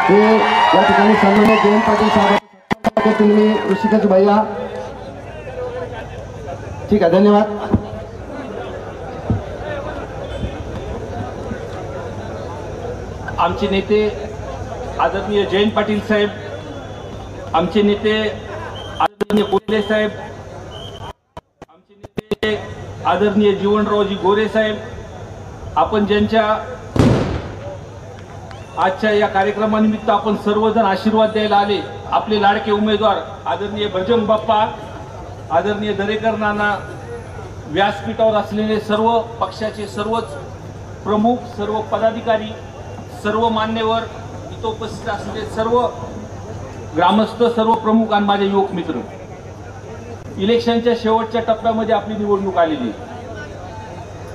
ते या ठिकाणी सन्माननीय जयंत पाटील साहेब तुम्ही ऋषिकेश भैया ठीक आहे धन्यवाद। आमचे नेते आदरणीय जयंत पाटील साहेब, आमचे नेते आदरणीय कोल्हे साहेब, आमचे नेते आदरणीय जीवनरावजी गोरे साहेब, आपण ज्यांच्या आजच्या या कार्यक्रमानिमित्त आपण सर्वजण आशीर्वाद द्यायला आले, आपले लाडके उमेदवार आदरणीय बजरंग बाप्पा, आदरणीय दरेकर नाना, व्यासपीठावर असलेले सर्व पक्षाचे सर्वच प्रमुख, सर्व पदाधिकारी, सर्व मान्यवर, इथं उपस्थित असलेले सर्व ग्रामस्थ, सर्व प्रमुख आणि माझे युवक मित्र, इलेक्शनच्या शेवटच्या टप्प्यामध्ये आपली निवडणूक आलेली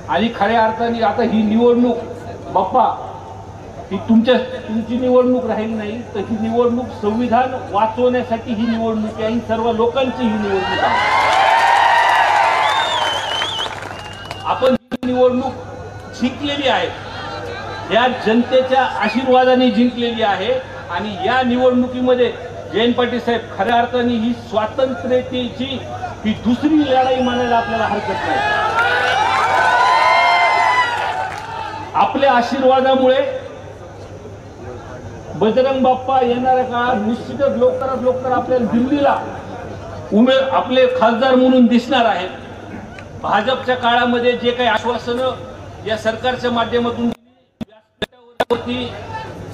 आणि खऱ्या अर्थाने आता ही निवडणूक बाप्पा ही तुमची निवडणूक राहील नाही, तर ही निवडणूक संविधान वाचवण्यासाठी ही निवडणूक आहे, सर्व लोकांची ही निवडणूक आहे। आपण ही निवडणूक जिंकलेली आहे, या जनतेच्या आशीर्वादाने जिंकलेली आहे आणि या निवडणुकीमध्ये जयंत पाटील साहेब खऱ्या अर्थाने ही स्वातंत्र्याची ही दुसरी लढाई म्हणायला आपल्याला हरकत नाही। आपल्या आशीर्वादामुळे बजरंग बाप्पा येणाऱ्या काळात निश्चितच लवकरात लवकर आपल्याला दिल्लीला आपले खासदार म्हणून दिसणार आहेत। भाजपच्या काळामध्ये जे काही आश्वासनं या सरकारच्या माध्यमातून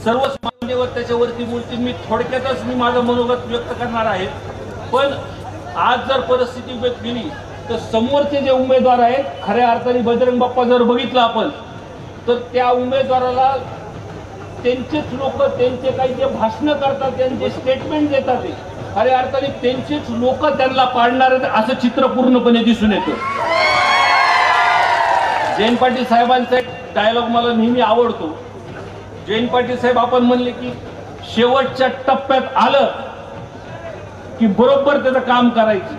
सर्वच मान्यवर त्याच्यावरती बोलतील, मी थोडक्यातच माझं मनोगत व्यक्त करणार आहे। पण आज जर परिस्थिती गेली तर समोरचे जे उमेदवार आहेत खऱ्या अर्थाने बजरंग बाप्पा जर बघितलं आपण तर त्या उमेदवाराला त्यांचेच लोक त्यांचे काही जे भाषण करतात, त्यांचे स्टेटमेंट देतात, ते खऱ्या अर्थाने त्यांचेच लोक त्यांना पाडणार असं चित्र पूर्णपणे दिसून येतं। जयंत पाटील साहेबांचा एक डायलॉग मला नेहमी आवडतो। जयंत पाटील साहेब आपण म्हणले की शेवटच्या टप्प्यात आलं की बरोबर त्याचं काम करायचं,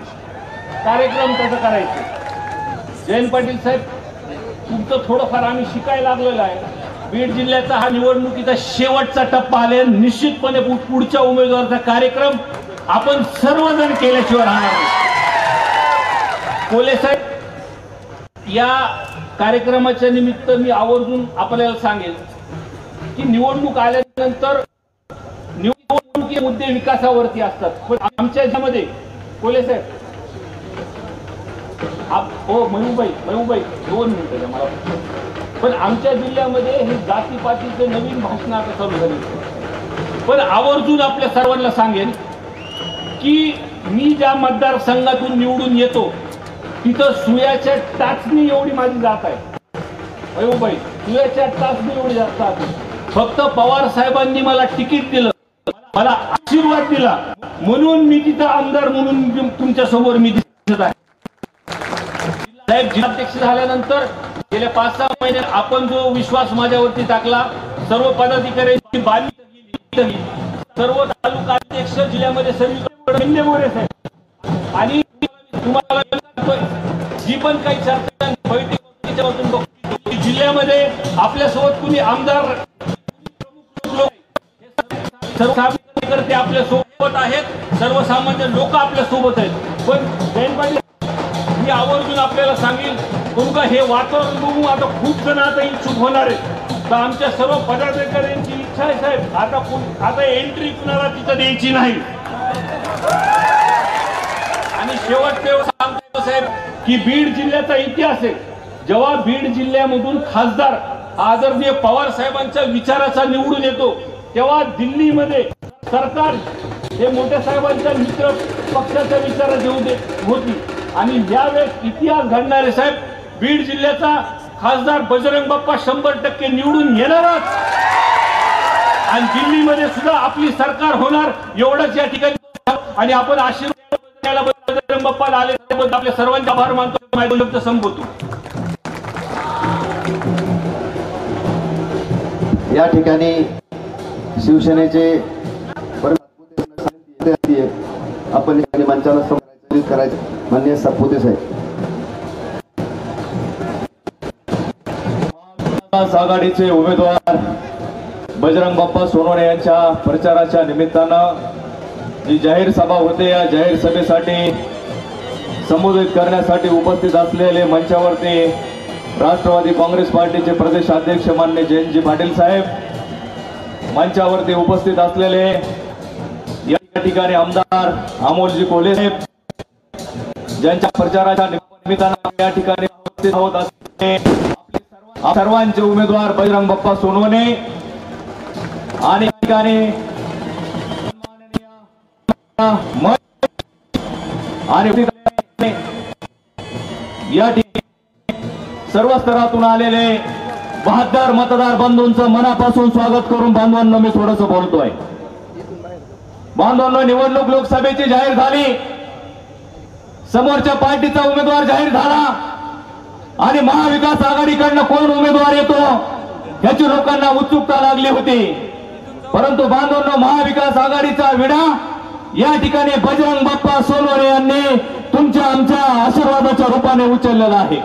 कार्यक्रम त्याचा करायचं। जयंत पाटील साहेब तुमचं थोडंफार आम्ही शिकायला लागलेलं आहे। बीड जिल्ह्याचा हा निवडणुकीचा शेवटचा टप्पा आले, निश्चितपणे पुढच्या उमेदवाराचा कार्यक्रम आपण सर्वजण केल्याशिवाय राहणार नाही। कोल्हे साहेब या कार्यक्रमाच्या निमित्त मी आवर्जून आपल्याला सांगेल की निवडणूक आल्यानंतर निवडणुकीचे मुद्दे विकासावरती असतात, पण आमच्या ज्यामध्ये कोल्हे साहेब हो मयूबाई 2 मिनिटं द्या मला। पण आमच्या जिल्ह्यामध्ये हे जातीपातीचे नवीन भाषण आता चालू झाली। पण आवर्जून आपल्या सर्वांना सांगेन की मी ज्या मतदारसंघातून निवडून येतो तिथं सुयाच्या टाचणी एवढी माझी जात आहे। मयूबाई सुयाच्या टाचणी एवढी जास्त आहे। फक्त पवार साहेबांनी मला तिकीट दिलं, मला आशीर्वाद दिला म्हणून मी तिथं आमदार म्हणून तुमच्या समोर मी दिसत आहे। साहेब जिल्हाध्यक्ष झाल्यानंतर गेल्या 5-6 महिन्यात आपण जो विश्वास माझ्यावरती टाकला, सर्व पदाधिकाऱ्यांची बाली गेली, सर्व तालुका अध्यक्ष जिल्ह्यामध्ये सर्व मोरे साहेब आणि तुम्हाला जी पण काही चर्चा बैठकीच्यावरून बघतो जिल्ह्यामध्ये आपल्यासोबत कुणी आमदार सर्व कार्यकर्ते आपल्या सोबत आहेत, सर्वसामान्य लोक आपल्या सोबत आहेत। पण जयंत पाटील मी आवर्जून आपल्याला सांगेल तुमका हे वातावरण बघून आता खूप जण आता इच्छुक होणार आहेत, तर आमच्या सर्व पदाधिकाऱ्यांची इच्छा आहे साहेब आता एंट्री कुणाला तिथं द्यायची नाही। आणि शेवटचे सांगतो साहेब की बीड जिल्ह्याचा इतिहास आहे, जेव्हा बीड जिल्ह्यामधून खासदार आदरणीय पवार साहेबांच्या विचाराचा निवडून येतो तेव्हा दिल्लीमध्ये सरकार हे मोठ्या साहेबांच्या मित्र पक्षाच्या विचारात होती आणि यावेळेस इतिहास घडणारे साहेब बीड जिल्ह्याचा खासदार बजरंग बाप्पा 100% निवडून येणारच आणि दिल्लीमध्ये सुद्धा आपली सरकार होणार एवढंच या ठिकाणी। आणि आपण आशीर्वाद बजरंग बाप्पाला आले त्याबद्दल आपल्या सर्वांचे आभार मानतो। माझे शब्द संपवतो। या ठिकाणी शिवसेनेचे आपण मंचाला संबोधित करायचे माननीय सातपुते साहेब। आघाडीचे उमेदवार बजरंग बाप्पा सोनवणे यांच्या प्रचाराच्या निमित्तानं जी जाहीर सभा होते, या जाहीर सभेसाठी संबोधित करण्यासाठी उपस्थित असलेले मंचावरती राष्ट्रवादी काँग्रेस पार्टीचे प्रदेश अध्यक्ष माननीय जयंतजी पाटील साहेब, मंचावरती उपस्थित असलेले या ठिकाणी आमदार अमोलजी कोल्हे साहेब, ज्यांच्या प्रचाराच्या निमित्तानं या ठिकाणी उपस्थित होत असलेले सर्वांचे उमेदवार बजरंग बाप्पा सोनवणे आणि या ठिकाणी आणि या ठिकाणी सर्व स्तरातून आलेले 72 मतदार बंधूंचं मनापासून स्वागत करून बांधवांनो मी थोडंसं बोलतोय। बांधवांनो, निवडणूक लोकसभेची जाहीर झाली, समोरच्या पार्टीचा उमेदवार जाहीर झाला आणि महाविकास आघाडीकडनं कोण उमेदवार येतो याची लोकांना उत्सुकता लागली होती। परंतु बांधवांनो, महाविकास आघाडीचा विडा या ठिकाणी बजरंग बाप्पा सोनवणे यांनी तुमच्या आमच्या आशीर्वादाच्या रूपाने उचललेला आहे।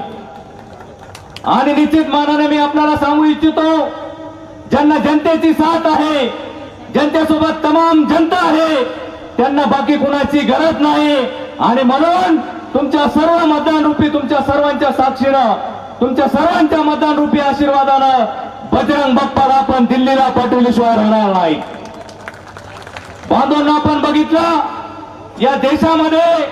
आणि निश्चित मानाने मी आपल्याला सांगू इच्छितो, ज्यांना जनतेची साथ आहे, जनतेसोबत तमाम जनता आहे, त्यांना बाकी कुणाची गरज नाही। आणि म्हणून तुमच्या सर्व मतदान रूपी, तुमच्या सर्वांच्या साक्षीनं, तुमच्या सर्वांच्या मतदान रूपी आशीर्वादानं बजरंग बाप्पाला आपण दिल्लीला पाठवल्याशिवाय राहणार नाही। बांधवांना आपण बघितलं, या देशामध्ये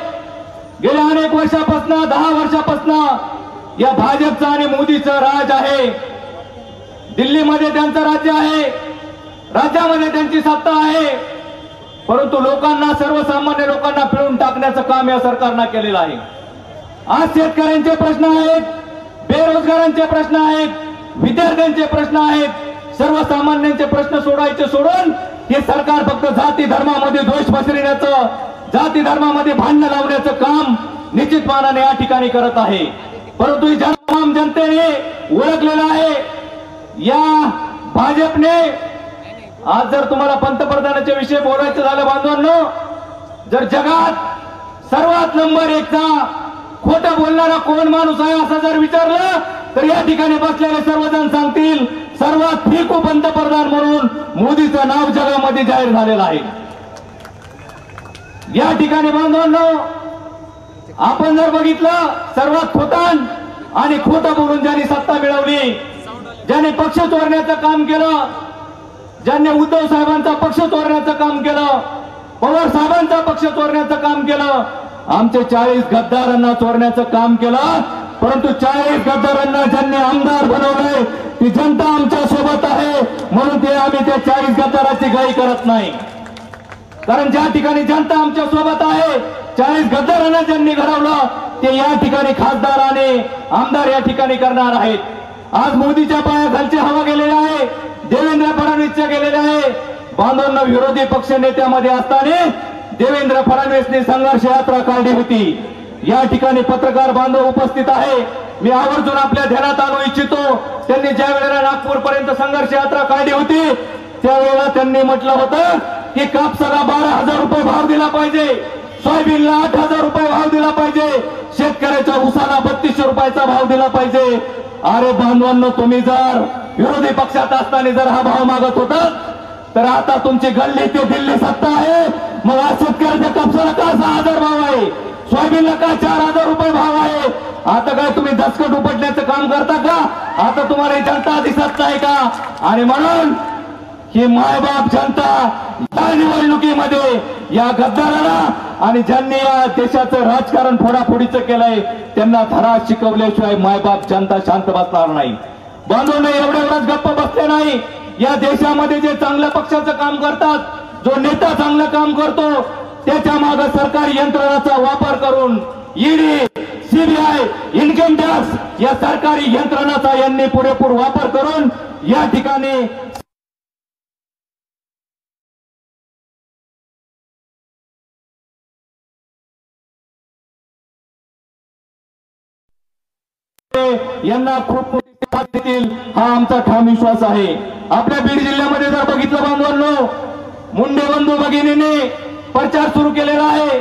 गेल्या अनेक वर्षापासून, 10 वर्षापासून या भाजपचं आणि मोदीचं राज आहे। दिल्लीमध्ये त्यांचं राज्य आहे, राज्यामध्ये त्यांची सत्ता आहे, परंतु लोकांना, सर्वसामान्य लोकांना पिळून टाकण्याचं काम या सरकारनं केलेलं आहे। आज शेतकऱ्यांचे प्रश्न आहेत, बेरोजगारांचे प्रश्न आहेत, विद्यार्थ्यांचे प्रश्न आहेत, सर्वसामान्यांचे प्रश्न सोडायचे सोडून हे सरकार फक्त जाती धर्मामध्ये द्वेष पसरवण्याचं, जाती धर्मामध्ये भांडण लावण्याचं काम निश्चित मानाने या ठिकाणी करत आहे। परंतु ही तमाम जनतेने ओळखलेलं आहे, या भाजपने आज जर तुम्हाला पंतप्रधानाच्या विषयी बोलायचं झालं बांधवांनो, जर जगात सर्वात नंबर 1चा खोटं बोलणारा कोण माणूस आहे असं जर विचारलं तर या ठिकाणी बसलेले सर्वजण सांगतील सर्वात फेकू पंतप्रधान म्हणून मोदीचं नाव जगामध्ये जाहीर झालेलं आहे। या ठिकाणी बांधवांनो, आपण जर बघितलं, सर्वात खोटान आणि खोटं बोलून ज्यांनी सत्ता मिळवली, ज्यांनी पक्ष चोरण्याचं काम केलं, ज्यांनी उद्धव साहेबांचा पक्ष चोरण्याचं काम केलं, पवार साहेबांचा पक्ष चोरण्याचं काम केलं, आमचे 40 गद्दारांना चोरण्याचं काम केलं, परंतु 40 गद्दारांना ज्यांनी आमदार बनवलंय ती जनता आमच्या सोबत आहे, म्हणून ते आम्ही त्या 40 गद्दाराची गाई करत नाही। कारण ज्या ठिकाणी जनता आमच्या सोबत आहे, 40 गद्दारांना ज्यांनी घडवलं ते या ठिकाणी खासदार आणि आमदार या ठिकाणी करणार आहेत। आज मोदीच्या पायाखालची हवा गेलेली आहे, देवेंद्र फडणवीसच्या गेलेले आहे। बांधवांना, विरोधी पक्ष नेत्यामध्ये असताना देवेंद्र फडणवीसने संघर्ष यात्रा काढली होती। या ठिकाणी पत्रकार बांधव उपस्थित आहे, मी आवर्जून आपल्या ध्यानात आणू इच्छितो, त्यांनी ज्या वेळेला नागपूर पर्यंत संघर्ष यात्रा काढली होती त्यावेळेला त्यांनी म्हटलं होतं की कापसाला 12,000 रुपये भाव दिला पाहिजे, सोयाबीनला 8,000 रुपये भाव दिला पाहिजे, शेतकऱ्याच्या ऊसाला 3200 रुपयाचा भाव दिला पाहिजे। अरे बांधवांनो, तुम्ही जर विरोधी पक्षात असताना जर हा भाव मागत होतात तर आता तुमची गल्ली ते दिल्ली सत्ता आहे, मग आज शेतकऱ्याच्या कापसाला का 6,000 भाव आहे, सोयाबीनला का 4,000 रुपये भाव आहे? आता काय तुम्ही दसकट उपटण्याचं काम करता का? आता तुम्हाला जनता दिसत नाही का? आणि म्हणून ही मायबाप जनता या निवडणुकीमध्ये या गद्दाराला आणि ज्यांनी या देशाचं राजकारण फोडाफोडीचं केलंय त्यांना धडा शिकवल्याशिवाय मायबाप जनता शांत बसणार नाही। बांधवांनो, एवढ्यावरच गप्प बसले नाही, या देशामध्ये जे चांगल्या पक्षाचं काम करतात, जो नेता चांगलं काम करतो त्याच्या मागे सरकारी यंत्रणाचा वापर करून ईडी, सीबीआय, इन्कम टॅक्स या सरकारी यंत्रणाचा यांनी पुरेपूर वापर करून या ठिकाणी यांना खूप मोठी सेवा देतील हा आमचा ठाम विश्वास आहे। आपल्या बीड जिल्ह्यामध्ये जर बघितलं बांधवांनो, मुंडे बंधू भगिनीने प्रचार सुरू केलेला आहे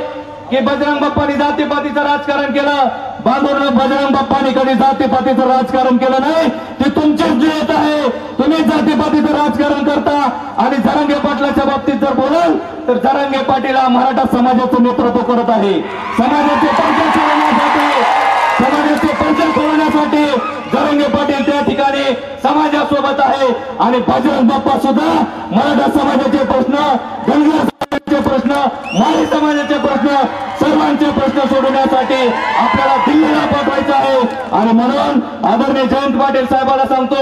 की बजरंग बाप्पांनी जातीपातीचं राजकारण केलं, बाजूला बजरंग बाप्पाने कधी जातीपातीचं राजकारण केलं नाही. ते तुमचीच नियत आहे. तुम्ही जातीपातीचं राजकारण करता. आणि जरांगे पाटलाच्या बाबतीत जर बोलाल तर जरांगे पाटील मराठा समाजाचं नेतृत्व करत आहे. समाजाचे पंच सोडवण्यासाठी जरांगे पाटील त्या ठिकाणी समाजासोबत आहे. आणि बजरंग बाप्पा सुद्धा मराठा समाजाचे प्रश्न, धनगर समाजाचे प्रश्न, माळी समाजाचे प्रश्न, सर्वांचे प्रश्न सोडवण्यासाठी आपल्याला दिल्लीला पाठवायचं आहे. आणि म्हणून आदरणीय जयंत पाटील साहेबांना सांगतो,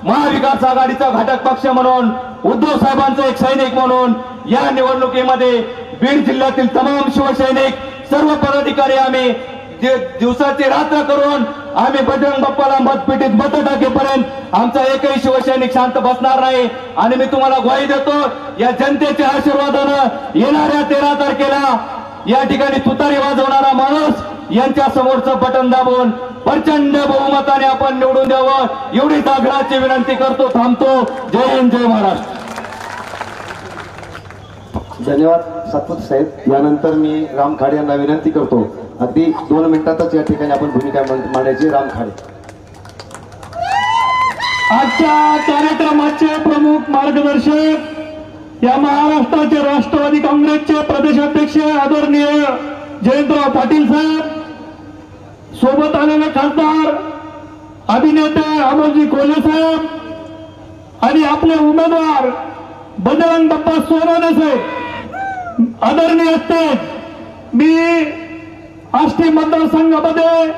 महाविकास आघाडीचा घटक पक्ष म्हणून, उद्धव साहेबांचा एक सैनिक म्हणून या निवडणुकीमध्ये बीड जिल्ह्यातील तमाम शिवसैनिक, सर्व पदाधिकारी आम्ही दिवसाची रात्र करून आम्ही बजरंग बाप्पाला मतपेटीत मत टाकेपर्यंत आमचा एकही शिवसैनिक शांत बसणार नाही. आणि मी तुम्हाला ग्वाही देतो, या जनतेच्या आशीर्वादानं येणाऱ्या 13 तारखेला या ठिकाणी तुतारी वाजवणारा माणूस यांच्या समोरचं बटन दाबून प्रचंड बहुमताने आपण निवडून द्यावं एवढी आग्रहाची विनंती करतो. थांबतो. जय हिंद, जय महाराष्ट्र. धन्यवाद सातपुते साहेब. यानंतर मी राम खाडे यांना विनंती करतो, अगदी 2 मिनिटातच या ठिकाणी आपण भूमिका मांडायची. राम खाडे. आजच्या कार्यक्रमाचे प्रमुख मार्गदर्शक या महाराष्ट्राचे राष्ट्रवादी काँग्रेसचे प्रदेशाध्यक्ष आदरणीय जयंतराव पाटील साहेब, सोबत आलेले खासदार अभिनेते अमोलजी कोल्हे साहेब आणि आपले उमेदवार बजरंग बाप्पा सोनवणे साहेब, आदरणीय असते. मी आष्टी मतदारसंघामध्ये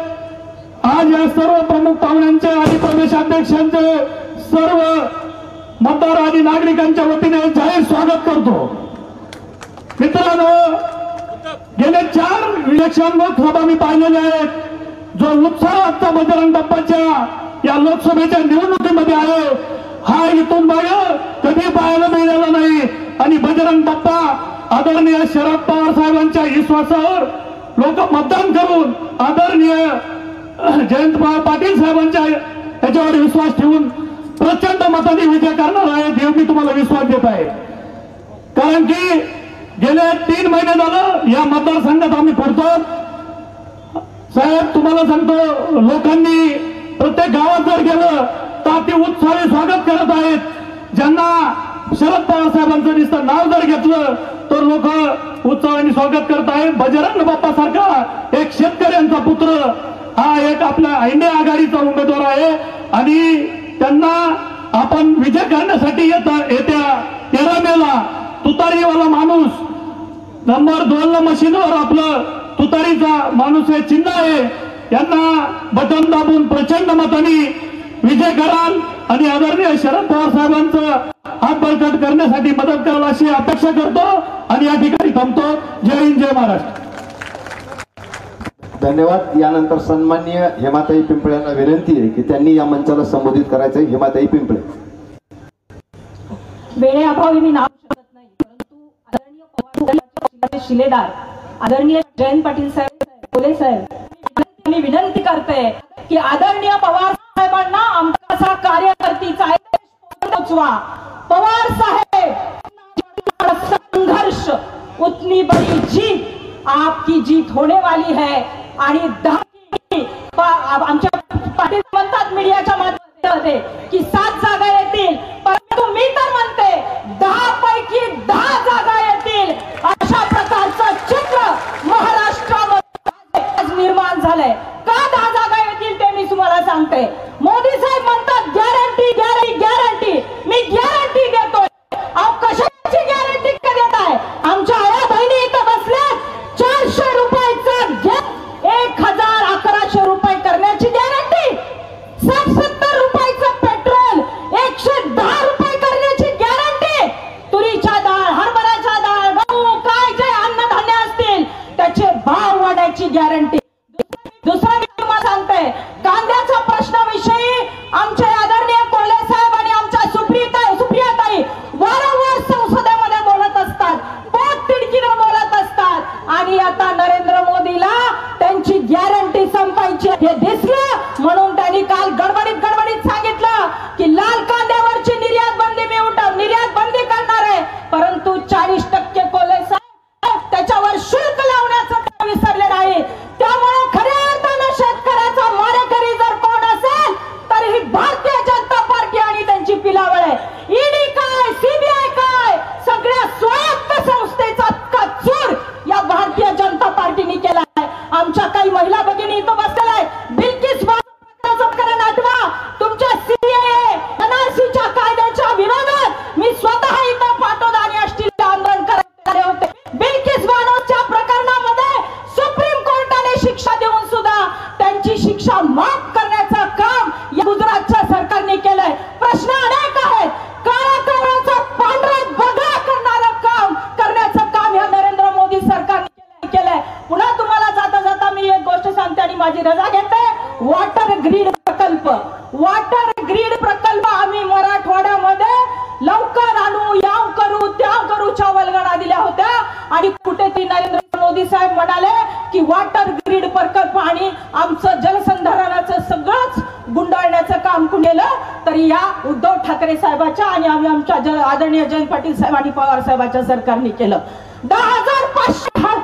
आज या सर्व प्रमुख पाहुण्यांचे आणि प्रदेशाध्यक्षांचे सर्व मतदार आणि नागरिकांच्या वतीने जाहीर स्वागत करतो. मित्रांनो, गेले 4 इलेक्शन लोकसभा मी पाहिलेले आहेत. जो उत्साह आता बजरंग बाप्पाच्या या लोकसभेच्या निवडणुकीमध्ये आहे, हा इथून मागे कधी पाहायला मिळाला नाही. आणि बजरंग बाप्पा आदरणीय शरद पवार साहेबांच्या विश्वासावर लोक मतदान करून आदरणीय जयंत पाटील साहेबांच्या याच्यावर विश्वास ठेवून प्रचंड मताने विजय करणार आहे. देव मी तुम्हाला विश्वास देत आहे. कारण की गेले 3 महिने झालं या मतदारसंघात आम्ही फिरतो. साहेब तुम्हाला सांगतो, लोकांनी प्रत्येक गावात जर गेलं तर अति उत्साही स्वागत करत आहेत. ज्यांना शरद पवार साहेबांचं नुसतं नाव जर घेतलं तर लोक उत्साहाने स्वागत करत आहेत. बजरंग बाप्पा सारखा एक शेतकऱ्यांचा पुत्र हा एक आपल्या इंडिया आघाडीचा उमेदवार आहे. आणि त्यांना आपण विजय करण्यासाठी येत्या 13 मेला तुतारीवाला माणूस नंबर 2 मशीनवर आपलं तुतारीचा माणूस हे चिन्ह आहे, यांना बटन दाबून प्रचंड मताने विजय कराल आणि आदरणीय शरद पवार साहेबांचं हात बळकट करण्यासाठी मदत कराल अशी अपेक्षा करतो. आणि या ठिकाणी थांबतो. जय हिंद, जय महाराष्ट्र. धन्यवाद. यानंतर सन्माननीय हेमाताई पिंपळे यांना विनंती आहे की त्यांनी या मंचाला संबोधित करायचं आहे. हेमाताई पिंपळे. वेळेअभावी मी नाव शकत नाही, परंतु आदरणीय पवार शिलेदार आदरणीय जयंत पाटील साहेब, कोल्हे साहेब, मी विनंती करते की आदरणीय पवार साहेबांना आमचा कार्यकर्तीचा पोचवा. पवार साहेब, संघर्ष उतनी बड़ी जीत आपकी जीत होने वाली है. आणि आमच्या पाटील म्हणतात मीडियाच्या माध्यमामध्ये की 7 जागा येतील, परंतु मी तर म्हणते 10 पैकी 10 जागा येतील. अशा प्रकारचं चित्र महाराष्ट्रामध्ये निर्माण झालंय. का 10 जागा येतील ते मी तुम्हाला सांगते. मोदी साहेब म्हणतात गॅरंटी गॅरंटी गॅरंटी. मी गॅरंटी देतोय. अहो कशाची गॅरंटी का देत आहे? आमच्या आया बहिणी इथं बसल्यात. 400 रुपयाचा गॅस 1100 रुपये करण्याची गॅरंटी. 60-70 रुपयाचं पेट्रोल 110 रुपये करण्याची आणि कुठे ती नरेंद्र मोदी साहेब म्हणाले की वॉटर ग्रीड प्रकल्प आणि आमचं जलसंधारणाचं सगळंच गुंडाळण्याचं काम केलं, तरी या उद्धव ठाकरे साहेबाच्या आणि आमच्या आदरणीय जयंत पाटील साहेब आणि पवार साहेबाच्या सरकारने केलं. 10,500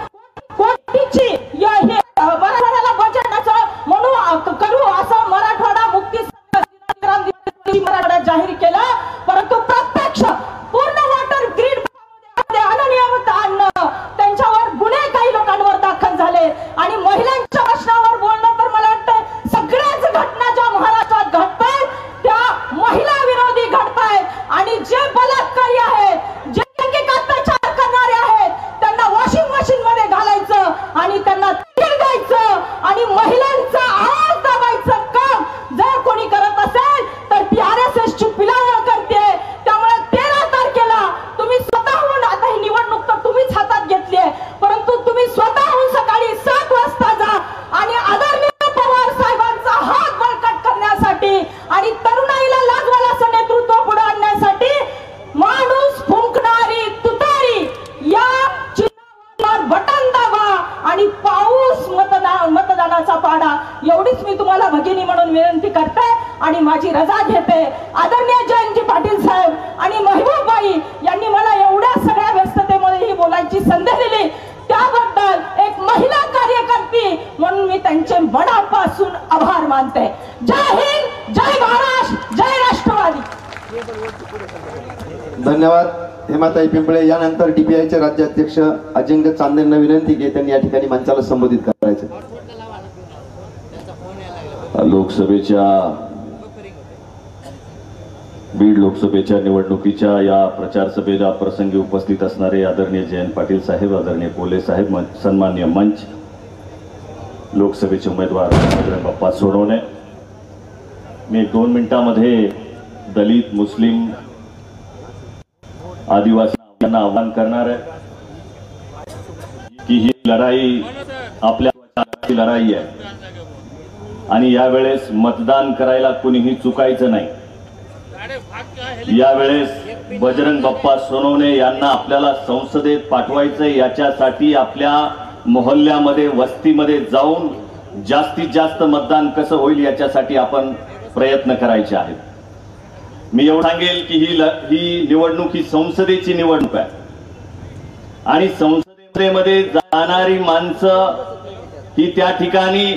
कोटीची मराठवाड्याला बजेटाचं म्हणून करू असं मराठवाडा मुक्ती मराठवाड्यात जाहीर केलं, परंतु प्रत्यक्ष पूर्ण वॉटर ग्रीड अनियमित आणणं, त्यांच्यावर गुन्हे काही लोकांवर दाखल झाले आणि महिलांच्या प्रश्नावर बोलणं तर मला वाटतं सगळ्याच घटना ज्या महाराष्ट्रात घडतायत त्या महिला विरोधी घडतायत आणि जे बलात्कारी आहेत, जे लैंगिक अत्याचार करणारे आहेत त्यांना वॉशिंग मशीन मध्ये घालायचं आणि त्यांना तेल द्यायचं आणि महिलांचा आवाज दाबायचं काम जर कोणी करत असेल तर ती RSS ची पिलावळ करते. त्यामुळे 13 तारखेला तुम्ही स्वतःहून, आता ही निवडणूक तर तुम्हीच हातात घेतली आहे, परंतु तुम्ही स्वतःहून सकाळी 7 वाजता जा आणि आदरणीय पवार साहेबांचा हात बळकट करण्यासाठी आणि तरुणाईला लाजवाल असं नेतृत्व पुढे आणण्यासाठी माणूस फुंकणारी तुतारी या चिन्हावर बटन दाबा आणि पाऊस मतदानाचा पाडा, एवढीच मी तुम्हाला भगिनी म्हणून विनंती करते आणि माझी रजा घेते. आदरणीय जयंत पाटील साहेब आणि महबूबाई यांनी मला एवढ्या सगळ्या व्यस्ततेमध्ये ही बोलायची संधी दिली, त्याबद्दल एक महिला कार्यकर्ती म्हणून मी त्यांचे मनापासून आभार मानते. जय हिंद, जय महाराष्ट्र, जय राष्ट्रवादी. धन्यवाद हेमाताई पिंपळे. यानंतर DPIचे राज्याध्यक्ष अजिंक्य चांदेंना विनंती की त्यांनी या ठिकाणी मंचाला संबोधित करायचे. लोकसभेच्या बीड लोकसभेच्या निवडणुकीच्या या प्रचार सभेला प्रसंगी उपस्थित असणारे आदरणीय जयंत पाटील साहेब, आदरणीय पोले साहेब, सन्माननीय मंच, लोकसभेचे उमेदवार बजरंग बाप्पा सोनवणे. मी 2 मिनिटांमध्ये दलित, मुस्लिम, आदिवासी यांना आवाहन करणार आहे की ही लढाई आपल्या लढाई आहे आणि यावेळेस मतदान करायला कुणीही चुकायचं नाही. यावेळेस बजरंग बाप्पा सोनवणे यांना आपल्याला संसदेत पाठवायचंय. याच्यासाठी आपल्या मोहल्ल्यामध्ये, वस्तीमध्ये जाऊन जास्तीत जास्त मतदान कसं होईल याच्यासाठी आपण प्रयत्न करायचे आहेत. मी एवढं सांगेल की ही निवडणूक ही संसदेची निवडणूक आहे आणि संसदेमध्ये जाणारी माणसं ही त्या ठिकाणी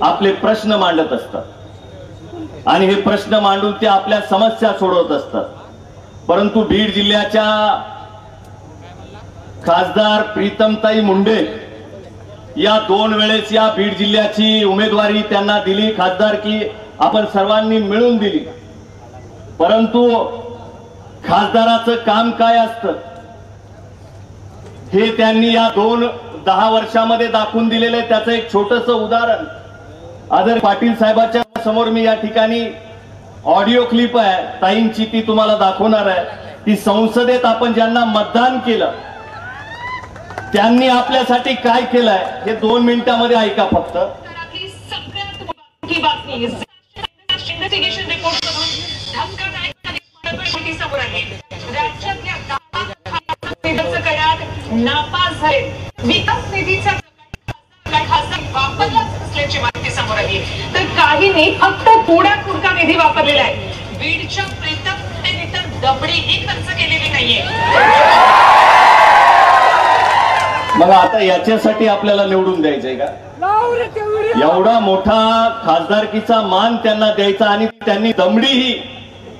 आपले प्रश्न मांडत असतात आणि हे प्रश्न मांडून ते आपल्या समस्या सोडवत असतात. परंतु बीड जिल्ह्याच्या खासदार प्रीतमताई मुंडे या 2 वेळेस या बीड जिल्ह्याची उमेदवारी त्यांना दिली, खासदारकी आपण सर्वांनी मिळून दिली. परंतु खासदाराचं काम काय असतं हे त्यांनी या 10 वर्षामध्ये दाखवून दिलेलं आहे. त्याचं एक छोटस उदाहरण आदरणीय पाटील साहेबांच्या समोर मी या ठिकाणी ऑडिओ क्लिप आहे ताईंची, ती तुम्हाला दाखवणार आहे. ती संसदेत आपण ज्यांना मतदान केलं त्यांनी आपल्यासाठी काय केलंय हे 2 मिनिटांमध्ये ऐका फक्त. इन्व्हेस्टिगेशन रिपोर्ट मधून धक्कादायक समोर आहे. राज्यातल्या 10 करार नापास झाले. विकास निधीचा खासदार वापरला असल्याची माहिती समोर आली. तर काही नाही, फक्त थोडा निधी वापरलेला आहे. बीडच्या प्रीतम मुंडेने तर दबडीही खर्च केलेली नाहीये. मला आता याच्यासाठी आपल्याला निवडून द्यायचंय का? एवढा मोठा खासदारकीचा मान त्यांना द्यायचा आणि त्यांनी दमडीही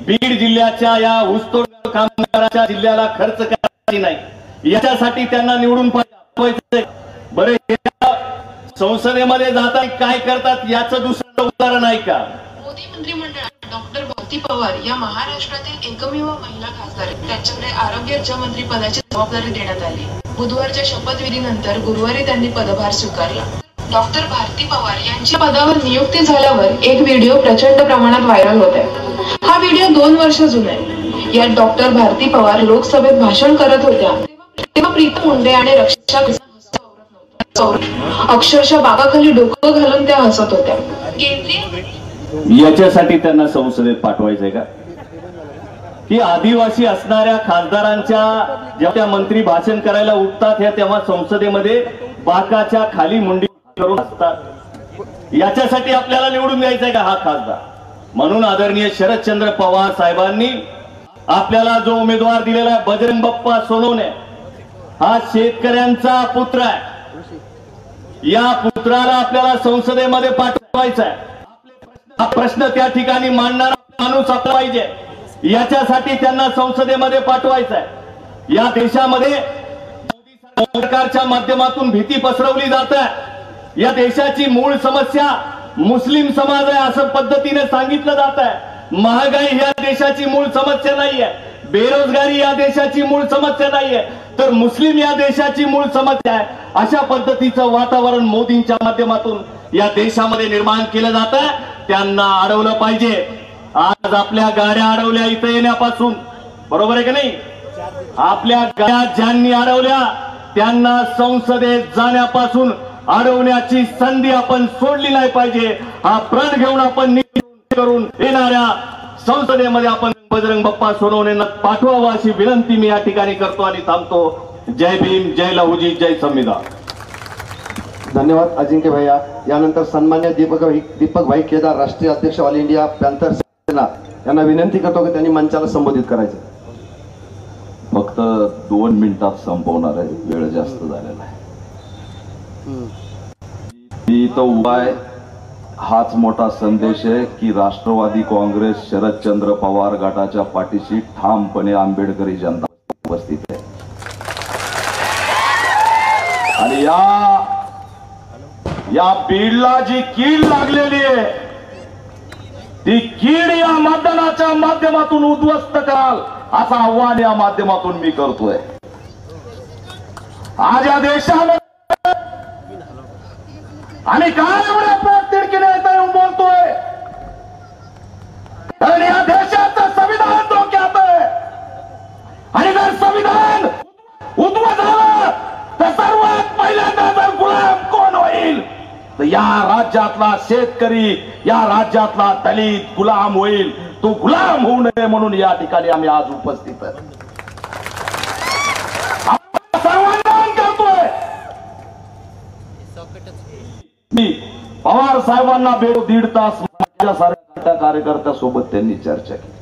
बीड जिल्ह्याच्या या ऊसतोड कामगाराच्या जिल्ह्याला खर्च करायची नाही, याच्यासाठी त्यांना निवडून पाठवायचंय. बरे संसदेमध्ये जाताना काय करतात याचं दुसरं उदाहरण आहे का? मोदी मंत्रिमंडळात डॉक्टर भारती पवार या महाराष्ट्रातील एकमेव महिला खासदार आहेत. त्यांच्याकडे आरोग्य राज्यमंत्री पदाची जबाबदारी देण्यात आली. बुधवारच्या शपथविधीनंतर गुरुवारी त्यांनी पदभार स्वीकारला. डॉक्टर भारती पवार यांच्या पदावर नियुक्ती झाल्यावर एक व्हिडिओ प्रचंड प्रमाणात व्हायरल होत आहे. हा व्हिडिओ 2 वर्ष जुना आहे. यात डॉक्टर भारती पवार लोकसभेत भाषण करत होत्या तेव्हा प्रीतम मुंडे आणि रक्षा अक्षरशः बाबाखाली डोकं घालून त्या हसत होत्या. याच्यासाठी त्यांना संसदेत पाठवायचंय का? की आदिवासी असणाऱ्या खासदारांच्या जेव्हा त्या मंत्री भाषण करायला उठतात ह्या तेव्हा संसदेमध्ये बाकाच्या खाली मुंडी करून असतात। याच्यासाठी आपल्याला निवडून द्यायचंय का हा खासदार? म्हणून आदरणीय शरदचंद्र पवार साहेबांनी आपल्याला जो उमेदवार दिलेला आहे बजरंग बाप्पा सोनवणे, हा शेतकऱ्यांचा पुत्र आहे। या पुत्राला आपल्याला संसदेमध्ये पाठवायचा आहे। हा प्रश्न त्या ठिकाणी मांडणारा माणूस आपला पाहिजे, याच्यासाठी त्यांना संसदेमध्ये पाठवायचं आहे। या देशामध्ये सरकारच्या माध्यमातून भीती पसरवली जात आहे। या देशाची मूळ समस्या मुस्लिम समाज आहे असं पद्धतीने सांगितलं जात आहे। महागाई या देशाची मूळ समस्या नाहीये, बेरोजगारी या देशाची मूळ समस्या नाहीये, तर मुस्लिम या देशाची मूळ समस्या आहे। अशा पद्धतीचं वातावरण मोदींच्या माध्यमातून या देशामध्ये निर्माण केलं जात आहे। त्यांना अडवलं पाहिजे। आज आपल्या गाड्या अडवल्या इथं येण्यापासून, बरोबर आहे की नाही? आपल्या गाड्या ज्यांनी अडवल्या त्यांना संसदेत जाण्यापासून अडवण्याची संधी आपण सोडली नाही पाहिजे। हा प्रण घेऊन आपण निश्चित करून येणाऱ्या संसदेमध्ये आपण बजरंग बाप्पा सोनवणेंना पाठवावं अशी विनंती मी या ठिकाणी करतो आणि थांबतो। जय भीम, जय लहुजी, जय संविधान। धन्यवाद अजिंक्य भैया। यानंतर सन्मान्य दीपक भाई केदार, राष्ट्रीय अध्यक्ष ऑल इंडिया पॅन्थर सेना, यांना विनंती करतो की त्यांनी मंचाला संबोधित करायचं। फक्त 2 मिनिटात संपवणार आहे, वेळ जास्त झालेला आहे। मी तो उपाय हाच मोठा संदेश आहे की राष्ट्रवादी काँग्रेस शरदचंद्र पवार गटाच्या पाठीशी ठामपणे आंबेडकरी जनता उपस्थित आहे। आणि या बीडला जी कीड लागलेली आहे ती कीड या मतदानाच्या माध्यमातून उद्ध्वस्त कराल असं आव्हान या माध्यमातून मी करतोय। आज या देशामध्ये आणि काय एवढ्या प्रत्येकीने येऊन बोलतोय, कारण या देशाचं संविधान धोक्यात आहे। आणि जर संविधान उद्ध्वस्त झालं तर सर्वात पहिल्यांदा जर गुलाम कोण होईल तर या राज्यातला शेतकरी, या राज्यातला दलित गुलाम होईल। तो गुलाम होऊ नये म्हणून या ठिकाणी आम्ही आज उपस्थित आहे। सर्वांना करतोय मी पवार साहेबांना भेटू 1.5 तास माझ्यासारख्या कार्यकर्त्यासोबत त्यांनी चर्चा केली।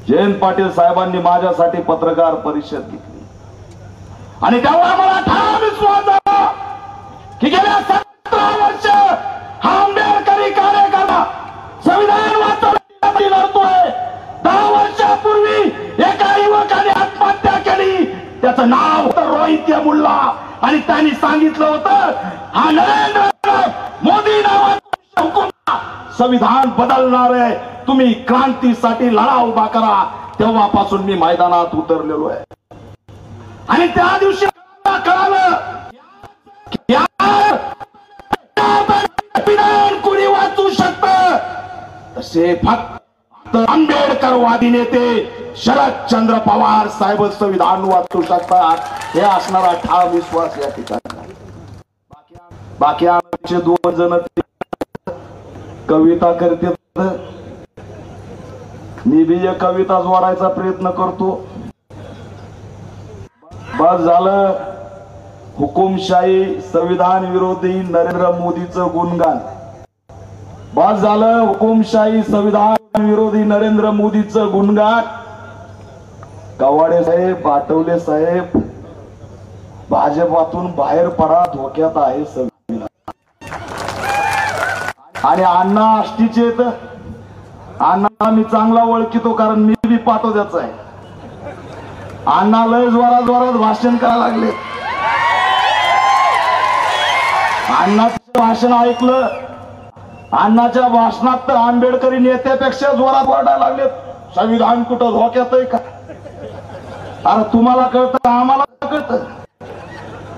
जयंत पाटील साहेबांनी माझ्यासाठी पत्रकार परिषद घेतली आणि तेव्हा मला ठाम विश्वास आला की गेल्या 17 वर्ष हा आंबेडकरी कार्यकर्ता संविधान वाचवण्यासाठी लढतोय। 10 वर्षापूर्वी एका युवकाने आत्महत्या केली, त्याचं नाव होतं रोहित मुल्ला, आणि त्यांनी सांगितलं होतं हा नरेंद्र मोदी नावाचा हुकूम संविधान बदलणार आहे, तुम्ही क्रांतीसाठी लढा उभा करा। तेव्हापासून मी मैदानात उतरलेलो आहे आणि त्या दिवशी कळालं कोणी वाचू शकतं, तसे फक्त आंबेडकरवादी नेते शरदचंद्र पवार साहेब संविधान वाचू शकतात, हे असणारा ठाम विश्वास या ठिकाणी। बाकी आमचे 2 जण कविता करतात, मी बी एक कविता जोडायचा प्रयत्न करतो। बस झालं हुकुमशाही संविधान विरोधी नरेंद्र मोदीचं गुणगान, बस झालं हुकुमशाही संविधान विरोधी नरेंद्र मोदीचं गुणगान। कवाडे साहेब, आठवले साहेब, भाजपातून बाहेर पडा, धोक्यात आहे संविधान। आणि अण्णा आष्टीचे तर अण्णा मी चांगला ओळखीतो, कारण मी बी पाठवत्याच आहे। अण्णा लय जोरात भाषण करायला लागले। अण्णाचं भाषण ऐकलं, अण्णाच्या भाषणात तर आंबेडकरी नेत्यापेक्षा जोरात ओरडायला लागले, संविधान कुठं धोक्यात आहे का? अरे तुम्हाला कळतं, आम्हाला कळतं।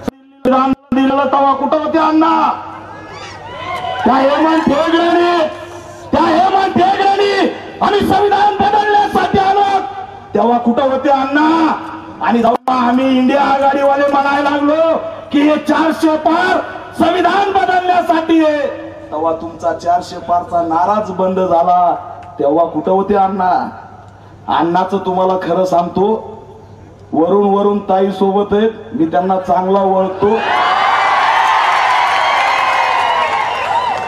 संविधान दिलेलं तेव्हा कुठं होते अण्णा? त्या हेमंत हेगडेंनी आम्ही संविधान बदलण्यासाठी आलो तेव्हा कुठं होते अण्णा? आणि जेव्हा आम्ही इंडिया आघाडीवाले म्हणायला लागलो की हे 400 पार संविधान बदलण्यासाठी आहे, तेव्हा तुमचा 400 पारचा नाराज बंद झाला, तेव्हा कुठं होते अण्णा? अण्णाचं तुम्हाला खरं सांगतो, वरून वरून ताई सोबत आहेत, मी त्यांना चांगला ओळखतो.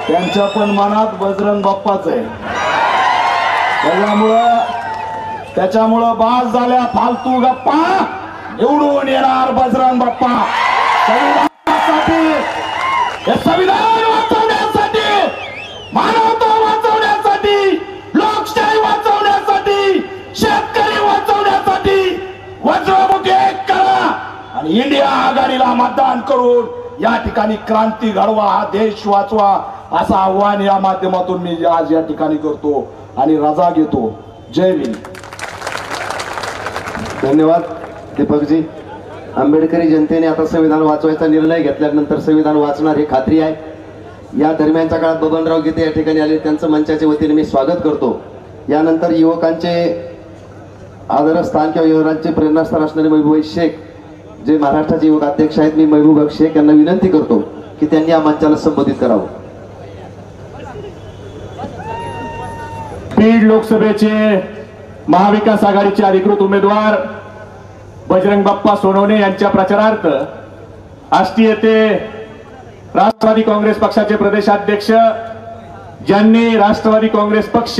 त्यांच्या पण मनात बजरंग बाप्पाच आहे. त्याच्यामुळं बास झाल्या फालतू गप्पा. निवडून येणार बजरंग बाप्पा. संविधानासाठी, हे संविधान वाचवण्यासाठी, मानवता वाचवण्यासाठी, लोकशाही वाचवण्यासाठी, शेतकरी वाचवण्यासाठी वज्रमुख एक करा आणि इंडिया आघाडीला मतदान करून या ठिकाणी क्रांती घडवा, हा देश वाचवा, असं आव्हान या माध्यमातून मी आज या ठिकाणी करतो आणि रजा घेतो. जय भीम. धन्यवाद दीपकजी. आंबेडकरी जनतेने आता संविधान वाचवायचा निर्णय घेतल्यानंतर संविधान वाचणार हे खात्री आहे. या दरम्यानच्या काळात बबनराव गीते या ठिकाणी आले, त्यांचं मंचाच्या वतीने मी स्वागत करतो. यानंतर युवकांचे आदरस्थान किंवा युवकांचे प्रेरणास्थान असणारे महबूब शेख, जे महाराष्ट्राचे युवक अध्यक्ष आहेत, मी महबूब शेख यांना विनंती करतो की त्यांनी या मंचाला संबोधित करावं. बीड लोकसभेचे महाविकास आघाडीचे अधिकृत उमेदवार बजरंग बाप्पा सोनवणे यांच्या प्रचारार्थ आष्टी येथे राष्ट्रवादी काँग्रेस पक्षाचे प्रदेशाध्यक्ष, ज्यांनी राष्ट्रवादी काँग्रेस पक्ष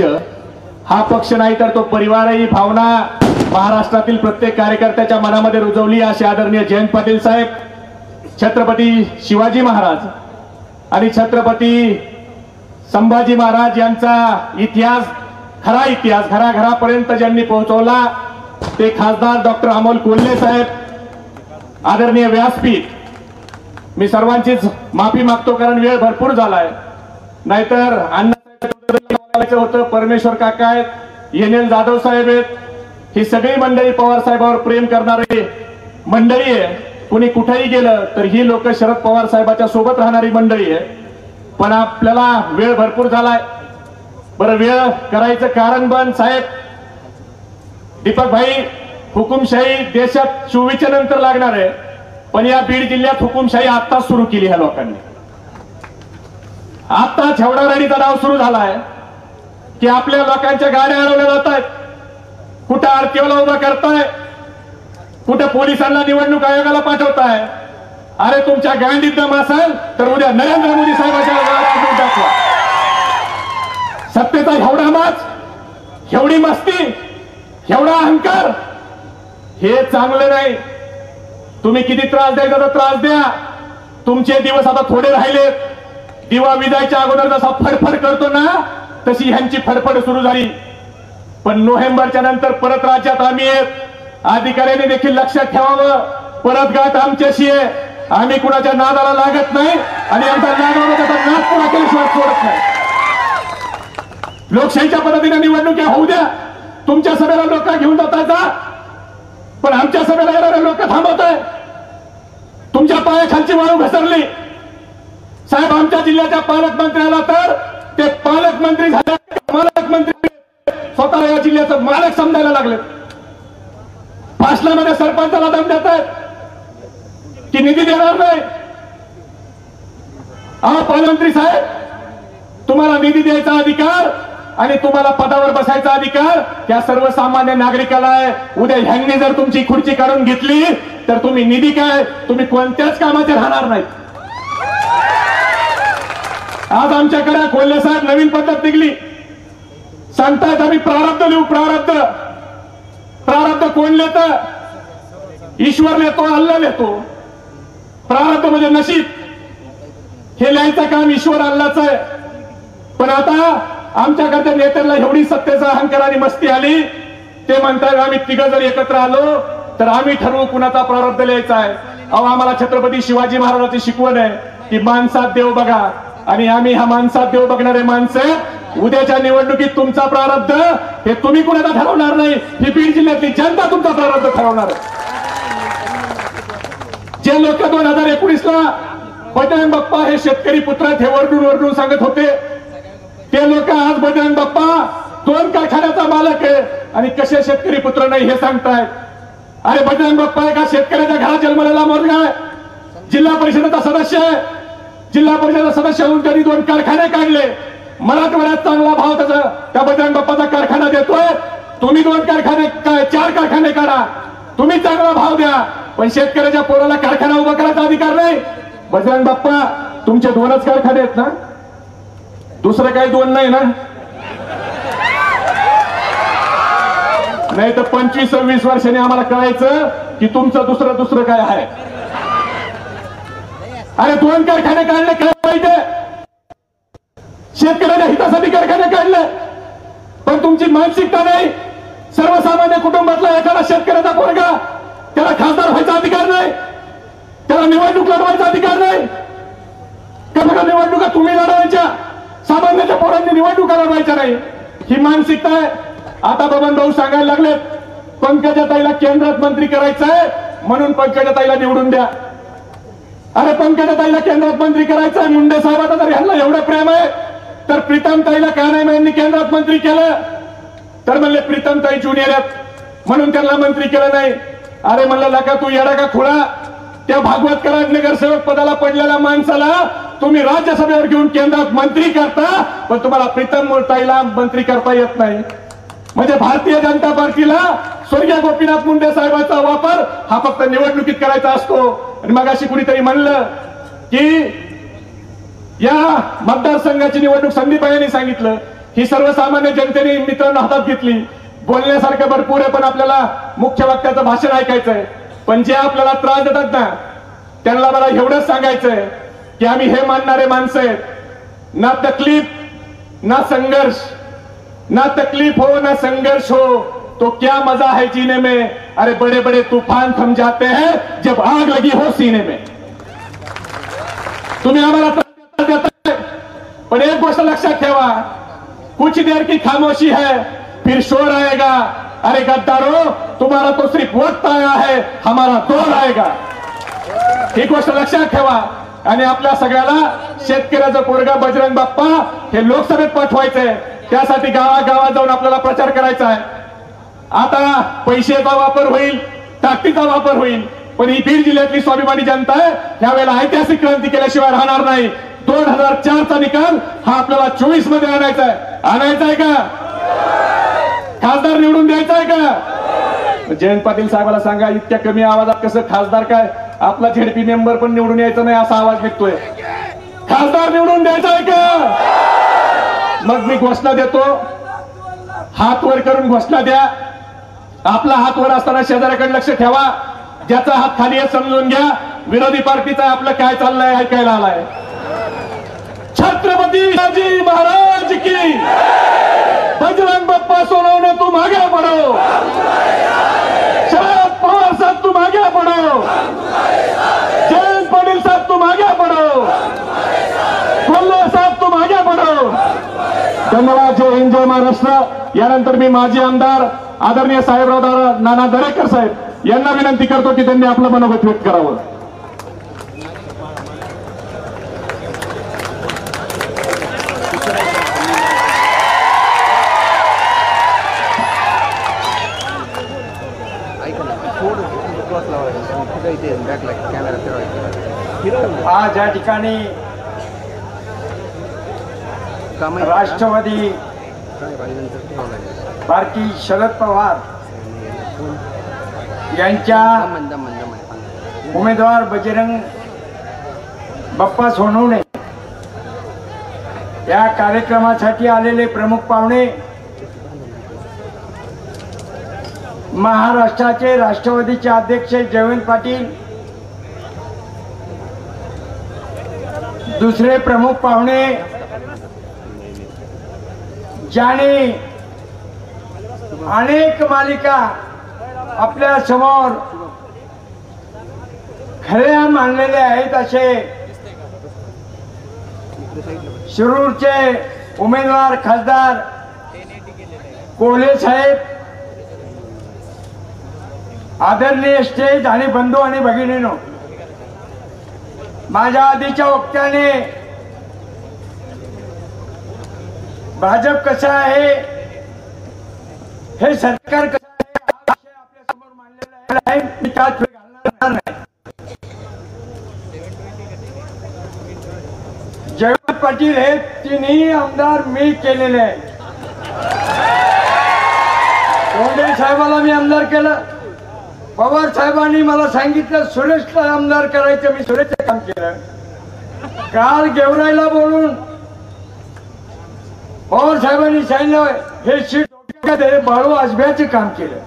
हा पक्ष नाही तर तो परिवारही भावना महाराष्ट्रातील प्रत्येक कार्यकर्त्याच्या मनामध्ये रुजवली, असे आदरणीय जयंत पाटील साहेब, छत्रपती शिवाजी महाराज आणि छत्रपती संभाजी महाराज यांचा इतिहास, खरा इतिहास घराघरापर्यंत ज्यांनी पोहोचवला ते खासदार डॉक्टर अमोल कोल्हे साहेब, आदरणीय व्यासपीठ. मी सर्वांचीच माफी मागतो कारण वेळ भरपूर झालाय, नाहीतर अण्णासाहेब होतं, परमेश्वर काका आहेत, एन जाधव साहेब आहेत, ही सगळी मंडळी पवार साहेबांवर प्रेम करणारी मंडळी आहे. कुणी कुठेही गेलं तर ही लोक शरद पवार साहेबांच्या सोबत राहणारी मंडळी आहे. पण आपल्याला वेळ भरपूर झालाय. बरं, वेळ करायचं कारण पण साहेब, दीपक भाई, हुकुमशाही देशात 24 नंतर लागणार आहे, पण या बीड जिल्ह्यात हुकुमशाही आत्ताच सुरू केली ह्या लोकांनी. आता छेवडाराणीचा डाव सुरू झालाय की आपल्या लोकांच्या गाड्या अडवल्या जात आहेत, कुठं आरटीओला उभा करताय, कुठं पोलिसांना निवडणूक आयोगाला पाठवताय. अरे तुमच्या गांडीत दम असेल तर उद्या नरेंद्र मोदी साहेबांच्या गाड्या दाखवा. सत्तेचा एवढा माज, एवढी मस्ती, एवढा अहंकार, हे चांगलं नाही. तुम्ही किती त्रास द्यायचा तर त्रास द्या. तुमचे दिवस आता थोडे राहिलेत. दिवा विजायच्या अगोदर जसा फडफड करतो ना, तशी ह्यांची फडफड सुरू झाली. पण नोव्हेंबरच्या नंतर परत राज्यात आम्ही आहेत. अधिकाऱ्यांनी देखील लक्षात ठेवावं, परत गाठ आमच्याशी आहे. आम्ही कुणाच्या नादाला लागत नाही आणि आमचा नाद पुन्हा केल्याशिवाय सोडत नाही. लोकशाहीच्या पद्धतीने निवडणुका होऊ द्या. तुमच्या सभेला लोक घेऊन जातायचा, पण आमच्या सभेला येणारे लोक थांबवत आहे. तुमच्या पायाखालची वाळू घसरली साहेब. आमच्या जिल्ह्याच्या पालकमंत्र्याला तर ते पालकमंत्री झाले, पालकमंत्री स्वतःला या जिल्ह्याचं मालक समजायला लागले. भाषणामध्ये सरपंचाला दम देत आहेत की निधी देणार नाही. पालकमंत्री साहेब, तुम्हाला निधी द्यायचा अधिकार आणि तुम्हाला पदावर बसायचा अधिकार त्या सर्वसामान्य नागरिकाला आहे. उद्या ह्यांनी जर तुमची खुर्ची काढून घेतली तर तुम्ही निधी काय, तुम्ही कोणत्याच कामाचे राहणार नाहीत. आज आमच्याकडे कोल्हे साहेब नवीन पद्धत निघली, सांगतायत आम्ही प्रारब्ध लिहू. प्रारब्ध कोण लिहितं? ईश्वर लिहितो, अल्लाह लिहितो. प्रारब्ध म्हणजे नशीब, हे लिहायचं काम ईश्वर अल्लाचं आहे. पण आता आमच्याकडच्या नेत्याला एवढी सत्तेचा अहंकार आणि मस्ती आली, ते म्हणतात आम्ही तिघं जर एकत्र आलो तर आम्ही ठरवू कुणाचा प्रारब्ध लिहायचा आहे. अहो, आम्हाला छत्रपती शिवाजी महाराजांची शिकवण आहे की माणसात देव बघा, आणि आम्ही हा माणसात देव बघणारे माणसं. उद्याच्या निवडणुकीत तुमचा प्रारब्ध हे तुम्ही कुणाला ठरवणार नाही, ही बीड जिल्ह्यातली जनता तुमचा प्रारब्ध ठरवणार आहे. जे लोक 2019ला बजरंग बाप्पा हे शेतकरी पुत्र हे वरडून सांगत होते, ते लोक आज बजरंग बाप्पा 2 कारखान्याचा मालक आहे आणि कसे शेतकरी पुत्र नाही हे सांगतायत. अरे बजरंग बाप्पा एका शेतकऱ्याच्या घरात जन्मलेला मुलगा आहे, जिल्हा परिषदेचा सदस्य आहे. जिल्हा परिषदेचा सदस्य होऊन त्यांनी 2 कारखाने काढले. मराठवाड्यात चांगला भाव त्या बजरंग बाप्पाचा कारखाना देतोय. तुम्ही 2 कारखाने 4 कारखाने काढा, तुम्ही चांगला भाव द्या, पण शेतकऱ्याच्या पोराला कारखाना उभा करायचा अधिकार नाही. बजरंग बाप्पा तुमचे 2च कारखाने आहेत ना, दुसरं काही 2 नाही ना? नाही तर 25-26 वर्षांनी आम्हाला कळायचं की तुमचं दुसरं काय आहे. अरे 2 कारखाने काढले काय पाहिजे, शेतकऱ्याच्या हितासाठी कारखाने काढले, पण तुमची मानसिकता नाही. सर्वसामान्य कुटुंबातला एखादा शेतकऱ्याचा पोरगा, त्याला खासदार व्हायचा अधिकार नाही, त्याला निवडणूक लढवायचा अधिकार नाही. का निवडणुका तुम्ही लढवायच्या, सामान्याच्या पोरांनी निवडणुका लढवायच्या नाही, ही मानसिकता आहे. आता बबन भाऊ सांगायला लागलेत पंकजाताईला केंद्रात मंत्री करायचं आहे म्हणून पंकजाताईला निवडून द्या. अरे पंकजाताईला केंद्रात मंत्री करायचं आहे, मुंडे साहेबांना जर ह्यांना एवढं प्रेम आहे तर प्रीतमताईला का नाही यांनी केंद्रात मंत्री केलं? तर म्हणले प्रीतमताई ज्युनियर आहेत म्हणून त्यांना मंत्री केलं नाही. अरे म्हणलं लका तू येडा का खुळा, त्या भागवत कराड नगरसेवक पदाला पडलेल्या माणसाला तुम्ही राज्यसभेवर घेऊन केंद्रात मंत्री करता, पण तुम्हाला प्रीतमताईला मंत्री करता येत नाही. म्हणजे भारतीय जनता पार्टीला स्वर्गीय गोपीनाथ मुंडे साहेबांचा वापर हा फक्त निवडणुकीत करायचा असतो. आणि मग अशी कुणीतरी म्हणलं की या मतदारसंघाची निवडणूक संदीपायांनी सांगितलं, ही सर्वसामान्य जनतेने मित्रांनो हातात घेतली. बोलण्यासारखं भरपूर आहे पण आपल्याला मुख्य वक्त्याचं भाषण ऐकायचंय. पण जे आपल्याला त्रास देतात ना त्यांना मला एवढंच सांगायचंय की आम्ही हे मानणारे माणसं आहेत, ना तकलीफ ना संघर्ष, ना तकलीफ हो ना संघर्ष हो तो क्या मजा है जीने में, अरे बड़े बड़े तूफान थम जाते हैं जब आग लगी हो सीने में. तुम्ही आम्हाला त्रास देताय पण एक गोष्ट लक्षात ठेवा, कुछ देर की खामोशी है फिर शोर आएगा. अरे गद्दारो तुम्हारा तो सिर्फ वक्त आया है, हमारा दौर आएगा. ही गोष्ट लक्षात ठेवा. आणि आपल्या सगळ्याला शेतकऱ्याचं पोरगा बजरंग बाप्पा हे लोकसभेत पाठवायचंय, त्यासाठी गावागावात जाऊन आपल्याला प्रचार करायचा आहे. आता पैशाचा वापर होईल, ताकदीचा वापर होईल, पण ही बीड जिल्ह्यातली स्वाभिमानी जनता आहे यावेळेला ऐतिहासिक क्रांती केल्याशिवाय राहणार नाही. 2004चा निकाल हा आपल्याला 24 मध्ये आणायचा आहे का? खासदार निवडून द्यायचा आहे का? जयंत पाटील साहेबाला सांगा इतक्या कमी आवाजात कसं खासदार काय, आपला झेडपी मेंबर पण निवडून यायचा नाही असा आवाज निघतोय. खासदार निवडून द्यायचा आहे का? मग मी घोषणा देतो, हात वर करून घोषणा द्या. आपला हात वर असताना शेजाऱ्याकडे लक्ष ठेवा, ज्याचा हात खाली आहे समजून घ्या विरोधी पार्टीचा आपलं काय चाललंय ऐकायला आलाय. छत्रपती शिवाजी महाराज की, बजरंग बप्पा सोनवणे तुम आगे बढ़ो, शरद पवार साहब तुम आगे बढ़ो, जयंत पाटील साहब तुम आगे बढ़ो, कोल्हे साहब तुम आगे बढ़ो. धन्यवाद. जय हिंद जय महाराष्ट्र. यानंतर मी माजी आमदार आदरणीय साहेबराव नाना दरेकर साहेब यांना विनंती करतो की त्यांनी आपलं मनोगत व्यक्त करावं. आज या ठिकाणी राष्ट्रवादी पार्टी शरद पवार यांच्या उमेदवार बजरंग बाप्पा सोनवणे या कार्यक्रमासाठी आलेले प्रमुख पाहुणे, महाराष्ट्राचे राष्ट्रवादीचे अध्यक्ष जयवंत पाटील, दुसरे प्रमुख पाहुणे ज्याने अनेक मालिका आपल्या समोर खऱ्या मानलेल्या आहेत असे शिरूरचे उमेदवार खासदार कोल्हे साहेब, आदरणीय स्टेज आणि बंधू आणि भगिनींनो, माझ्या आधीच्या वक्त्याने भाजप कसा आहे, हे सरकार कसं आहे हा विषय आपल्या समोर मांडलेला आहे. मी त्यात वेळ घालणार नाही. जयवंत पाटील हे तिन्ही आमदार मी केलेले आहेत. साहेबाला मी आमदार केलं. पवार साहेबांनी मला सांगितलं सुरेशला आमदार करायचं, मी सुरेशचं काम केलं. काल गेवराईला बोलून पवार साहेबांनी सांगितलं हे सीट बाळू आजब्याचे काम केलं.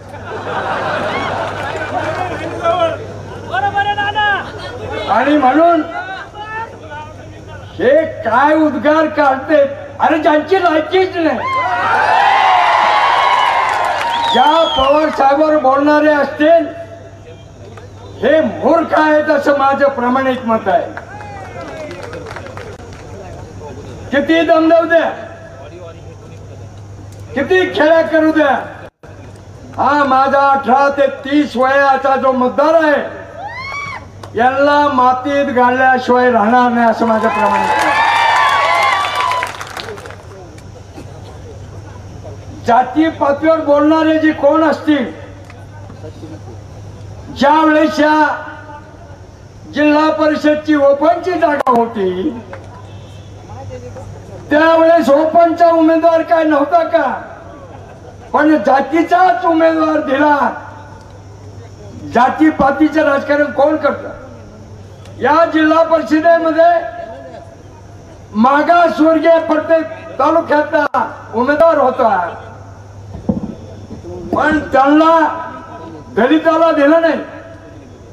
आणि म्हणून हे काय उद्गार काढते, अरे ज्यांची लायकीच नाही, ज्या पवार साहेबांवर बोलणारे असतील हे मूर्ख आहेत असं माझं प्रामाणिक मत आहे. किती दमदव द्या, किती खेळ्या करू द्या, हा माझा 18 ते 30 वयाचा जो मतदार आहे यांना मातीत घालल्याशिवाय राहणार नाही असं माझं प्रामाणिक मत आहे. जाती पातळीवर बोलणारे जे कोण असतील, ज्या वेळेस या जिल्हा परिषदची ओपनची जागा होती त्यावेळेस ओपनचा उमेदवार काय नव्हता का, पण जातीचाच उमेदवार दिला. जातीपातीचं राजकारण कोण करतं? या जिल्हा परिषदेमध्ये मागासवर्गीय प्रत्येक तालुक्यातला उमेदवार होता, पण त्यांना दलिताला दिलं नाही.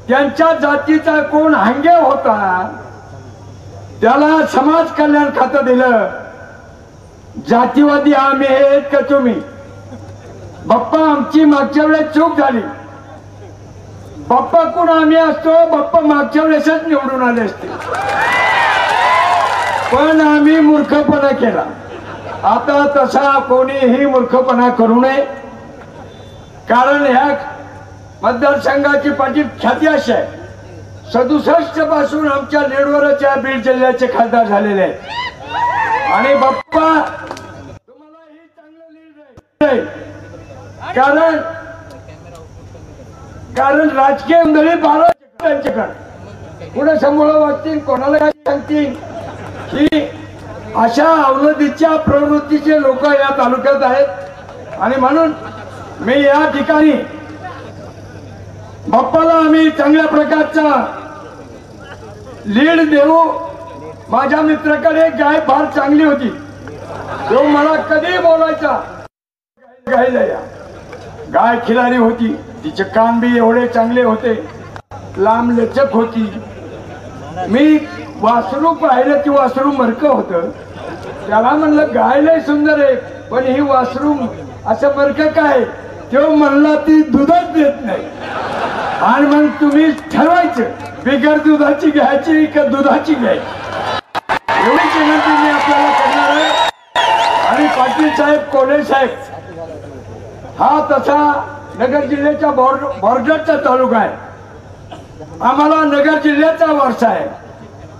त्यांच्या जातीचा कोण हांगे होता त्याला समाज कल्याण खातं दिलं. जातीवादी आम्ही आहेत का तुम्ही? बाप्पा आमची मागच्या वेळेस चूक झाली, बाप्पा कोण आम्ही असतो, बाप्पा मागच्या वेळेसच निवडून आले असते, पण आम्ही मूर्खपणा केला. आता तसा कोणीही मूर्खपणा करू नये, कारण ह्या मतदारसंघाची पाठी ख्याती अशी आहे 67 पासून आमच्या लीडवरच्या बीड जिल्ह्याचे खासदार झालेले आहेत. आणि बाप्पा तुम्हाला ही चांगलं लीड आहे, कारण राजकीय मंडळी 12 त्यांच्याकडे पुढे समोर वाटतील, कोणाला काय सांगतील. ही अशा अवनदीच्या प्रवृत्तीचे लोक या तालुक्यात आहेत. आणि म्हणून मी या ठिकाणी बाप्पाला आम्ही चांगल्या प्रकारचा लीड देऊ. माझ्या मित्राकडे गाय फार चांगली होती, तो मला कधी बोलायचा गायला या. गाय खिलारी होती, तिचे कान बी एवढे चांगले होते, लांब लचक होती. मी वासरू पाहिलं की वासरू मरक होतं, त्याला म्हणलं गाय लय सुंदर आहे, पण ही वासरू असं मरक काय? तो म्हणला ती दूधच देत नाही. आणि मग तुम्ही ठरवायचं बिगर दुधाची घ्यायची का दुधाची घ्यायची, एवढीच विनंती मी आपल्याला करणार आहे. आणि पाटील साहेब, कोले साहेब, हा तसा नगर जिल्ह्याच्या बॉर्डरचा तालुका आहे. आम्हाला नगर जिल्ह्याचा वारसा आहे.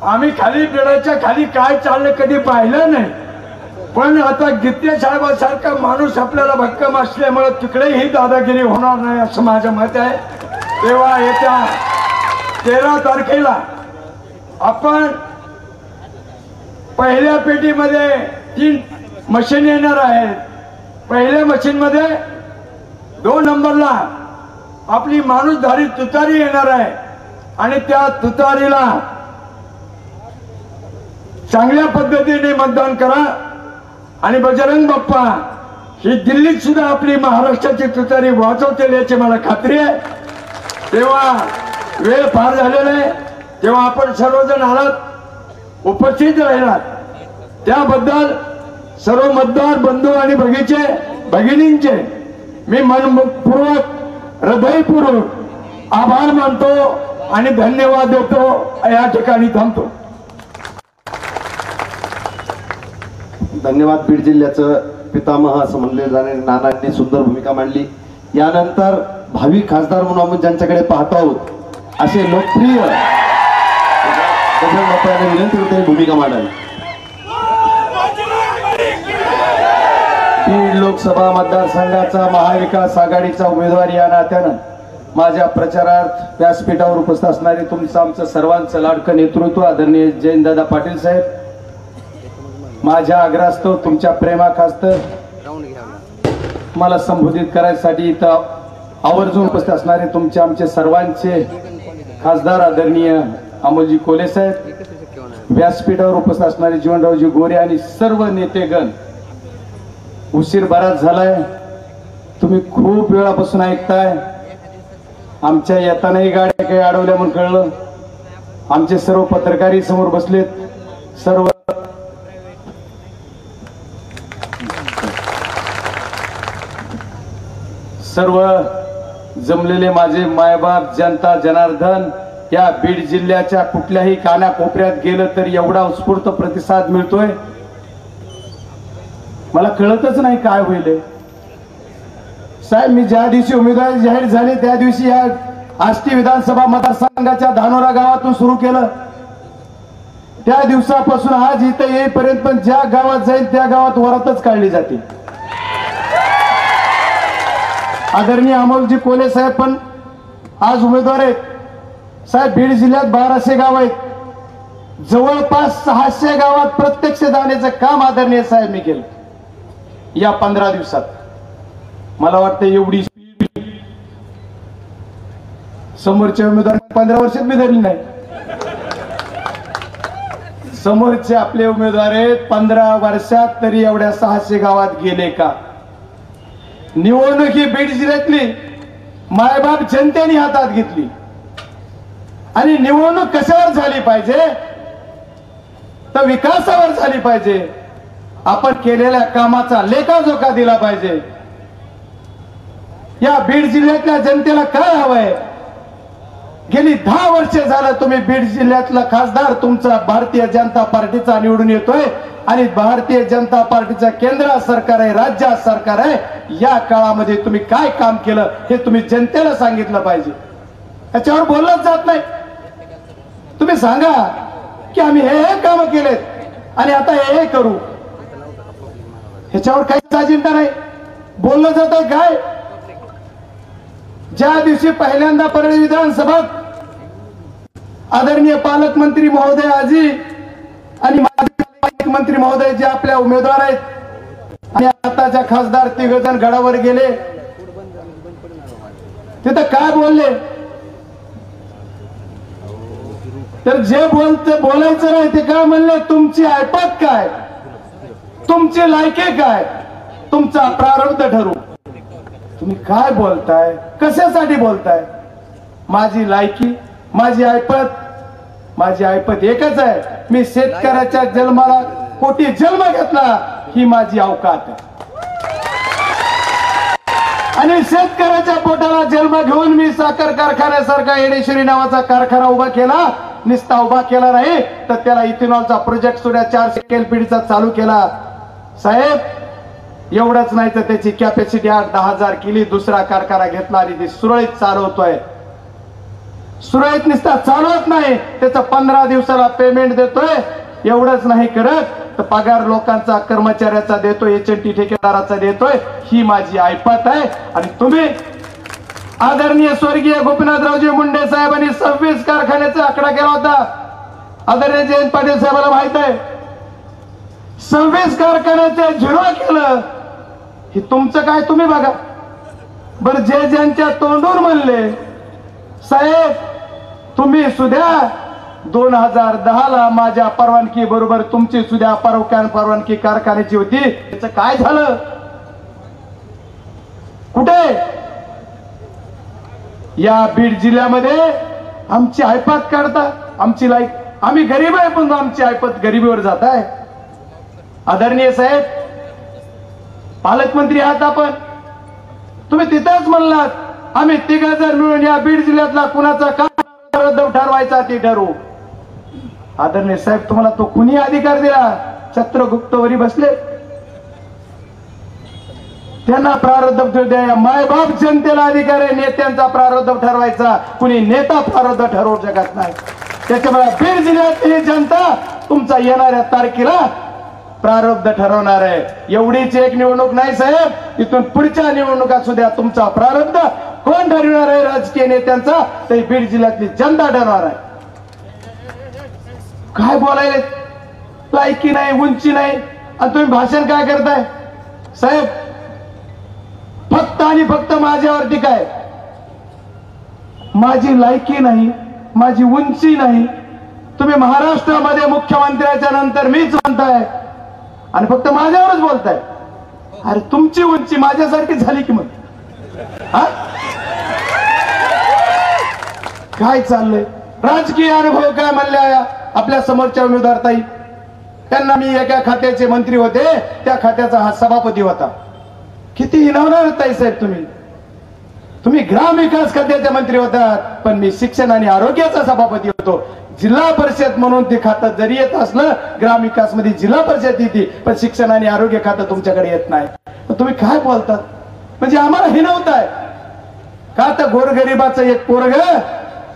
आम्ही खाली पेडाच्या खाली काय चाललं कधी पाहिलं नाही, पण आता गीते साहेबांसारखा माणूस आपल्याला भक्कम असल्यामुळे तिकडेही दादागिरी होणार नाही असं माझं मत आहे. तेव्हा येत्या 13 तारखेला आपण पहिल्या पेटीमध्ये 3 मशीन येणार आहेत. पहिल्या मशीन मध्ये 2 नंबरला आपली माणूसधारी तुतारी येणार आहे. आणि त्या तुतारीला चांगल्या पद्धतीने मतदान करा. आणि बजरंग बाप्पा ही दिल्लीत सुद्धा आपली महाराष्ट्राची तुतारी वाजवतील याची मला खात्री आहे. तेव्हा वेळ फार झालेला आहे, तेव्हा आपण सर्वजण आलात, उपस्थित राहिलात, त्याबद्दल सर्व मतदार बंधू आणि भगिनींचे मी मनपूर्वक हृदयपूर्वक आभार मानतो आणि धन्यवाद देतो. या ठिकाणी थांबतो. धन्यवाद. बीड जिल्ह्याचं पितामह असं म्हणले जाणारे नानांनी सुंदर भूमिका मांडली. यानंतर भावी खासदार म्हणून आम्ही ज्यांच्याकडे पाहतो आहोत असे लोकप्रिय विनंती होते भूमिका मांडावी. बीड लोकसभा मतदारसंघाचा महाविकास आघाडीचा उमेदवार या नात्यानं माझ्या प्रचारार्थ व्यासपीठावर उपस्थित असणारे तुमचं आमचं सर्वांचं लाडकं नेतृत्व आदरणीय जयंतदादा पाटील साहेब, माझ्या आग्रहास्तव तुमच्या प्रेमाखास्त मला संबोधित करायसाठी इथं आवर्जून उपस्थित असणारे तुमचे आमचे सर्वांचे खासदार आदरणीय अमोलजी कोले साहेब, व्यासपीठावर उपस्थित असणारे जीवनरावजी गोरे आणि सर्व नेतेगण. उशीर बराच झालाय, तुम्ही खूप वेळापासून ऐकताय. आमच्या येतानाही गाड्या काही अडवल्या म्हणून कळलं. आमचे सर्व पत्रकारही समोर बसलेत. सर्व जमलेले माझे मायबाप, जनता जनार्दन, या बीड जिल्ह्याच्या कुठल्याही कानाकोपऱ्यात गेलं तर एवढा उत्स्फूर्त प्रतिसाद मिळतोय, मला कळतच नाही काय होईल. साहेब, मी ज्या दिवशी उमेदवारी जाहीर झाली त्या दिवशी या आष्टी विधानसभा मतदारसंघाच्या धानोरा गावातून सुरू केलं. त्या दिवसापासून आज इथं येईपर्यंत पण ज्या गावात जाईल त्या गावात वरातच काढली जाते. आदरणीय अमोलजी कोले साहेब पण आज उमेदवार आहेत. साहेब, बीड जिल्ह्यात 1200 गाव आहेत. जवळपास 600 गावात प्रत्यक्ष जाण्याचं काम आदरणीय साहेब मी केलं या 15 दिवसात. मला वाटतं एवढी स्पीड समोरच्या उमेदवार 15 वर्षात मी धरली नाही. समोरचे आपले उमेदवार आहेत 15 वर्षात तरी एवढ्या 600 गावात गेले का? निवडणूक ही बीड जिल्ह्यातली मायबाप जनतेने हातात घेतली आणि निवडणूक कशावर झाली पाहिजे तर विकासावर झाली पाहिजे. आपण केलेल्या कामाचा लेखाजोखा दिला पाहिजे. या बीड जिल्ह्यातल्या जनतेला काय हवंय? गेली 10 वर्ष झालं तुम्ही बीड जिल्ह्यातला खासदार तुमचा भारतीय जनता पार्टीचा निवडून येतोय आणि भारतीय जनता पार्टीचं केंद्र सरकार आहे, राज्य सरकार आहे. या काळामध्ये तुम्ही काय काम केलं हे तुम्ही जनतेला सांगितलं पाहिजे. याच्यावर बोललंच जात नाही. तुम्ही सांगा की आम्ही हे काम केलेत आणि आता हे करू. ह्याच्यावर काहीच अजिंठा नाही. बोललं जात आहे काय? ज्या दिवशी पहिल्यांदा परळी विधानसभेत आदरणीय पालकमंत्री महोदय आजी आणि माजी मंत्री महोदय जे आपल्या उमेदवार आहेत आणि आताच्या खासदार 3 जण गडावर गेले, तिथं काय बोलले तर जे बोलायचं नाही ते काय म्हणले, तुमची ऐपत काय, तुमची लायकी काय, तुमचा प्रारब्ध ठरू. तुम्ही काय बोलताय? कशासाठी बोलताय? माझी लायकी, माझी ऐपत एकच आहे. मी शेतकऱ्याच्या जन्माला कोटी जन्म घेतला ही माझी अवकात आहे आणि शेतकऱ्याच्या पोटाला जन्म घेऊन मी साखर कारखान्यासारखा येडेश्वरी नावाचा कारखाना उभा केला. निस्ता उभा केला नाही तर त्याला इथेनॉलचा प्रोजेक्ट सुद्धा 400 LPDचा चालू केला. साहेब, एवढंच नाही तर त्याची कॅपॅसिटी 8-10,000 केली. दुसरा कारखाना घेतला आणि ते सुरळीत चालवतोय. सुरळीत निस्ता चालवत नाही, त्याचं 15 दिवसाला पेमेंट देतोय. एवढंच नाही करत तर पगार लोकांचा, कर्मचाऱ्याचा देतोय, HNT ठेकेदाराचा देतोय. ही माझी ऐपत आहे. आणि तुम्ही आदरणीय स्वर्गीय गोपीनाथरावजी मुंडे साहेबांनी 26 कारखान्याचा आकडा केला होता. आदरणीय जयंत पाटील साहेबांना माहित आहे. 26 कारखान्याचे 0 केलं. हे तुमचं काय तुम्ही बघा बरं. जे ज्यांच्या तोंडून म्हणले साहेब तुम्ही सुद्धा 2010ला माझ्या परवानगी बरोबर तुमची सुद्धा परवानगी कारखान्याची होती, त्याचं काय झालं? कुठे? या बीड जिल्ह्यामध्ये आमची ऐपत काढता. आमची लाईक, आम्ही गरीब आहे पण आमची ऐपत गरिबीवर जात आहे. आदरणीय साहेब, पालकमंत्री आहात आपण, तुम्ही तिथेच म्हणलात आम्ही 3 जण मिळून या बीड जिल्ह्यातला कुणाचा काय रद्द ठरवायचा ते ठरवू. आदरणीय साहेब, तुम्हाला तो कुणी अधिकार दिला? छत्रगुप्तवरी बसले, त्यांना प्रारब्ध द्या. मायबाप जनतेला अधिकार आहे नेत्यांचा प्रारब्ध ठरवायचा. कुणी नेता प्रारब्ध ठरवू शकत नाही. त्याच्यामुळे बीड जिल्ह्यातली जनता तुमचा येणाऱ्या तारखेला प्रारब्ध ठरवणार आहे. एवढीच एक निवडणूक नाही साहेब, इथून पुढच्या निवडणुका सुद्धा तुमचा प्रारब्ध कोण ठरवणार आहे? राजकीय नेत्यांचा ते बीड जिल्ह्यातली जनता ठरवणार आहे. काय बोलायला लायकी नाही, उंची नाही आणि तुम्ही भाषण काय करताय? साहेब, फक्त आणि फक्त माझ्यावर टीका आहे. माझी लायकी नाही, माझी उंची नाही. तुम्ही महाराष्ट्रामध्ये मुख्यमंत्र्याच्या नंतर मीच म्हणताय आणि फक्त माझ्यावरच बोलताय. अरे तुमची उंची माझ्यासारखी झाली की मग हा? काय चाललंय? राजकीय अनुभव काय म्हणल्या आपल्या समोरच्या उमेदवार ताई? त्यांना मी एका खात्याचे मंत्री होते, त्या खात्याचा हा सभापती होता. किती हिणवणार ताई साहेब तुम्ही ग्रामविकास खात्याचे मंत्री होतात, पण मी शिक्षण आणि आरोग्याचा सभापती होतो. जिल्हा परिषद म्हणून ते खातं जरी येत असलं, ग्रामविकास मध्ये जिल्हा परिषद येते, पण शिक्षण आणि आरोग्य खातं तुमच्याकडे येत नाही. तुम्ही काय बोलतात? म्हणजे आम्हाला हिणवताय का? तर गोरगरिबाचं एक पोरग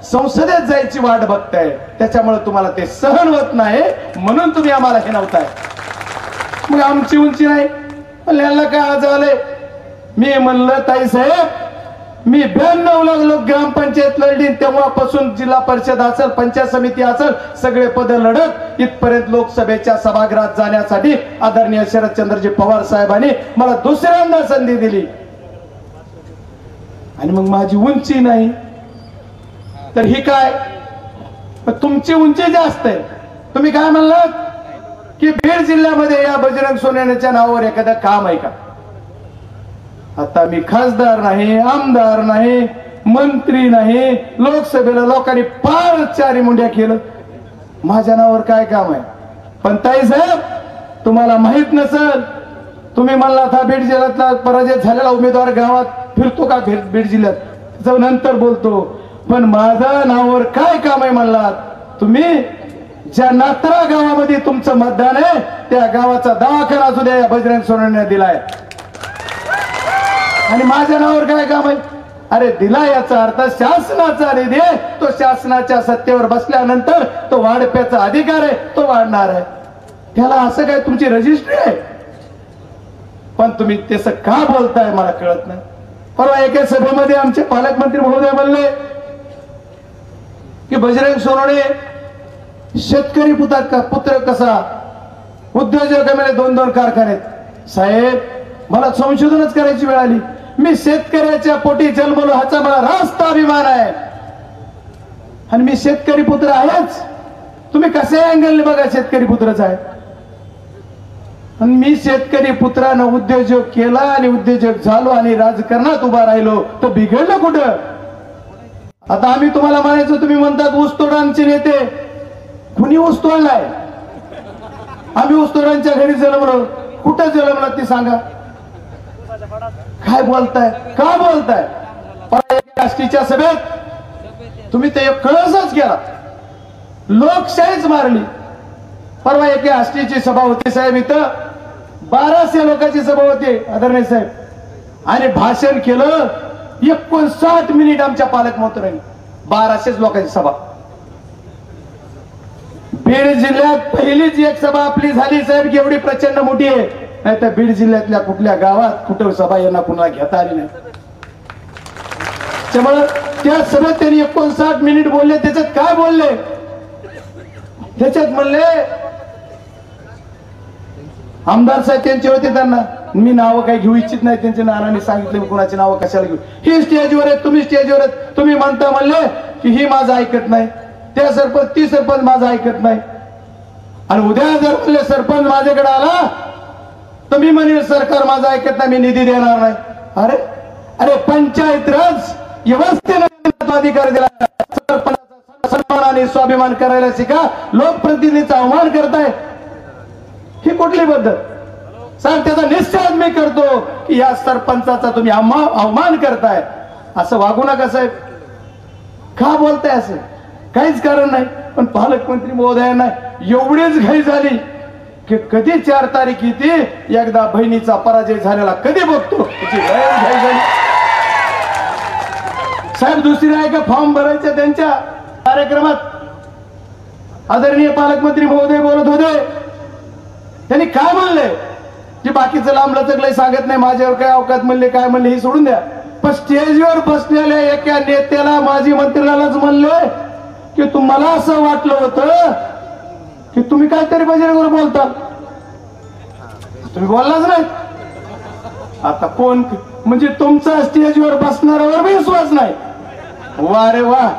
संसदेत जायची वाट बघताय, त्याच्यामुळे तुम्हाला ते सहन होत नाही, म्हणून तुम्ही आम्हाला हिणवताय. मग आमची उंची नाही, पण यांना काय आज आलंय? मी म्हणलं ताई साहेब, मी 92 ला ग्रामपंचायत लढली, तेव्हापासून जिल्हा परिषद असेल, पंचायत समिती असेल, सगळे पद लढत इथपर्यंत लोकसभेच्या सभागृहात जाण्यासाठी आदरणीय शरदचंद्रजी पवार साहेबांनी मला दुसऱ्यांदा संधी दिली. आणि मग माझी उंची नाही तर ही काय? तुमची उंची जास्त आहे. तुम्ही काय म्हणलात की बीड जिल्ह्यामध्ये या बजरंग सोनवणेच्या नावावर एखादं काम आहे का? आता मी खासदार नाही, आमदार नाही, मंत्री नाही, लोकसभेला लोकांनी फार चारी मुंड्या केलं, माझ्या नावावर काय काम आहे? पण ताई साहेब तुम्हाला माहित नसल, तुम्ही म्हणला था बीड जिल्ह्यातला पराजय झालेला उमेदवार गावात फिरतो का? बीड जिल्ह्यात नंतर बोलतो, पण माझ्या नावावर काय काम आहे म्हणलात तुम्ही? ज्या नात्रा गावामध्ये तुमचं मतदान आहे, त्या गावाचा दवाखाना सुद्धा या बजरंग सोनवणे दिलाय. आणि माझ्या नावावर काय काम आहे? अरे दिला याचा अर्थ शासनाचा निधी आहे, तो शासनाच्या सत्तेवर बसल्यानंतर तो वाढप्याचा अधिकार आहे, तो वाढणार आहे. त्याला असं काय तुमची रजिस्ट्री आहे? पण तुम्ही तसं का बोलताय मला कळत नाही. परवा एका सभेमध्ये आमचे पालकमंत्री महोदय म्हणले की बजरंग सोनवणे शेतकरी पुत्र कसा, उद्योजकांमध्ये 2-2 कारखाने. साहेब मला संशोधनच करायची वेळ आली. मी शेतकऱ्याच्या पोटी जन्मलो, ह्याचा मला रास्त अभिमान आहे आणि मी शेतकरी पुत्र आहेच. तुम्ही कशा अँगलने बघा शेतकरी पुत्रच आहे. आणि मी शेतकरी पुत्रानं उद्योजक केला आणि उद्योजक झालो आणि राजकारणात उभा राहिलो, तर बिघडलं कुठं? आता आम्ही तुम्हाला म्हणायचो, तुम्ही म्हणतात ऊसतोडांचे नेते. कुणी ऊस तोडलाय? आम्ही ऊसतोडांच्या घरी जन्मलो. कुठं जन्मला ते सांगा. काय बोलताय? का बोलताय? राष्ट्रीयच्या सभेत तुम्ही ते कळसच केला, लोकशाहीच मारली. परवा एके आष्टीची सभा होती साहेब, इथं 1200 लोकांची सभा होती आदरणीय साहेब, आणि भाषण केलं 59 मिनिट आमच्या पालकमंत्र्यांनी. 1200 लोकांची सभा. बीड जिल्ह्यात पहिलीच एक सभा आपली झाली साहेब, की एवढी प्रचंड मोठी आहे. नाही तर बीड जिल्ह्यातल्या कुठल्या गावात कुठं सभा यांना कुणाला घेता आली नाही. त्यामुळे त्या सभेत त्यांनी 59 मिनिट बोलले. त्याच्यात काय बोलले? त्याच्यात म्हणले, आमदार साहेब त्यांचे होते, त्यांना मी नावं काही घेऊ इच्छित नाही, त्यांच्या नानाने सांगितले मी कुणाची नावं कशाला घेऊ. ही स्टेजवर आहेत, तुम्ही स्टेजवर आहेत, तुम्ही म्हणता म्हणले की ही माझं ऐकत नाही, त्या सरपंच ती सरपंच माझं ऐकत नाही. आणि उद्या जर म्हणले सरपंच माझ्याकडे आला तर मी म्हणेल सरकार माझं ऐकत नाही, मी निधी देणार नाही. अरे अरे पंचायत राज व्यवस्थेने अधिकार दिला, सरपंचाचा सन्मान आणि स्वाभिमान करायला शिका. लोकप्रतिनिधीचा अवमान करताय, ही कुठली पद्धत? साहेब त्याचा निश्चय मी करतो की या सरपंचाचा तुम्ही अवमान करताय. असं वागू नका साहेब. का बोलताय असं? काहीच कारण नाही. पण पालकमंत्री महोदयांना एवढीच घाई झाली की कधी 4 तारीख येते, एकदा बहिणीचा पराजय झालेला कधी बघतो, त्याची घाई झाली. साहेब दुसरी आहे का फॉर्म भरायचं त्यांच्या कार्यक्रमात आदरणीय पालकमंत्री महोदय बोलत होते. त्यांनी काय म्हणले की बाकीचं लांबलचक सांगत नाही, माझ्यावर काय अवकात म्हणले, काय म्हणले हे सोडून द्या. पण स्टेजवर बसलेल्या एका नेत्याला, माजी मंत्र्यालाच म्हणले की तुम्हाला असं वाटलं होतं की तुम्ही काहीतरी बजरंगवर बोलता, तुम्ही बोललाच नाही. आता कोण म्हणजे तुमचा स्टेजवर बसणाऱ्यावर बी विश्वास नाही. वा रे वा,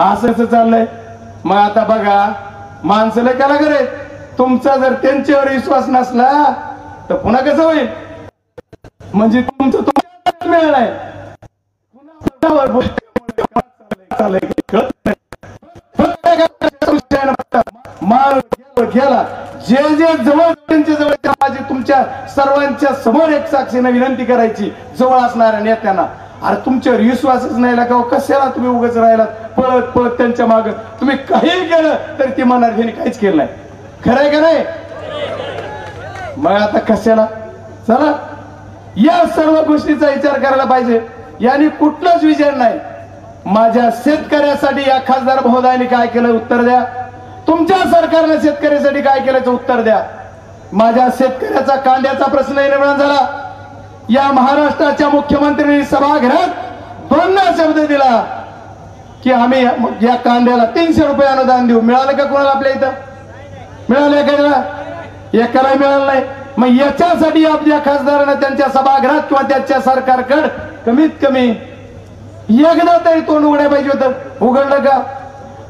असंच चाललंय. मग आता बघा, माणसाला काय करे, तुमचा जर त्यांच्यावर विश्वास नसला तर पुन्हा कसं होईल? म्हणजे तुमचं तुमच्या मिळालंय, गेला जे जे जवळ त्यांच्या जवळ माझी तुमच्या सर्वांच्या समोर एक साक्षीने विनंती करायची, जवळ असणाऱ्या नेत्यांना, अरे तुमच्यावर विश्वासच नाही लागाव, कशाला तुम्ही उगाच राहिलात पळत पळत त्यांच्या माग? तुम्ही काही केलं तरी ती म्हणणार त्यांनी काहीच केलं नाही. खरंय का नाही? मग आता कशाला? चला, या सर्व गोष्टीचा विचार करायला पाहिजे. याने कुठलाच विचार नाही. माझ्या शेतकऱ्यासाठी या खासदार महोदयाने काय केलं उत्तर द्या. तुमच्या सरकारने शेतकऱ्यासाठी काय केल्याचं उत्तर द्या. माझ्या शेतकऱ्याचा कांद्याचा प्रश्न निर्माण झाला. या महाराष्ट्राच्या मुख्यमंत्र्यांनी सभागृहात 2 शब्द दिला की आम्ही या कांद्याला 300 रुपये अनुदान देऊ. मिळालं का कोणाला आपल्या इथं? मिळालं का? एकाला मिळालं नाही. मग याच्यासाठी आपल्या खासदारांना त्यांच्या सभागृहात किंवा त्यांच्या सरकारकडे कमीत कमी एकदा तरी तोंड उघडायला पाहिजे होतं. उघडलं का?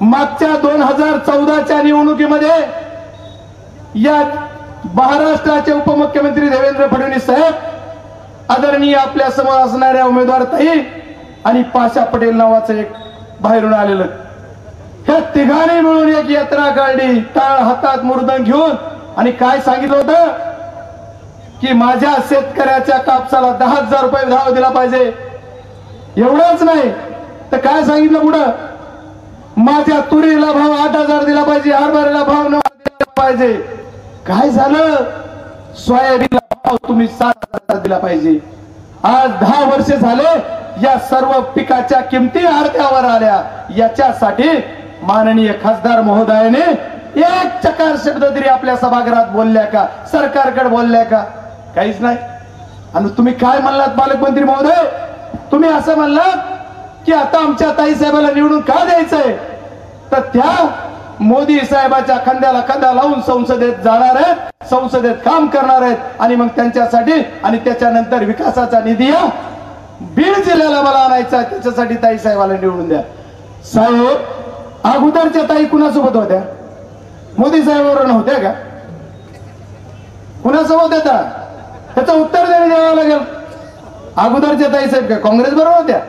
मागच्या 2014च्या निवडणुकीमध्ये या महाराष्ट्राचे उपमुख्यमंत्री देवेंद्र फडणवीस साहेब, आदरणीय आपल्या समोर असणाऱ्या उमेदवार ताई आणि पाशा पटेल नावाचं एक बाहेरून आलेलं, ह्या तिघांनी मिळून एक यात्रा काढली, टाळ हातात मुर्दंग घेऊन, आणि काय सांगितलं होतं की माझ्या शेतकऱ्याच्या कापसाला 10,000 रुपये भाव दिला पाहिजे. एवढंच नाही तर काय सांगितलं पुढं, माझ्या तुरीला भाव 8,000 दिला पाहिजे, हरभऱ्याला भाव 9,000 दिला पाहिजे. काय झालं? सोयाबीनला भाव तुम्ही 7,000 दिला पाहिजे. आज 10 वर्ष झाले या सर्व पिकाच्या किमती अर्ध्यावर आल्या. याच्यासाठी माननीय खासदार महोदयाने एक चकार शब्द तरी आपल्या सभागृहात बोलल्या का? सरकारकडे बोलल्या का? काहीच नाही. आणि तुम्ही काय म्हणलात पालकमंत्री महोदय? तुम्ही असं म्हणलात की आता आमच्या ताई साहेबाला निवडून का द्यायचंय? तर त्या मोदी साहेबाच्या खांद्याला खांदा लावून संसदेत जाणार आहेत, संसदेत काम करणार आहेत, आणि मग त्यांच्यासाठी आणि त्याच्यानंतर विकासाचा निधी बीड जिल्ह्याला मला आणायचा, त्याच्यासाठी ताई साहेबाला निवडून द्या. साहेब, अगोदरच्या ताई कुणासोबत होत्या? मोदी साहेबांवर नव्हत्या का? कुणासोबत होत्या? त्याचं उत्तर द्यावं लागेल. अगोदरच्या ताई साहेब का काँग्रेस बरोबर होत्या?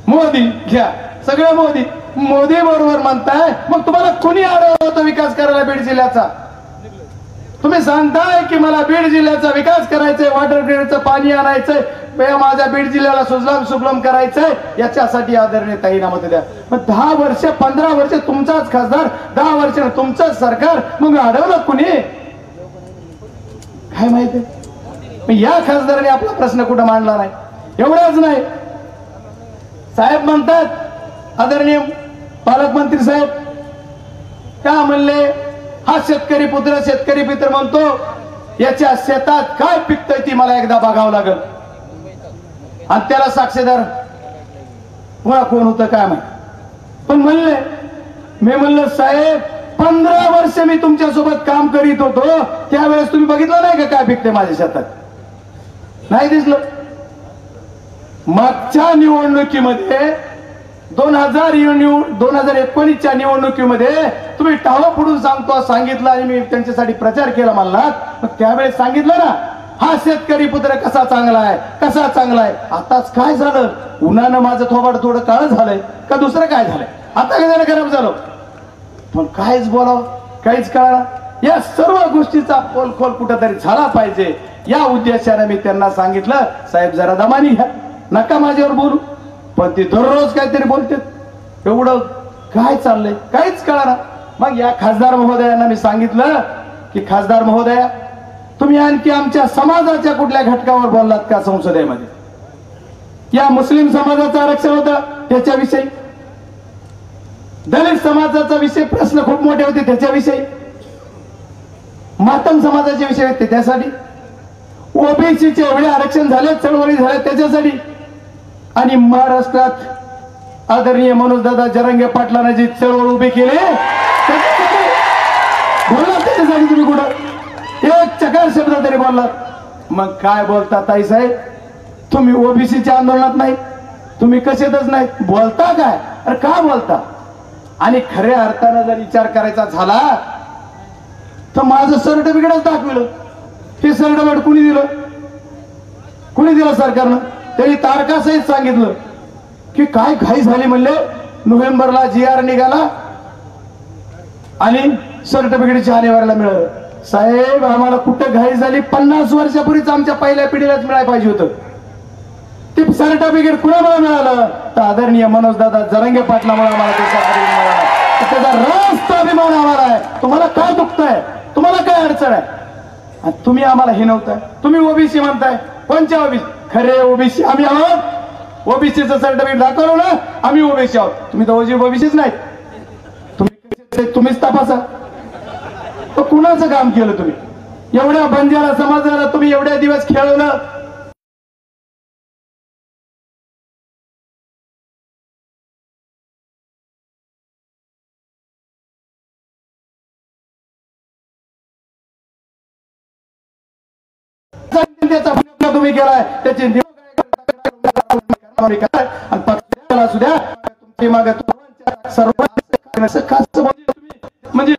मोदी घ्या, सगळे मोदी. मोदी बरोबर म्हणताय, मग तुम्हाला कोणी अडवलं होतं विकास करायला बीड जिल्ह्याचा? तुम्ही सांगताय की मला बीड जिल्ह्याचा विकास करायचंय, वॉटर ग्रीडचं पाणी आणायचंय, माझ्या बीड जिल्ह्याला सुजलाम सुफलाम करायचंय, याच्यासाठी आदरणीय ताईंना मत द्या. मग 10 वर्ष 15 वर्ष तुमचाच खासदार, 10 वर्ष तुमचंच सरकार, मग अडवलं कुणी? काय माहिती? या खासदाराने आपला प्रश्न कुठं मांडला नाही. एवढंच नाही, साहेब म्हणतात, आदरणीय पालकमंत्री साहेब का म्हणले, हा शेतकरी पुत्र शेतकरी पित्र म्हणतो, याच्या शेतात काय पिकतंय ती मला एकदा बघावं लागल. आणि त्याला साक्षीदार पुन्हा कोण होतं काय माहिती. पण म्हणले, मी म्हणलं साहेब 15 वर्ष मी तुमच्या सोबत काम करीत होतो, त्यावेळेस तुम्ही बघितलं नाही का काय पिकते माझ्या शेतात? नाही दिसलं. मागच्या निवडणुकीमध्ये 2019च्या निवडणुकीमध्ये तुम्ही टाळं फोडून सांगितलं आणि मी त्यांच्यासाठी प्रचार केला म्हणलात. मग त्यावेळेस सांगितलं ना, हा शेतकरी पुत्र कसा चांगला आहे, कसा चांगला आहे. आताच काय झालं? उन्हानं माझं थोबाड थोडं काळं झालंय का दुसरं काय झालंय? आता काय झालं? खराब झालं. पण काहीच बोलावं, काहीच कळणार. या सर्व गोष्टीचा पोलखोल कुठेतरी झाला पाहिजे. या उद्देशाने मी त्यांना सांगितलं, साहेब जरा दमानी घ्या, नका माझ्यावर बोलू. पण ती दररोज काहीतरी बोलते. एवढं काय चाललंय काहीच कळणार. मग या खासदार महोदयांना मी सांगितलं की खासदार महोदया, तुम्ही आणखी आमच्या समाजाच्या कुठल्या घटकावर बोललात का संसदेमध्ये? या मुस्लिम समाजाचं आरक्षण होतं त्याच्याविषयी, दलित समाजाचा विषय प्रश्न खूप मोठे होते त्याच्याविषयी, मातंग समाजाचे विषय होते त्यासाठी, ओबीसीचे एवढे आरक्षण झाले, चळवळी झाल्या त्याच्यासाठी, आणि महाराष्ट्रात आदरणीय मनोजदादा जरांगे पाटलांना जी चळवळ उभी केली बोलला त्याच्यासाठी तुम्ही कुठं एक चकार शब्द तरी बोललात. मग काय बोलता ताई साहेब? तुम्ही ओबीसीच्या आंदोलनात नाही, तुम्ही कशातच नाही, बोलता काय? अरे का बोलता? आणि खऱ्या अर्थानं जर विचार करायचा झाला तर माझं सर्टिफिकेटच दाखविलं. हे सर्टिफिकेट कुणी दिलं? कुणी दिलं? सरकारनं. त्यांनी तारखासहित सांगितलं की काय घाई झाली म्हणले, नोव्हेंबरला GR निघाला आणि सर्टिफिकेट जानेवारीला मिळालं. साहेब आम्हाला कुठं घाई झाली? 50 वर्षापूर्वीच आमच्या पहिल्या पिढीलाच मिळायला पाहिजे होतं. ते सर्टिफिकेट कुणामुळे मिळालं? तर आदरणीय मनोजदादा जरांगे पाटलामुळे आम्हाला ते सर्टिफिकेट मिळालं. त्याचा रास्त अभिमान आम्हाला आहे. तुम्हाला काय दुखतंय? तुम्हाला काय अडचण आहे? आणि तुम्ही आम्हाला हे नव्हतं. तुम्ही ओबीसी म्हणताय. कोणच्या ओबीसी? खरे ओबीसी आम्ही आहोत. ओबीसीचं सर्टिफिकेट दाखवलं ना, आम्ही ओबीसी आहोत. तुम्ही तर ओबीसीच नाहीत. तुम्हीच तपासा. तर कुणाचं काम केलं तुम्ही? एवढ्या बंजारा समाजाला तुम्ही एवढ्या दिवस खेळवलं. तुम्ही केलाय त्याची सुद्धा तुमची मागे म्हणजे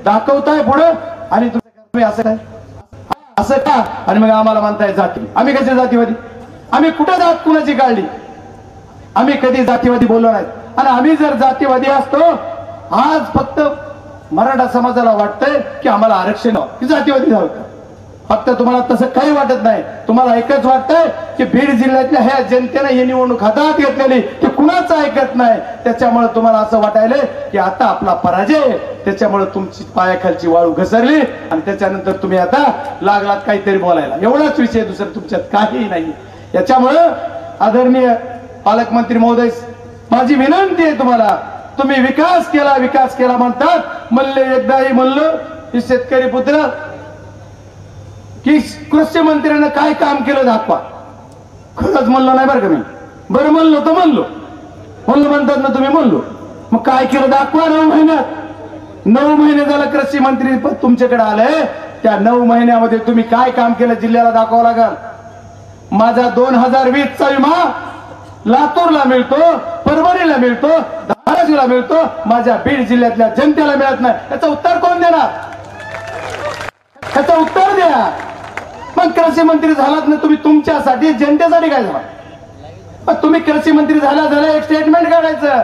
दाखवताय पुढं आणि तुम्ही असं काय असं का? आणि मग आम्हाला म्हणताय जाती. आम्ही कसे जातीवादी? आम्ही कुठे जात कुणाची काढली? आम्ही कधी जातीवादी बोललो नाही. आणि आम्ही जर जातीवादी असतो, आज फक्त मराठा समाजाला वाटतंय की आम्हाला आरक्षण की जातीवादी झालं. फक्त तुम्हाला तसं काही वाटत नाही. तुम्हाला एकच वाटतंय की बीड जिल्ह्यातल्या ह्या जनतेने ही निवडणूक हातात घेतलेली की कुणाचं ऐकत नाही. त्याच्यामुळे तुम्हाला असं वाटायलंय की आता आपला पराजय, त्याच्यामुळे तुमची पायाखालची वाळू घसरली आणि त्याच्यानंतर तुम्ही आता लागलात काहीतरी बोलायला. एवढाच विषय, दुसरं तुमच्यात काही नाही. याच्यामुळं आदरणीय पालकमंत्री महोदय, माझी विनंती आहे तुम्हाला, तुम्ही विकास केला म्हणतात. म्हणले एकदाही म्हणलं की शेतकरी पुत्र की कृषी मंत्र्यानं काय काम केलं दाखवा. खरंच म्हणलो नाही बरं का मी. बरं म्हणलो तर म्हणलो म्हणतात ना तुम्ही, म्हणलो. मग काय केलं दाखवा. 9 महिन्यात 9 महिने झालं कृषी मंत्री तुमच्याकडे आलंय. त्या 9 महिन्यामध्ये तुम्ही काय काम केलं जिल्ह्याला दाखवावं लागल. माझा 2020चा विमा लातूरला मिळतो, परभणीला मिळतो, धाराशिवला मिळतो, माझ्या बीड जिल्ह्यातल्या जनतेला मिळत नाही. याचं उत्तर कोण देणार? याचं उत्तर द्या. मग कृषी मंत्री झालात ना तुम्ही, तुमच्यासाठी जनतेसाठी काय झाला? तुम्ही कृषी मंत्री झाला एक स्टेटमेंट काढायचं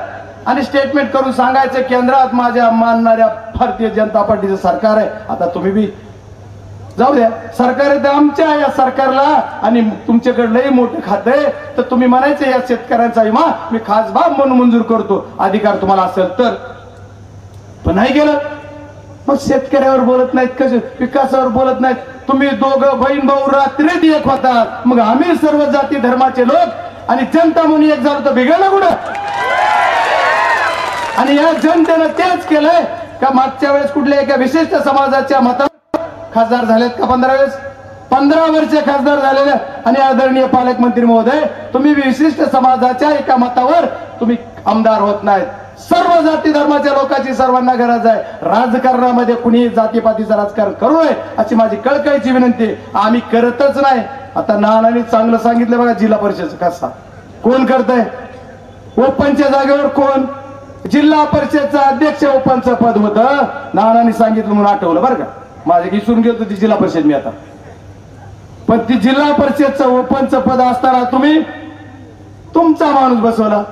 आणि स्टेटमेंट करून सांगायचं केंद्रात माझ्या मानणाऱ्या भारतीय जनता पार्टीचं सरकार आहे. आता तुम्ही बी जाऊ द्या, सरकार आहे तर आमच्या या सरकारला आणि तुमच्याकडे लई मोठं खातं आहे तर तुम्ही म्हणायचं या शेतकऱ्यांचा विमा मी खासबाब म्हणून मंजूर करतो, अधिकार तुम्हाला असेल तर. पण नाही केलं. मग शेतकऱ्यावर बोलत नाहीत, कसे विकासावर बोलत नाहीत. तुम्ही दोघं बहीण भाऊ रात्रीत एक होतात. मग आम्ही सर्व जाती धर्माचे लोक आणि जनता म्हणून एक झालो तर बिघडलं कुठं? आणि या जनतेनं तेच केलंय का मागच्या वेळेस कुठल्या एका विशिष्ट समाजाच्या मतावर खासदार झालेत का? 15 वेळेस 15 वर्षे खासदार झालेले. आणि आदरणीय पालकमंत्री महोदय, तुम्ही विशिष्ट समाजाच्या एका मतावर तुम्ही आमदार होत नाहीत. सर्व जाती धर्माच्या लोकांची सर्वांना गरज आहे. राजकारणामध्ये कुणी जातीपातीचं राजकारण करू नये अशी माझी कळकळीची विनंती. आम्ही करतच नाही. आता नानांनी चांगलं सांगितलं बघा, जिल्हा परिषद कसा कोण करतंय? ओपनच्या जागेवर कोण? जिल्हा परिषदचं अध्यक्ष ओपनचं पद होतं. नानांनी सांगितलं म्हणून आठवलं बरं का. माझे विसरून गेलो ती जिल्हा परिषद मी आता. पण ती जिल्हा परिषदचं ओपनचं पद असताना तुम्ही तुमचा माणूस बसवला.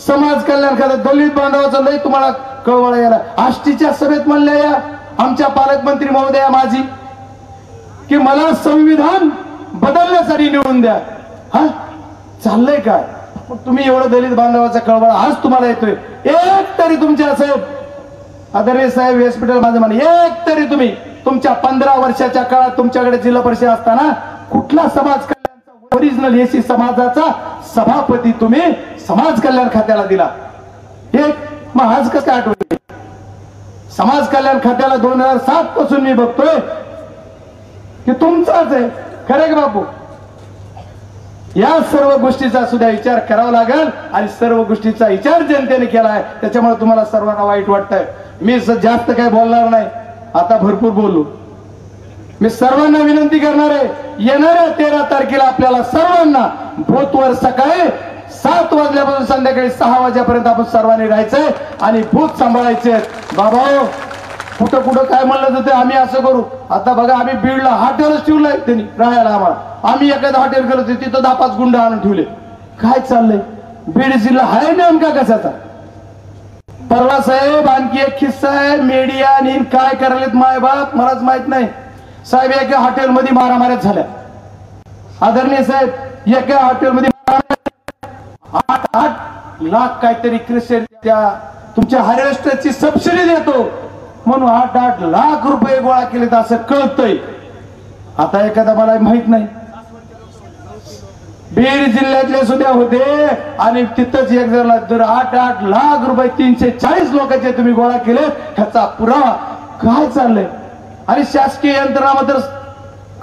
समाज कल्याण खात्यात दलित बांधवाचं लय तुम्हाला कळवळ यायला. आष्टीच्या सभेत म्हणल्या या आमच्या पालकमंत्री महोदया माझी की मला संविधान बदलण्यासाठी निवडून द्या. हा चाललंय काय? मग तुम्ही एवढं दलित बांधवाचा कळवळ आज तुम्हाला येतोय. एक तरी तुमच्या साहेब आदरणीय साहेब व्यासपीठाला माझं म्हणे, एक तरी तुम्ही तुमच्या 15 वर्षाच्या काळात तुमच्याकडे जिल्हा परिषद असताना कुठला समाज कल्याणचा ओरिजिनल एसी समाजाचा सभापती तुम्ही समाज कल्याण खात्याला दिला? एक. मग आज कसं काय आठवलं? समाज कल्याण खात्याला 2007 पासून मी बघतोय की तुमचाच आहे. खरं का बापू? या सर्व गोष्टीचा सुद्धा विचार करावा लागेल आणि सर्व गोष्टीचा विचार जनतेने केलाय. त्याच्यामुळे तुम्हाला सर्वांना वाईट वाटतंय. मी जास्त काही बोलणार नाही. आता भरपूर बोललो. मी सर्वांना विनंती करणार आहे, येणाऱ्या 13 तारखेला आपल्याला सर्वांना बूथवर सकाळी 7 वाजल्यापासून संध्याकाळी 6 वाजेपर्यंत आपण सर्वांनी राहायचंय आणि बूथ सांभाळायचे. बाबा कुठं कुठं काय म्हणलं जातं आम्ही असं करू. आता बघा आम्ही बीडला हॉटेलच ठेवलंय त्यांनी राहायला आम्हाला. आम्ही एखादं हॉटेल केलं होतं तिथं 10-5 गुंड आणून ठेवले. काय चाललंय बीड जिल्हा हाय नेमका कशाचा. परवा साहेब आणखी एक किस्सा आहे, मीडिया आणि काय करायलेत माय बाप मलाच माहित नाही. साहेब एका हॉटेलमध्ये मारामाऱ्या झाल्या. आदरणीय साहेब एका हॉटेलमध्ये 8 लाख काहीतरी क्रिस्टियन त्या तुमच्या महाराष्ट्राची सबसिडी देतो म्हणून 8 लाख रुपये गोळा केलेत असं कळतंय. आता एखादा मला माहित नाही बीड जिल्ह्यातले सुद्धा होते आणि तिथंच एक जण जर 8 लाख रुपये 340 लोकांचे तुम्ही गोळा केले ह्याचा पुरावा काय चाललंय. आणि शासकीय यंत्रणा मात्र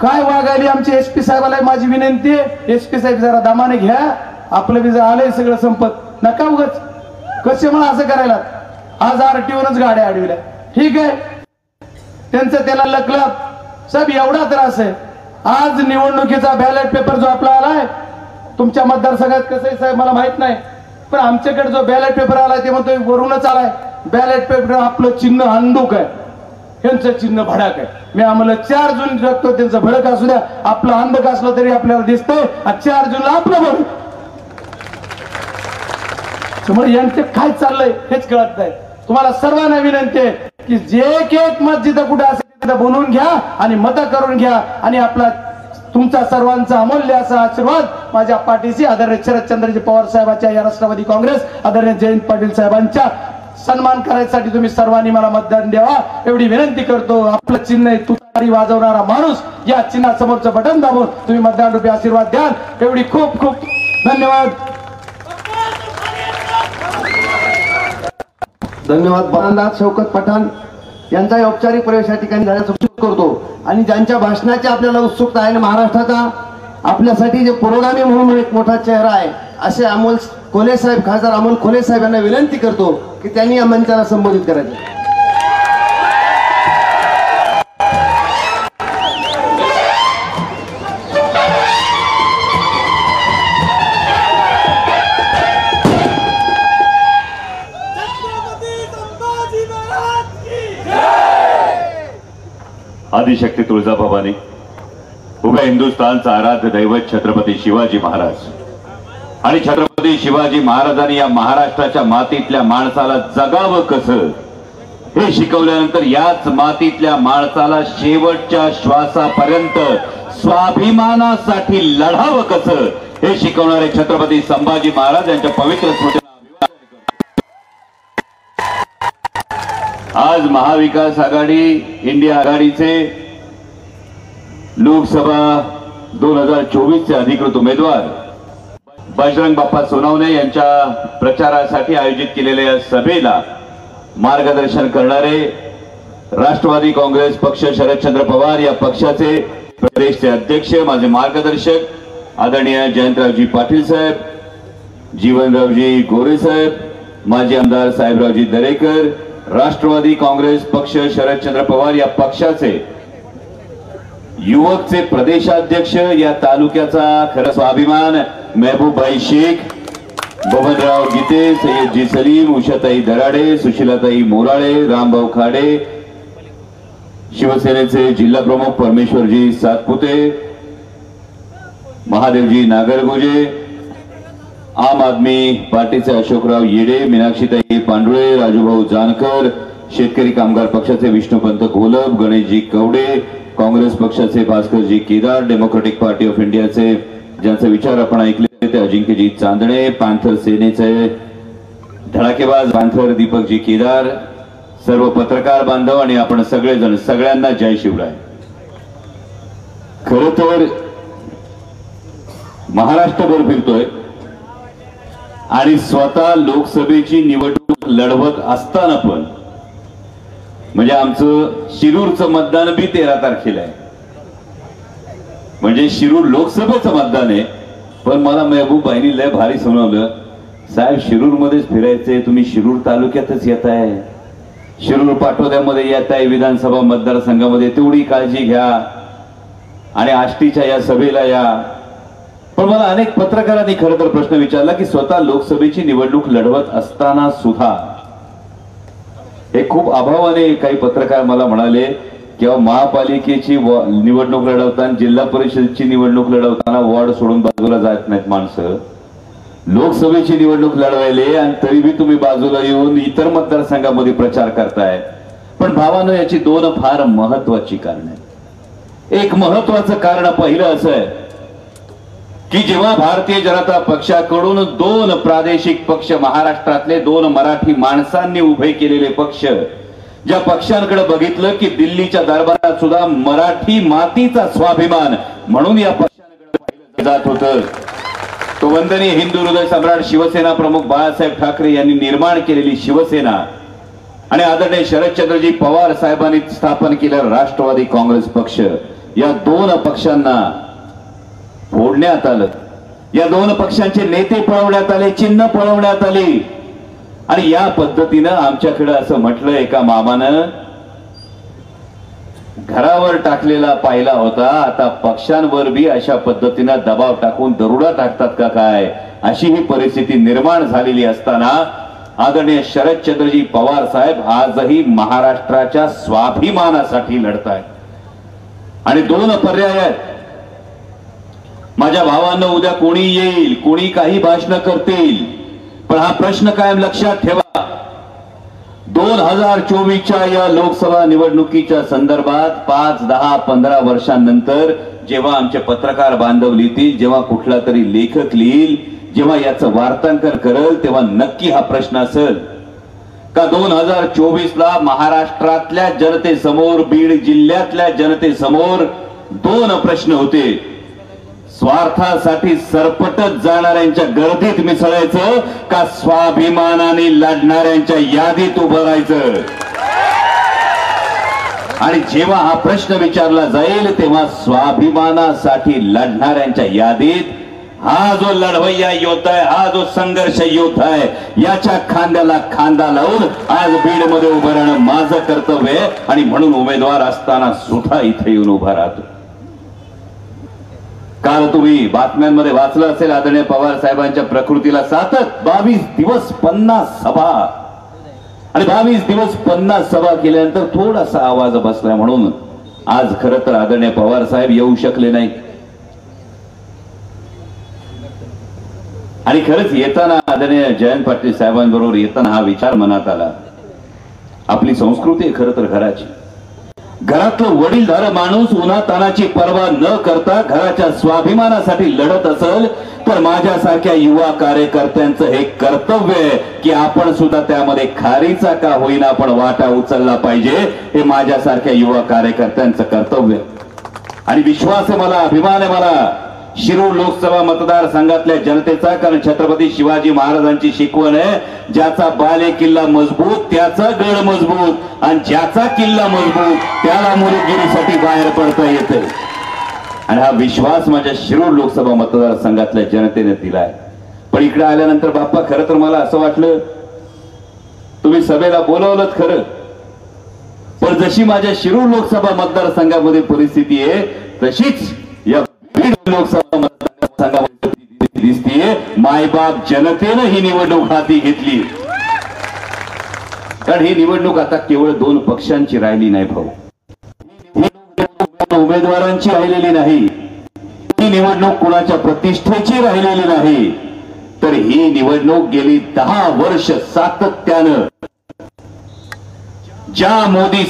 काय वागायली. आमचे एसपी साहेबाला माझी विनंती आहे, एसपी साहेब जरा दामाने घ्या, आपलं बी आलंय सगळं संपत नका उगाच कसे मला असं करायला. आज आरटीओनच गाड्या अडविल्या ठीक आहे त्यांचं त्याला लकलक. साहेब एवढा त्रास आहे. आज निवडणुकीचा बॅलेट पेपर जो आपला आलाय तुमच्या मतदारसंघात कसं आहे साहेब मला माहित नाही, पण आमच्याकडे जो बॅलेट पेपर आलाय ते म्हणतोय वरूनच आलाय. बॅलेट पेपर आपलं चिन्ह अंडूक आहे, यांचं चिन्ह भडक आहे. मी आम्हाला 4 जून टाकतो त्यांचं भडक असू द्या, आपलं अंधक असलं तरी आपल्याला दिसतंय. 4 जूनला आपलं भडक. त्यामुळे यांचं काय चाललंय हेच कळत नाही. तुम्हाला सर्वांना विनंती आहे की जे एक मत जिथं कुठं असेल तिथं बोलवून घ्या आणि मत करून घ्या आणि आपला तुमचा सर्वांचा अमूल्य असा आशीर्वाद माझ्या पाठीशी आदरणीय शरदचंद्रजी पवार साहेबांच्या या राष्ट्रवादी काँग्रेस आदरणीय जयंत पाटील साहेबांच्या सन्मान करायसाठी तुम्ही सर्वांनी मला मतदान द्यावा एवढी विनंती करतो. आपलं चिन्ह आहे तुतारी वाजवणारा माणूस, या चिन्हासमोरचं बटन दाबून तुम्ही मतदान रूपी आशीर्वाद द्याल एवढी खूप खूप धन्यवाद. धन्यवाद. बलंदाज शौकत पठाण यांचा औपचारिक प्रवेश या ठिकाणी जाण्याचा करतो. आणि ज्यांच्या भाषणाची आपल्याला उत्सुकता आहे महाराष्ट्राचा आपल्यासाठी जे पुरोगामी म्हणून एक मोठा चेहरा आहे असे अमोल खोले साहेब, खासदार अमोल खोले साहेब यांना विनंती करतो की त्यांनी या मंचाला संबोधित करायचे. आदिशक्ती तुळजाभवानी, उभ्या हिंदुस्थानचा आराध्य दैवत छत्रपती शिवाजी महाराज आणि छत्रपती शिवाजी महाराजांनी या महाराष्ट्राच्या मातीतल्या माणसाला जगावं कसं हे शिकवल्यानंतर याच मातीतल्या माणसाला शेवटच्या श्वासापर्यंत स्वाभिमानासाठी लढावं कसं हे शिकवणारे छत्रपती संभाजी महाराज यांच्या पवित्र स्मृतीला आज महाविकास आघाडी इंडिया आघाडीचे लोकसभा 2024 चे अधिकृत उमेदवार बजरंग बाप्पा सोनवणे यांच्या प्रचारासाठी आयोजित केलेल्या या सभेला मार्गदर्शन करणारे राष्ट्रवादी काँग्रेस पक्ष शरदचंद्र पवार या पक्षाचे प्रदेशचे अध्यक्ष माझे मार्गदर्शक आदरणीय जयंतरावजी पाटील साहेब, जीवनरावजी गोरे साहेब, माजी आमदार साहेबरावजी दरेकर, राष्ट्रवादी काँग्रेस पक्ष शरदचंद्र पवार या पक्षाचे युवकचे प्रदेशाध्यक्ष या तालुक्याचा खरा स्वाभिमान महबूबभाई शेख, बबनराव गीते, सय्यदजी सलीम, उषाताई दराडे, सुशीलाताई मोराळे, रामभाऊ खाडे, शिवसेनेचे जिल्हा प्रमुख परमेश्वरजी सातपुते, महादेवजी नागरगोजे, आम आदमी पार्टीचे अशोकराव येडे, मीनाक्षीताई पांडुळे, राजूभाऊ जानकर, शेतकरी कामगार पक्षाचे विष्णुपंत घोलप, गणेशजी कवडे, काँग्रेस पक्षाचे Bhaskarji Kedar, democratic party of इंडियाचे ज्यांचे विचार आपण ऐकले ते अजिंक्यजी चांदणे, पांथर सेनेचे धडाकेबाज पांथर दीपकजी केदार, सर्व पत्रकार बांधव आणि आपण सगळेजण सगळ्यांना जय शिवराय. खरं तर महाराष्ट्रभर फिरतोय आणि स्वतः लोकसभेची निवडणूक लढवत असताना पण म्हणजे आमचं शिरूरचं मतदान बी 13 तारखेला आहे. म्हणजे शिरूर लोकसभेचं मतदान आहे. पण मला महबूबबाईंनी लय भारी सुनावलं, साहेब शिरूर मध्येच फिरायचंय, तुम्ही शिरूर तालुक्यातच येत आहे, शिरूर पाटोद्यामध्ये येत आहे, विधानसभा मतदारसंघामध्ये तेवढी काळजी घ्या. आणि आष्टीच्या या सभेला या. पण मला अनेक पत्रकारांनी खरं तर प्रश्न विचारला की स्वतः लोकसभेची निवडणूक लढवत असताना सुद्धा हे खूप अभावाने काही पत्रकार मला म्हणाले किंवा महापालिकेची निवडणूक लढवताना जिल्हा परिषदेची निवडणूक लढवताना वॉर्ड सोडून बाजूला जात नाहीत माणसं, लोकसभेची निवडणूक लढवायले आणि तरीही तुम्ही बाजूला येऊन इतर मतदारसंघामध्ये प्रचार करताय. पण भावानं याची दोन फार महत्वाची कारण आहेत. एक महत्वाचं कारण पहिलं असं आहे की जेव्हा भारतीय जनता पक्षाकडून दोन प्रादेशिक पक्ष, महाराष्ट्रातले दोन मराठी माणसांनी उभे केलेले पक्ष, ज्या पक्षांकडे बघितलं की दिल्लीच्या दरबारात सुद्धा मराठी मातीचा स्वाभिमान म्हणून या पक्षांकडे पाहिलं जात होतं, तो वंदनीय हिंदू हृदय सम्राट शिवसेना प्रमुख बाळासाहेब ठाकरे यांनी निर्माण केलेली शिवसेना आणि आदरणीय शरदचंद्रजी पवार साहेबांनी स्थापन केलेला राष्ट्रवादी काँग्रेस पक्ष, या दोन पक्षांना फोडण्यात आलं. या दोन पक्षांचे नेते पळवण्यात आले, चिन्ह पळवण्यात आली. आणि या पद्धतीनं आमच्याकडे असं म्हटलं एका मामानं, घरावर टाकलेला पाहिला होता, आता पक्षांवर बी अशा पद्धतीनं दबाव टाकून दरोडा टाकतात का काय, अशी ही परिस्थिती निर्माण झालेली असताना आदरणीय शरदचंद्रजी पवार साहेब आजही महाराष्ट्राच्या स्वाभिमानासाठी लढतायत. आणि दोन पर्याय आहेत. माझ्या भावांना उद्या कोणी येईल, कोणी काही भाषण करतील, पण हा प्रश्न कायम लक्षात ठेवा, 2024च्या या लोकसभा निवडणुकीच्या संदर्भात 5, 10, 15 वर्षांनंतर जेव्हा आमचे पत्रकार बांधव लिहितील, जेव्हा कुठला तरी लेखक लिहिल, जेव्हा याचं वार्तांकन करेल, तेव्हा नक्की हा प्रश्न असेल का 2024ला महाराष्ट्रातल्या जनतेसमोर, बीड जिल्ह्यातल्या जनतेसमोर दोन प्रश्न होते. स्वार्थासाठी सरपटत जाणाऱ्यांच्या गर्दीत मिसळायचं का स्वाभिमानाने लढणाऱ्यांच्या यादीत उभं राहायचं. आणि जेव्हा हा प्रश्न विचारला जाईल तेव्हा स्वाभिमानासाठी लढणाऱ्यांच्या यादीत हा जो लढवय्या योद्धा आहे, हा जो संघर्ष योद्धा आहे, याच्या खांद्याला खांदा लावून आज बीड मध्ये उभं राहणं माझं कर्तव्य आहे. आणि म्हणून उमेदवार असताना सुद्धा इथे येऊन उभा राहतो. काल तुम्ही बातम्यांमध्ये वाचलं असेल, आदरणीय पवार साहेबांच्या प्रकृतीला सातत 22 दिवस 50 सभा, आणि 22 दिवस 50 सभा केल्यानंतर थोडासा आवाज बसला म्हणून आज खरं तर आदरणीय पवार साहेब येऊ शकले नाही. आणि खरंच येताना आदरणीय जयंत पाटील साहेबांबरोबर येताना हा विचार मनात आला, आपली संस्कृती आहे खरं तर घराची. घरातलं वडीलधार माणूस उन्हातानाची पर्वा न करता घराच्या स्वाभिमानासाठी लढत असेल तर माझ्यासारख्या युवा कार्यकर्त्यांचं हे कर्तव्य आहे की आपण सुद्धा त्यामध्ये खारीचा का होईना आपण वाटा उचलला पाहिजे. हे माझ्यासारख्या युवा कार्यकर्त्यांचं कर्तव्य. आणि विश्वास आहे मला, अभिमान आहे मला शिरूर लोकसभा मतदारसंघातल्या जनतेचा, कारण छत्रपती शिवाजी महाराजांची शिकवण आहे, ज्याचा बाले किल्ला मजबूत त्याचा गड मजबूत, आणि ज्याचा किल्ला मजबूत त्याला मुलुकगिरीसाठी बाहेर पडता येते. आणि हा विश्वास माझ्या शिरूर लोकसभा मतदारसंघातल्या जनतेने दिलाय. पण इकडे आल्यानंतर बाप्पा खरं तर मला असं वाटलं, तुम्ही सभेला बोलवलं खरं, पण जशी माझ्या शिरूर लोकसभा मतदारसंघामध्ये परिस्थिती आहे तशीच या लोकसभा मतदारसंघामध्ये दिसतीये. मायबाप जनतेनं ही निवडणूक हाती घेतली, कारण ही निवडणूक आता केवळ दोन पक्षांची राहिली नाही भाऊ, उमेदवारांची राहिलेली नाही, ही निवडणूक कुणाच्या प्रतिष्ठेची राहिलेली नाही, तर ही निवडणूक गेली 10 वर्ष सातत्यानं ज्या मोदी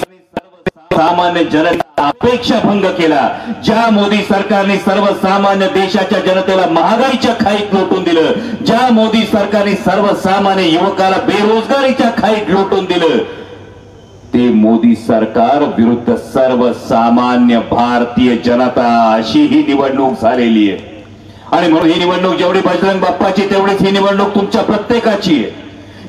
सामान्य जनतेला अपेक्षा भंग केला, ज्या मोदी सरकारने सर्वसामान्य देशाच्या जनतेला महागाईच्या खाईत लोटून दिलं, ज्या मोदी सरकारने सर्वसामान्य युवकाला बेरोजगारीच्या खाईत लोटून दिलं, ते मोदी सरकार विरुद्ध सर्वसामान्य भारतीय जनता अशी ही निवडणूक झालेली आहे. आणि म्हणून ही निवडणूक जेवढी बजरंग बाप्पाची तेवढीच ही निवडणूक तुमच्या प्रत्येकाची आहे.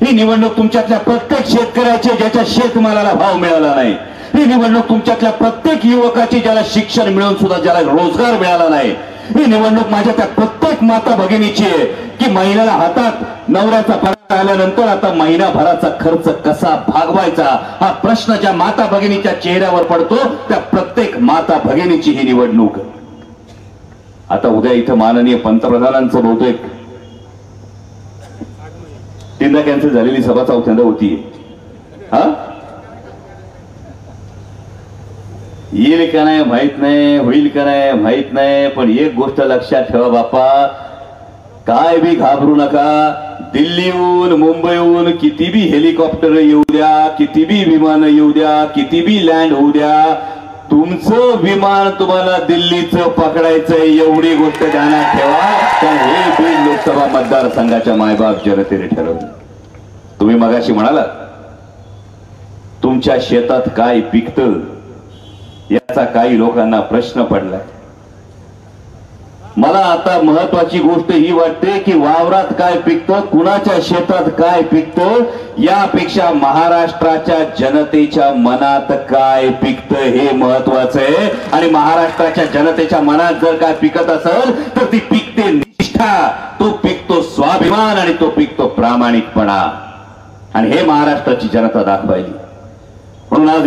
ही निवडणूक तुमच्यातल्या प्रत्येक शेतकऱ्याची ज्याच्या शेतमालाला भाव मिळाला नाही, ही निवडणूक तुमच्यातल्या प्रत्येक युवकाची ज्याला शिक्षण मिळून सुद्धा ज्याला रोजगार मिळाला नाही, ही निवडणूक माझ्या त्या प्रत्येक माता भगिनीची आहे की महिन्याला हातात नवऱ्याचा पगार आल्यानंतर आता महिनाभराचा खर्च कसा भागवायचा हा प्रश्न ज्या माता भगिनीच्या चेहऱ्यावर पडतो, त्या प्रत्येक माता भगिनीची ही निवडणूक. आता उद्या इथं माननीय पंतप्रधानांचं बहुतेक 3दा कॅन्सल झालेली सभा 4थ्यांदा होती. हा येईल का नाही माहित नाही, होईल का नाही माहित नाही, पण एक गोष्ट लक्षात ठेवा बापा, काय बी घाबरू नका. दिल्लीहून मुंबईहून किती बी हेलिकॉप्टर येऊ द्या, किती बी विमान येऊ द्या, किती बी लँड होऊ द्या, तुमचं विमान तुम्हाला दिल्लीचं पकडायचंय एवढी गोष्ट ध्यानात ठेवा. कारण हे बीड लोकसभा मतदारसंघाच्या मायबाप जनतेने ठरवलं. तुम्ही मगाशी म्हणाला तुमच्या शेतात काय पिकतं याचा काही लोकांना प्रश्न पडलाय. मला आता महत्वाची गोष्ट ही वाटते की वावरात काय पिकतं, कुणाच्या शेतात काय पिकतं, यापेक्षा महाराष्ट्राच्या जनतेच्या मनात काय पिकतं हे महत्वाचं आहे. आणि महाराष्ट्राच्या जनतेच्या मनात जर काय पिकत असेल तर ती पिकते निष्ठा, तो पिकतो स्वाभिमान आणि तो पिकतो प्रामाणिकपणा. आणि हे महाराष्ट्राची जनता दाखवायली. म्हणून आज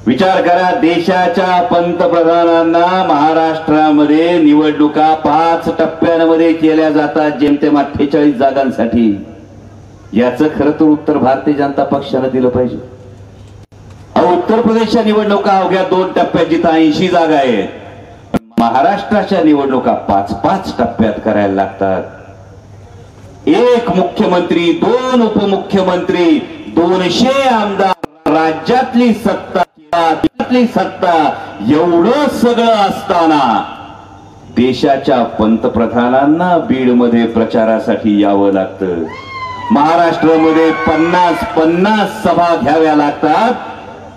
विचार करा, देशाच्या पंतप्रधानांना महाराष्ट्रामध्ये निवडणुका 5 टप्प्यांमध्ये केल्या जातात, जेमतेम 48 जागांसाठी. याचं खरं तर उत्तर भारतीय जनता पक्षानं दिलं पाहिजे. उत्तर प्रदेशच्या निवडणुका अवघ्या 2 टप्प्यात जिथं 80 जागा आहेत, महाराष्ट्राच्या निवडणुका 5-5 टप्प्यात करायला लागतात. 1 मुख्यमंत्री, 2 उपमुख्यमंत्री, 200 आमदार, राज्यातली सत्ता एवढं सगळं असताना देशाच्या पंतप्रधानांना बीडमध्ये प्रचारासाठी यावं लागतं. महाराष्ट्रामध्ये 50 सभा घ्याव्या लागतात.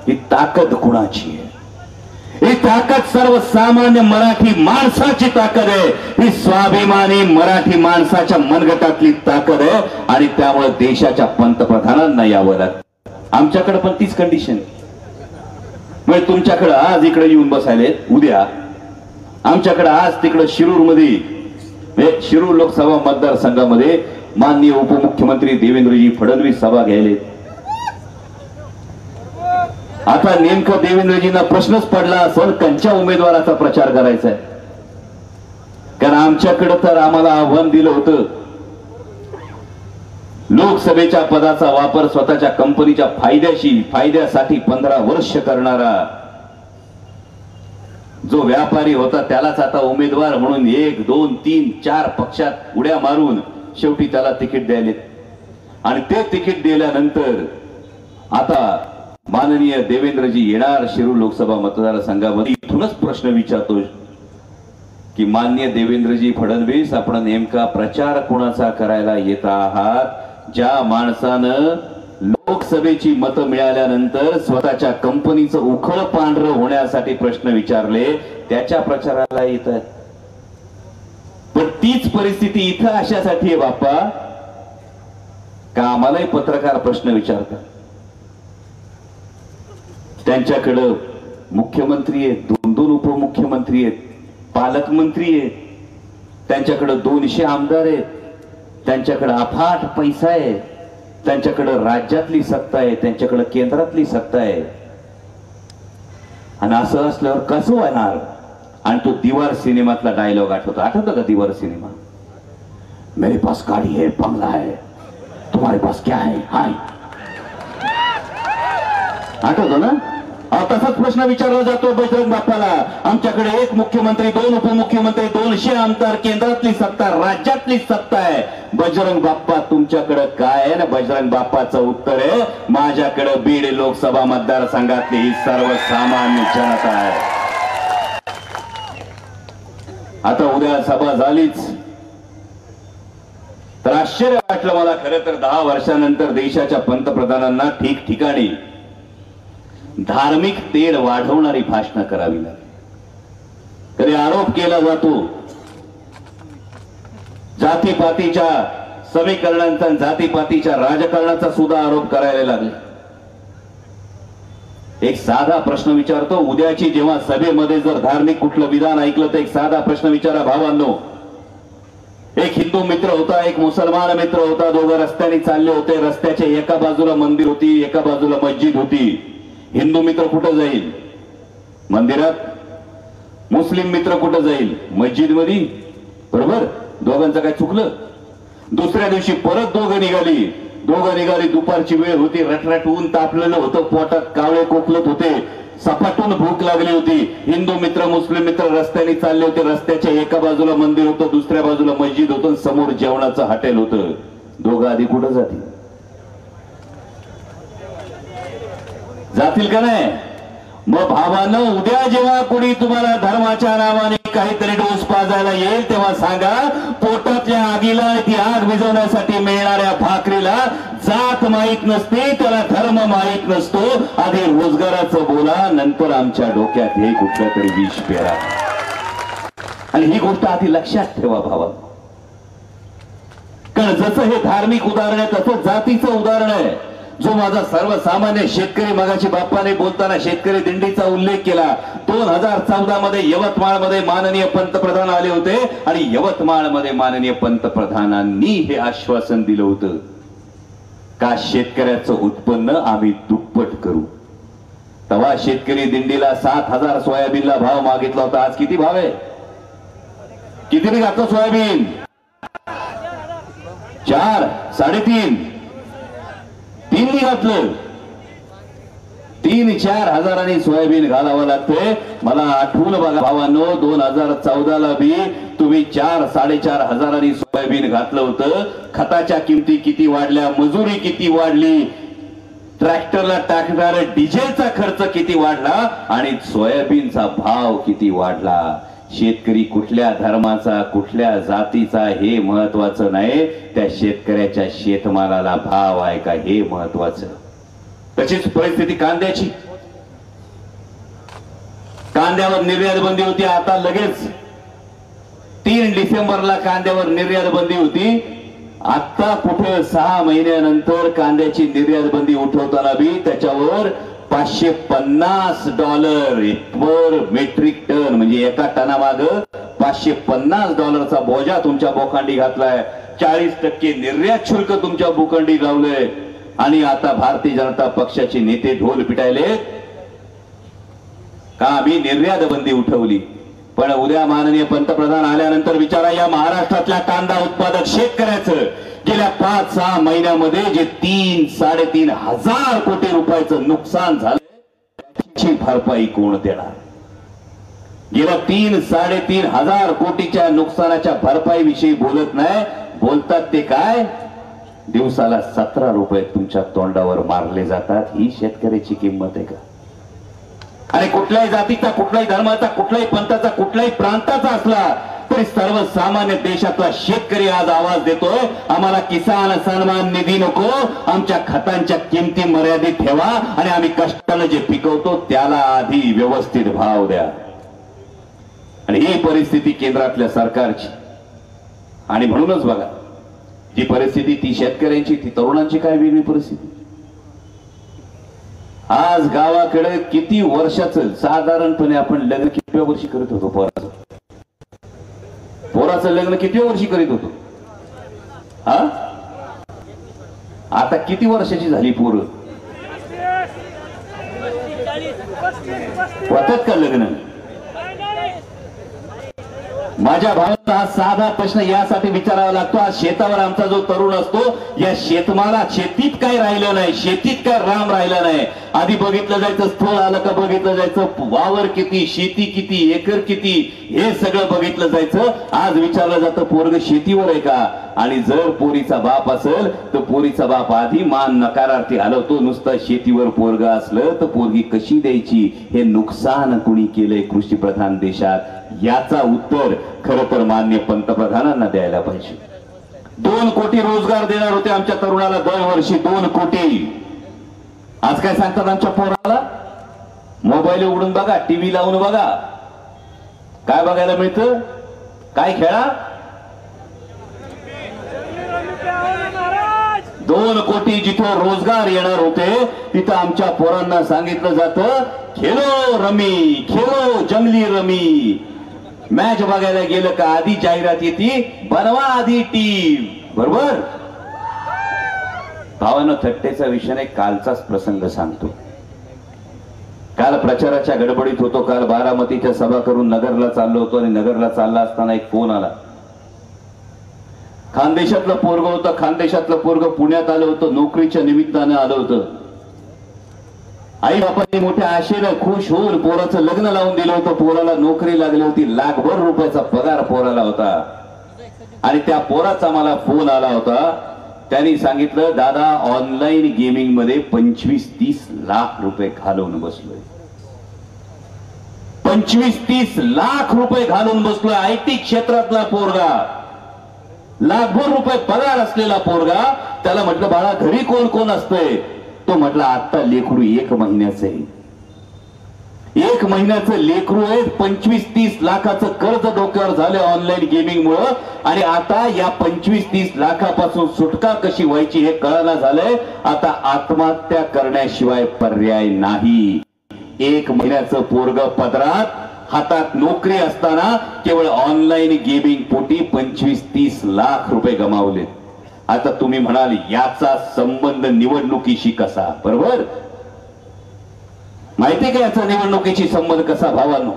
ही ताकद कुणाची आहे? ही ताकद सर्वसामान्य मराठी माणसाची ताकद आहे. ही स्वाभिमानी मराठी माणसाच्या मनगटातली ताकद आहे. आणि त्यामुळे देशाच्या पंतप्रधानांना यावं लागतं. आमच्याकडे पण तीच कंडिशन आहे. म्हणजे तुमच्याकडे आज इकडे येऊन बसायले, उद्या आमच्याकडे आज तिकडे शिरूरमध्ये, शिरूर लोकसभा मतदारसंघामध्ये माननीय उपमुख्यमंत्री देवेंद्रजी फडणवीस सभा घ्यायले. आता नेमकं देवेंद्रजींना प्रश्नच पडला असेल कंच्या उमेदवाराचा प्रचार करायचा आहे. कारण आमच्याकडे तर आम्हाला आव्हान दिलं होतं, लोकसभेच्या पदाचा वापर स्वतःच्या कंपनीच्या फायद्यासाठी 15 वर्ष करणारा जो व्यापारी होता त्यालाच आता उमेदवार म्हणून 1, 2, 3, 4 पक्षात उड्या मारून शेवटी त्याला तिकीट द्यायले. आणि ते तिकीट दिल्यानंतर आता माननीय देवेंद्रजी येणार शिरूर लोकसभा मतदारसंघामध्ये. इथूनच प्रश्न विचारतो की माननीय देवेंद्रजी फडणवीस, आपण नेमका प्रचार कोणाचा करायला येत आहात? ज्या माणसानं लोकसभेची मतं मिळाल्यानंतर स्वतःच्या कंपनीचं उखळ पांढरं होण्यासाठी प्रश्न विचारले, त्याच्या प्रचाराला येत आहेत. पण तीच परिस्थिती इथं अशासाठी आहे बाप्पा का आम्हालाही पत्रकार प्रश्न विचारतात. त्यांच्याकडं मुख्यमंत्री आहेत, 2-2 उपमुख्यमंत्री आहेत, पालकमंत्री आहेत, त्यांच्याकडे 200 आमदार आहेत, त्यांच्याकडे अफाट पैसा आहे, त्यांच्याकडे राज्यातली सत्ता आहे, त्यांच्याकडे केंद्रातली सत्ता आहे. आणि असं असल्यावर कसं होणार? आणि तो दीवार सिनेमातला डायलॉग आठवतो का? दीवार सिनेमा, मेरे पास गाड़ी है, बंगला है, तुम्हारे पास क्या है? हाय, आठवतो ना? तसाच प्रश्न विचारला जातो बजरंग बाप्पाला. आमच्याकडे 1 मुख्यमंत्री, 2 उपमुख्यमंत्री, 200 आमदार, केंद्रातली सत्ता, राज्यातली सत्ता आहे. बजरंग बाप्पा तुमच्याकडे काय आहे? ना बजरंग बाप्पाचं उत्तर आहे, माझ्याकडे बीड लोकसभा मतदारसंघातली ही सर्वसामान्य जनता आहे. आता उद्या सभा झालीच तर आश्चर्य वाटलं मला खरं तर. 10 वर्षानंतर देशाच्या पंतप्रधानांना ठिकठिकाणी धार्मिक तेढ वाढवणारी भाषणं करावी लागली. कधी आरोप केला जातो जातीपातीच्या समीकरणांचा, जातीपातीच्या राजकारणाचा सुद्धा आरोप करायला लागले. एक साधा प्रश्न विचारतो, उद्याची जेव्हा सभेमध्ये जर धार्मिक कुठलं विधान ऐकलं तर एक साधा प्रश्न विचारा भावांनो. एक हिंदू मित्र होता, एक मुसलमान मित्र होता, दोघं रस्त्याने चालले होते. रस्त्याच्या एका बाजूला मंदिर होती, एका बाजूला मस्जिद होती. हिंदू मित्र कुठं जाईल? मंदिरात. मुस्लिम मित्र कुठं जाईल? मस्जिद मध्ये, बरोबर? दोघांचं काय चुकलं? दुसऱ्या दिवशी परत दोघं निघाली. दुपारची वेळ होती, रटरट ऊन तापलेलं होतं, पोटात कावळे कोकलत होते, सपाटून भूक लागली होती. हिंदू मित्र मुस्लिम मित्र रस्त्याने चालले होते. रस्त्याच्या एका बाजूला मंदिर होतं, दुसऱ्या बाजूला मस्जिद होतं, समोर जेवणाचं हॉटेल होतं. दोघं आधी कुठं जातील का नाही? मग भावानं, उद्या जेव्हा कोणी तुम्हाला धर्माच्या नावाने काहीतरी डोस पाजायला येईल तेव्हा सांगा, पोटातल्या आगीला ती आग विझवण्यासाठी मिळणाऱ्या भाकरीला जात माहीत नसते, त्याला धर्म माहीत नसतो. आधी रोजगाराचं बोला, नंतर आमच्या डोक्यात हे कुठलं तरी विष पेरा. आणि ही गोष्ट आधी लक्षात ठेवा भावा, कारण जसं हे धार्मिक उदाहरण आहे तसं जातीचं उदाहरण आहे. जो माझा सर्वसामान्य शेतकरी, मगाशी बाप्पाने बोलताना शेतकरी दिंडीचा उल्लेख केला. 2014 मध्ये यवतमाळमध्ये माननीय पंतप्रधान आले होते आणि यवतमाळमध्ये माननीय पंतप्रधानांनी हे आश्वासन दिलं होतं का शेतकऱ्याचं उत्पन्न आम्ही दुप्पट करू. तेव्हा शेतकरी दिंडीला 7,000 सोयाबीनला भाव मागितला होता. आज किती भाव आहे? कितीने घातलं सोयाबीन? 4, 3.5, 3 घातलं. 3-4 हजारांनी सोयाबीन घालावं लागतंय. मला आठवून बघा भावांनो, 2014ला बी तुम्ही 4-4.5 हजारांनी सोयाबीन घातलं होतं. खताच्या किमती किती वाढल्या, मजुरी किती वाढली, ट्रॅक्टरला टाकणारा डिझेलचा खर्च किती वाढला आणि सोयाबीनचा भाव किती वाढला. शेतकरी कुठल्या धर्माचा, कुठल्या जातीचा हे महत्वाचं नाही, त्या शेतकऱ्याच्या शेतमालाला भाव आहे का हे महत्वाचं. तशीच परिस्थिती कांद्याची. कांद्यावर निर्यात बंदी होती. आता लगेच 3 डिसेंबरला कांद्यावर निर्यात बंदी होती. आता कुठे 6 महिन्यानंतर कांद्याची निर्यात बंदी उठवताना बी त्याच्यावर $550 पर मेट्रिक टन, म्हणजे एका टनामाग $550चा बोजा तुमच्या बोकांडी घातलाय. 40% निर्यात शुल्क तुमच्या बोकांडी लावलंय. आणि आता भारतीय जनता पक्षाचे नेते ढोल पिटायले का आम्ही निर्यात बंदी उठवली. पण उद्या माननीय पंतप्रधान आल्यानंतर विचारा, या महाराष्ट्रातल्या कांदा उत्पादक शेतकऱ्याचं गेल्या 5-6 महिन्यामध्ये जे 3-3.5 हजार कोटी रुपयाचं नुकसान झालं, त्याची भरपाई कोण देणार? गेल्या 3-3.5 हजार कोटीच्या नुकसानाच्या भरपाई विषयी बोलत नाही. बोलतात ते काय? दिवसाला 17 रुपये तुमच्या तोंडावर मारले जातात. ही शेतकऱ्याची किंमत आहे का? आणि कुठल्याही जातीचा, कुठल्याही धर्माचा, कुठल्याही पंथाचा, कुठल्याही प्रांताचा असला तरी सर्वसामान्य देशातला शेतकरी आज आवाज देतोय, आम्हाला किसान सन्मान निधी नको, आमच्या खतांच्या किमती मर्यादित ठेवा आणि आम्ही कष्टाने जे पिकवतो त्याला आधी व्यवस्थित भाव द्या. आणि ही परिस्थिती केंद्रातल्या सरकारची. आणि म्हणूनच बघा, जी परिस्थिती ती शेतकऱ्यांची, ती तरुणांची काय वेगळी परिस्थिती. आज गावाकडे किती वर्षाचं साधारणपणे आपण लग्न किती वर्षी करत होतो? पोराचं लग्न किती वर्षी करीत होतो? हा, आता किती वर्षाची झाली पोरं? होतात का लग्न? माझ्या भावाचा हा साधा प्रश्न यासाठी विचारावा लागतो. आज शेतावर आमचा जो तरुण असतो, या शेतमाला, शेतीत काय राहिलं नाही, शेतीत काय राम राहिला नाही. आधी बघितलं जायचं, स्थळ आलं का बघितलं जायचं, वावर किती, शेती किती, एकर किती, हे सगळं बघितलं जायचं. आज विचारलं जातं पोरग शेतीवर आहे का? आणि जर पोरीचा बाप असेल तर पोरीचा बाप आधी मान नकारार्थी हलवतो. नुसतं शेतीवर पोरग असलं तर पोरगी कशी द्यायची? हे नुकसान कुणी केलंय कृषी प्रधान देशात? याचा उत्तर खरं तर माननीय पंतप्रधानांना द्यायला पाहिजे. 2 कोटी रोजगार देणार होते आमच्या तरुणाला दरवर्षी, 2 कोटी. आज काय सांगतात आमच्या पोराला? मोबाईल उघडून बघा, टीव्ही लावून बघा, काय बघायला मिळतं? काय खेळा? 2 कोटी जिथं रोजगार येणार होते तिथं आमच्या पोरांना सांगितलं जातं, खेलो रमी, खेलो जंगली रमी. मॅच बघायला गेलं का आधी जाहिरात येते, बनवा आधी टीम. बरोबर भावानं, थट्टेचा विषय नाही, कालचाच प्रसंग सांगतो. काल प्रचाराच्या गडबडीत होतो. काल बारामतीच्या सभा करून नगरला चाललो होतो आणि नगरला चालला असताना एक फोन आला. खानदेशातलं पोरग होतं. खानदेशातलं पोरग पुण्यात आलं होतं, नोकरीच्या निमित्तानं आलं होतं. आई बापांनी मोठ्या आशेनं खुश होऊन पोराचं लग्न लावून दिलं होतं. पोराला नोकरी लागली होती. लाखभर रुपयाचा पगार पोराला होता. आणि त्या पोराचा मला फोन आला होता. त्यांनी सांगितलं, दादा ऑनलाईन गेमिंग मध्ये 25-30 लाख रुपये घालवून बसलोय. 25-30 लाख रुपये घालून बसलोय. आयटी क्षेत्रातला पोरगा, लाखभर रुपये पगार असलेला पोरगा. त्याला म्हटलं, बाळा घरी कोण कोण असतंय? तो म्हटला, आता लेकरू 1 महिन्याचं आहे. 1 महिन्याचं लेकरू आहे. 25-30 लाखाचं कर्ज डोक्यावर झालं ऑनलाईन गेमिंग मुळे. आणि आता या 25-30 लाखापासून सुटका कशी व्हायची हे कळना झालंय. आता आत्महत्या करण्याशिवाय पर्याय नाही. 1 महिन्याचं पोरग पदरात, हातात नोकरी असताना केवळ ऑनलाईन गेमिंग पोटी 25-30 लाख रुपये गमावले. आता तुम्ही म्हणाल, याचा संबंध निवडणुकीशी कसा? बरोबर, माहिती का याचा निवडणुकीशी संबंध कसा? भावांनो,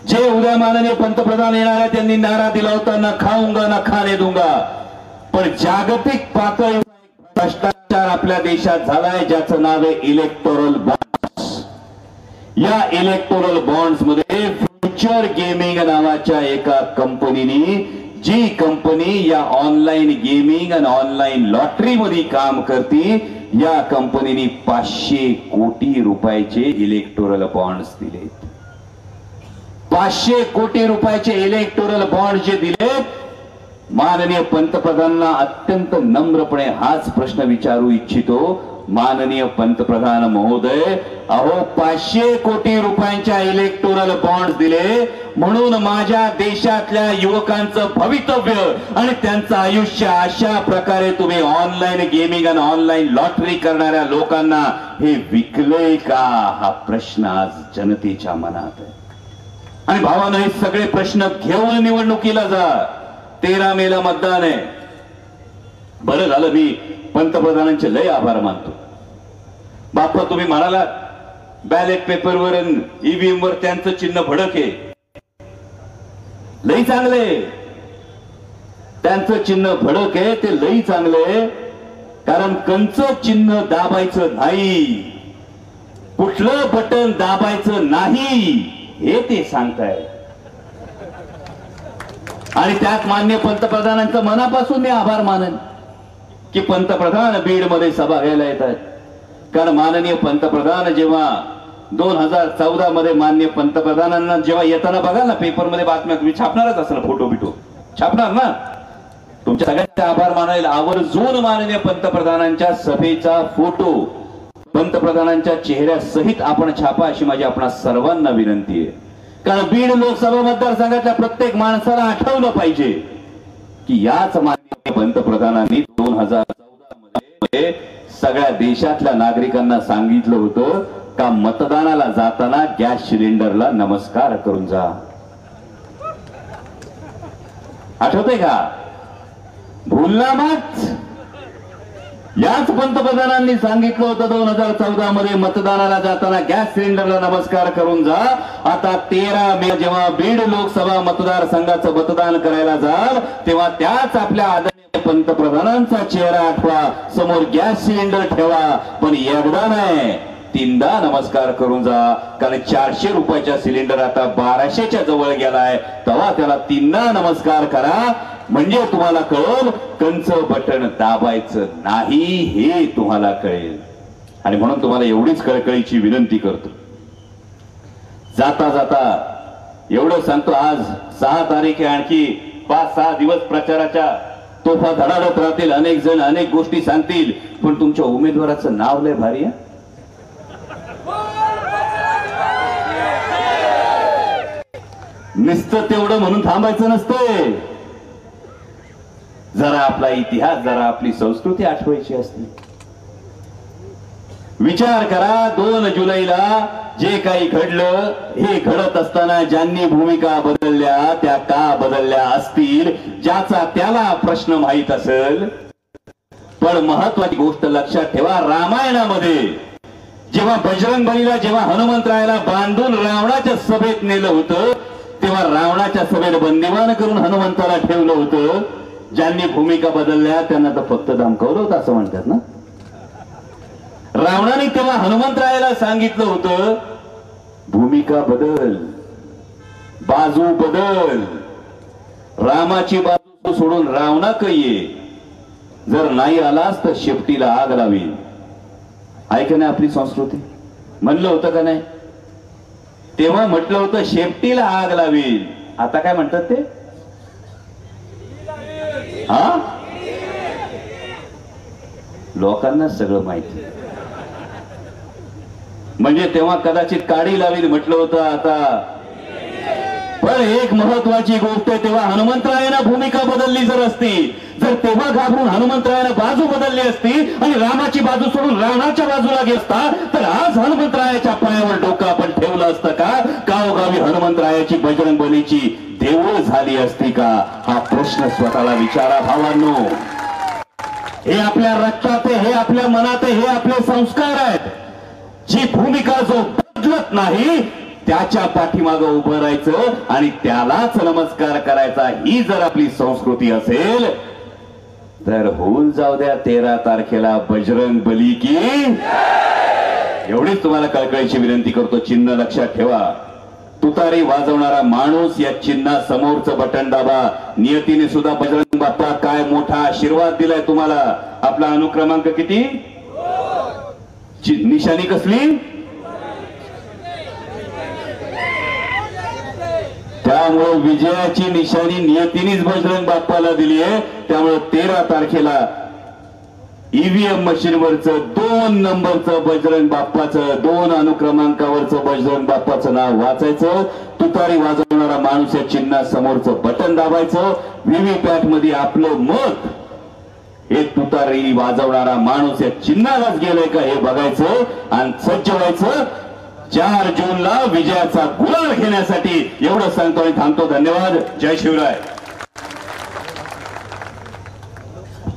जे उद्या माननीय पंतप्रधान येणार आहे त्यांनी नारा दिला होता, ना खाऊंगा ना खाने दूंगा. पण जागतिक पातळीवर भ्रष्टाचार आपल्या देशात झालाय, ज्याचं नाव आहे इलेक्टोरल बॉन्ड्स. या इलेक्टोरल बॉन्ड्स मध्ये फ्युचर गेमिंग नावाच्या एका कंपनीने, जी कंपनी या ऑनलाईन गेमिंग आणि ऑनलाईन लॉटरी मध्ये काम करते, या कंपनीने 500 कोटी रुपयाचे इलेक्टोरल बॉन्ड्स दिले. 500 कोटी रुपयाचे इलेक्टोरल बॉन्ड जे दिले, माननीय पंतप्रधानांना अत्यंत नम्रपणे हाच प्रश्न विचारू इच्छितो. माननीय पंतप्रधान महोदय, अहो 500 कोटी रुपयांच्या इलेक्टोरल बॉन्ड दिले म्हणून माझ्या देशातल्या युवकांचं भवितव्य आणि त्यांचं आयुष्य अशा प्रकारे तुम्ही ऑनलाईन गेमिंग आणि ऑनलाईन लॉटरी करणाऱ्या लोकांना हे विकले का? हा प्रश्न आज जनतेच्या मनात आहे. आणि भावानं, हे सगळे प्रश्न घेऊन निवडणुकीला जा. 13 मेला मतदान आहे. बरं झालं, मी पंतप्रधानांचे लय आभार मानतो. बाप्पा, तुम्ही म्हणाला बॅलेट पेपरवर ईव्हीएम वर त्यांचं चिन्ह भडक आहे. लई चांगले, त्यांचं चिन्ह भडक आहे ते लई चांगले. कारण कंच चिन्ह दाबायचं नाही, कुठलं बटन दाबायचं नाही हे ते सांगताय. आणि त्यात माननीय पंतप्रधानांचं मनापासून मी आभार मानेन की पंतप्रधान बीड मध्ये सभा घ्यायला येत आहेत. कारण माननीय पंतप्रधान जेव्हा 2014 मध्ये माननीय पंतप्रधानांना जेव्हा येताना बघाल ना पेपरमध्ये बातम्या, तुम्ही छापणारच असं फोटो बिटो छापणार ना. तुमच्या सगळ्यांचे आभार मानायला आवर्जून माननीय पंतप्रधानांच्या सभेचा फोटो पंतप्रधानांच्या चेहऱ्यासहित आपण छापा, अशी माझी आपणा सर्वांना विनंती आहे. कारण बीड लोकसभा मतदारसंघातल्या प्रत्येक माणसाला आठवलं पाहिजे की याच माननीय पंतप्रधानांनी 2014 मध्ये सगळ्या देशातल्या नागरिकांना सांगितलं होतं का मतदानाला जाताना गॅस सिलेंडरला नमस्कार करून जा. आठवतंय का? भूलना मत. याच पंतप्रधानांनी सांगितलं होतं 2014 मध्ये मतदानाला जाताना गॅस सिलेंडरला नमस्कार करून जा. आता 13 मे जेव्हा बीड लोकसभा मतदारसंघाचं मतदान करायला जाल तेव्हा त्याच आपल्या आदरणीय पंतप्रधानांचा चेहरा आठवा, समोर गॅस सिलेंडर ठेवा, पण एकदा नाही 3दा नमस्कार करून जा. कारण 400 रुपयाचा सिलेंडर आता 1200च्या जवळ गेलाय, तेव्हा त्याला 3दा नमस्कार करा. म्हणजे तुम्हाला कळेल कंच बटन दाबायचं नाही हे तुम्हाला कळेल. आणि म्हणून तुम्हाला एवढीच कळकळीची विनंती करतो, जाता जाता एवढं सांगतो, आज 6 तारीख आहे. आणखी 5-6 दिवस प्रचाराच्या तोफा धडाडत राहतील. अनेक जण अनेक गोष्टी सांगतील, पण तुमच्या उमेदवाराचं नाव लय भारी आहे. नुसतं तेवढं म्हणून थांबायचं नसतंय. जरा आपला इतिहास, जरा आपली संस्कृती आठवायची असते. विचार करा, 2 जुलैला जे काही घडलं, हे घडत असताना ज्यांनी भूमिका बदलल्या त्या का बदलल्या असतील, ज्याचा त्याला प्रश्न माहित असेल. पण महत्वाची गोष्ट लक्षात ठेवा, रामायणामध्ये जेव्हा बजरंग बलीला, जेव्हा हनुमंतरायाला बांधून रावणाच्या सभेत नेलं होतं, तेव्हा रावणाच्या सभेत बंदिवान करून हनुमंताला ठेवलं होतं. ज्यांनी भूमिका बदलल्या त्यांना तर फक्त धमकावलं होतं असं म्हणतात ना. रावणाने तेव्हा हनुमंतरायाला सांगितलं होतं, भूमिका बदल, बाजू बदल, रामाची बाजू सोडून रावणाक ये, जर नाही आलास तर शेपटीला आग लावीन. ऐक नाही आपली संस्कृती, म्हणलं होतं का नाही? तेव्हा म्हटलं होतं शेपटीला आग लावीन. आता काय म्हणतात ते? हा, लोकांना सगळं माहिती. म्हणजे तेव्हा कदाचित काडी लावीन म्हटलं होतं, आता पण एक महत्वाची गोष्ट आहे, तेव्हा हनुमंतरायानं भूमिका बदलली जर असती, जर तेव्हा घाबरून हनुमंतरायानं बाजू बदलली असती आणि रामाची बाजू सोडून रावणाच्या बाजूला गेला असता, तर आज हनुमंतरायाच्या पायावर डोकं आपण ठेवलं असतं का? गावोगावी हनुमंतरायाची, बजरंग बलीची देवळ झाली असती का? हा प्रश्न स्वतःला विचारा भावांनो. हे आपल्या रक्तात आहे, हे आपल्या मनात आहे, हे आपले संस्कार आहेत. जी भूमिका जो बदलत नाही त्याच्या पाठीमागं उभं राहायचं आणि त्यालाच नमस्कार करायचा, ही जर आपली संस्कृती असेल तर होऊन जाऊ द्या 13 तारखेला बजरंग बली की. एवढीच तुम्हाला कळकळीची विनंती करतो. चिन्ह लक्षात ठेवा. तुतारी वाजवणारा माणूस या चिन्हा समोरचं बटन दाबा. नियतीने सुद्धा बजरंग बाप्पा काय मोठा आशीर्वाद दिलाय तुम्हाला. आपला अनुक्रमांक किती? निशाणी कसली? त्यामुळे विजयाची निशाणी नियतीनेच बजरंग बाप्पाला दिली आहे. त्यामुळे 13 तारखेला ईव्हीएम मशीनवरचं 2 नंबरचं बजरंग बाप्पाचं, 2 अनुक्रमांकावरचं बजरंग बाप्पाचं नाव वाचायचं. तुतारी वाजवणारा माणूस या चिन्हा समोरचं बटन दाबायचं. व्हीव्हीपॅट मध्ये आपलं मत हे तुतारी वाजवणारा माणूस या चिन्हालाच गेलंय का हे बघायचं आणि सज्ज व्हायचं 4 जूनला विजयाचा गुलाल घेण्यासाठी. एवढं सांगतो आणि थांबतो. धन्यवाद. जय शिवराय.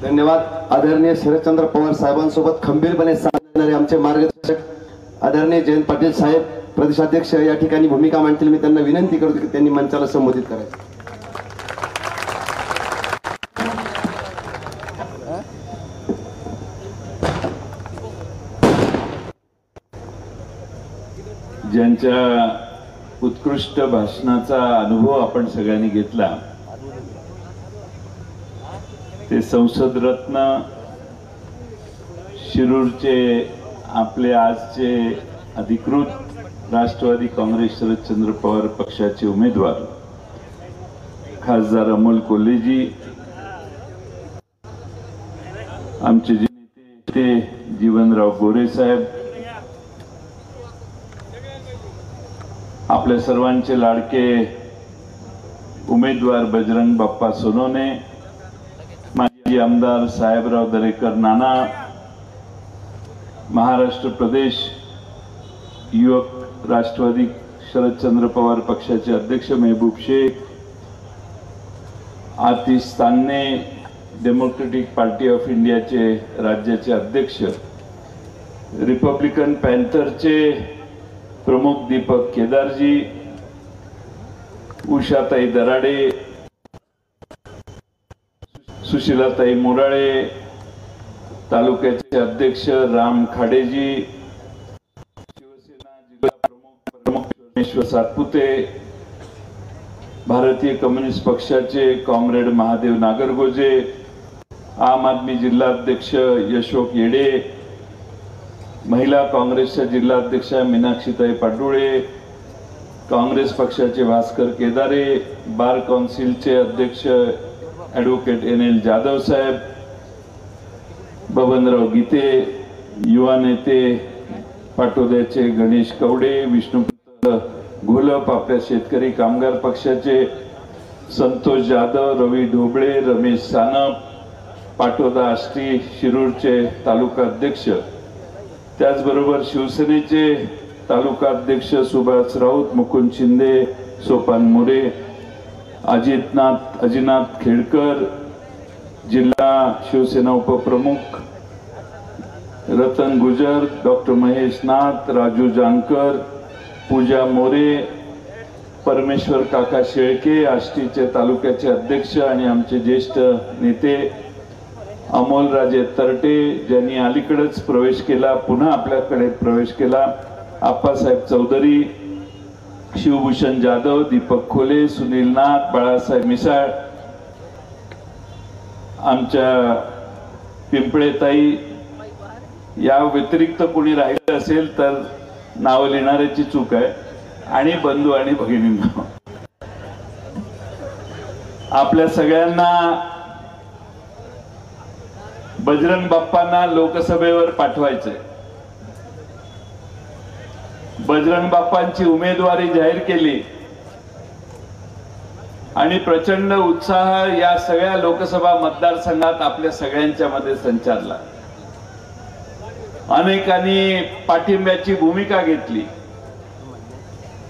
धन्यवाद. आदरणीय शरदचंद्र पवार साहेबांसोबत खंबीरपणे सांगणारे आमचे मार्गदर्शक आदरणीय जयंत पाटील साहेब प्रदेशाध्यक्ष या ठिकाणी भूमिका मांडतील. मी त्यांना विनंती करतो की त्यांनी मंचाला संबोधित करायचं. ज्यांच्या उत्कृष्ट भाषणाचा अनुभव आपण सगळ्यांनी घेतला ते संसद रत्न शिरूरचे आपले आजचे अधिकृत राष्ट्रवादी काँग्रेस शरदचंद्र पवार पक्षाचे उमेदवार खासदार अमोल कोल्हेजी, आमचे जे नेते ते जीवनराव गोरे साहेब, आपल्या सर्वांचे लाडके उमेदवार बजरंग बाप्पा सोनवणे, माजी आमदार साहेबराव दरेकर नाना, महाराष्ट्र प्रदेश युवक राष्ट्रवादी शरदचंद्र पवार पक्षाचे अध्यक्ष मेहबूब शेख, आतिश तान्ने डेमोक्रेटिक पार्टी ऑफ इंडियाचे राज्याचे अध्यक्ष, रिपब्लिकन पॅन्थरचे प्रमुख दीपक केदारजी, उषाताई दराडे, सुशीलाताई मोराळे, तालुक्याचे अध्यक्ष राम खाडेजी, शिवसेना जिल्हा प्रमुख परमेश्वर सातपुते, भारतीय कम्युनिस्ट पक्षाचे कॉम्रेड महादेव नागरगोजे, आम आदमी जिल्हा अध्यक्ष यशोक येडे, महिला काँग्रेसच्या जिल्हा अध्यक्षा मीनाक्षीताई पाडुळे, काँग्रेस पक्षाचे भास्कर केदारे, बार काउन्सिलचे अध्यक्ष ॲडव्होकेट NL जाधव साहेब, बबनराव गीते, युवा नेते पाटोद्याचे गणेश कवडे, विष्णुपंत घोलप आपल्या शेतकरी कामगार पक्षाचे, संतोष जाधव, रवी ढोबळे, रमेश सानप, पाटोदा आष्टी शिरूरचे तालुका अध्यक्ष, त्याचबरोबर शिवसेनेचे तालुका अध्यक्ष सुभाष राऊत, मुकुंद शिंदे, सोपान मोरे, अजिनाथ खेडकर, जिल्हा शिवसेना उपप्रमुख रतन गुजर, डॉक्टर महेश नाथ, राजू जानकर, पूजा मोरे, परमेश्वर काका शेळके, आष्टीचे तालुक्याचे अध्यक्ष आणि आमचे ज्येष्ठ नेते अमोलराजे तरटे, ज्यांनी अलीकडेच प्रवेश केला, पुन्हा आपल्याकडे प्रवेश केला, आप्पासाहेब चौधरी, शिवभूषण जाधव, दीपक खोले, सुनील नाथ, बाळासाहेब मिसाळ, आमच्या पिंपळेताई, या व्यतिरिक्त कोणी राहिलं असेल तर नाव लिहिणाऱ्याची चूक आहे, आणि बंधू आणि भगिनींना, आपल्या सगळ्यांना बजरंग बाप्पांना लोकसभेवर पाठवायचंय. बजरंग बाप्पांची उमेदवारी जाहीर केली आणि प्रचंड उत्साह या सगळ्या लोकसभा मतदारसंघात आपल्या सगळ्यांच्या मध्ये संचारला. अनेकांनी पाठिंब्याची भूमिका घेतली.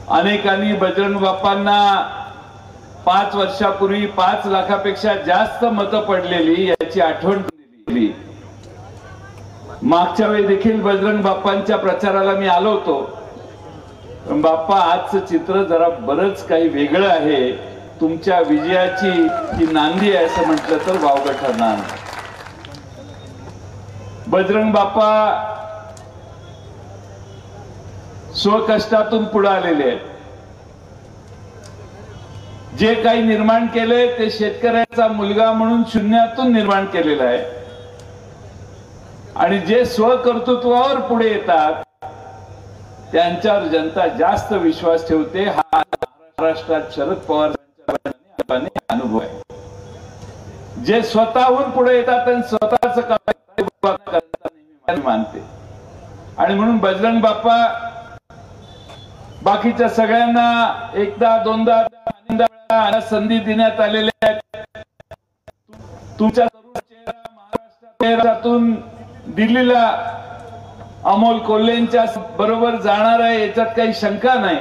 अनेकांनी बजरंग बाप्पांना 5 वर्षापूर्वी 5 लाखापेक्षा जास्त मतं पडलेली याची आठवण दिली. मागच्या वेळी देखील बजरंग बाप्पांच्या प्रचाराला मी आलो होतो. पण बाप्पा, आजचं चित्र जरा बरंच काही वेगळं आहे. तुमच्या विजयाची ही नांदी आहे असं म्हटलं तर वावगं ठरणार. बजरंग बाप्पा स्वकष्टातून पुढे आलेले आहेत. जे काही निर्माण केलंय ते शेतकऱ्याचा मुलगा म्हणून शून्यातून निर्माण केलेलं आहे. आणि जे स्वकर्तृत्वावर पुढे येतात त्यांच्यावर जनता जास्त विश्वास ठेवते. हा महाराष्ट्रात शरद पवार अनुभव आहे. जे स्वतःहून पुढे येतात आणि स्वतःच मानते. आणि म्हणून बजरंग बाप्पा बाकीच्या सगळ्यांना एकदा दोनदा वेळा संधी देण्यात आलेल्या आहेत. तुमच्या महाराष्ट्रातून दिल्लीला अमोल कोल्हेंच्या बरोबर जाणार आहे याच्यात काही शंका नाही.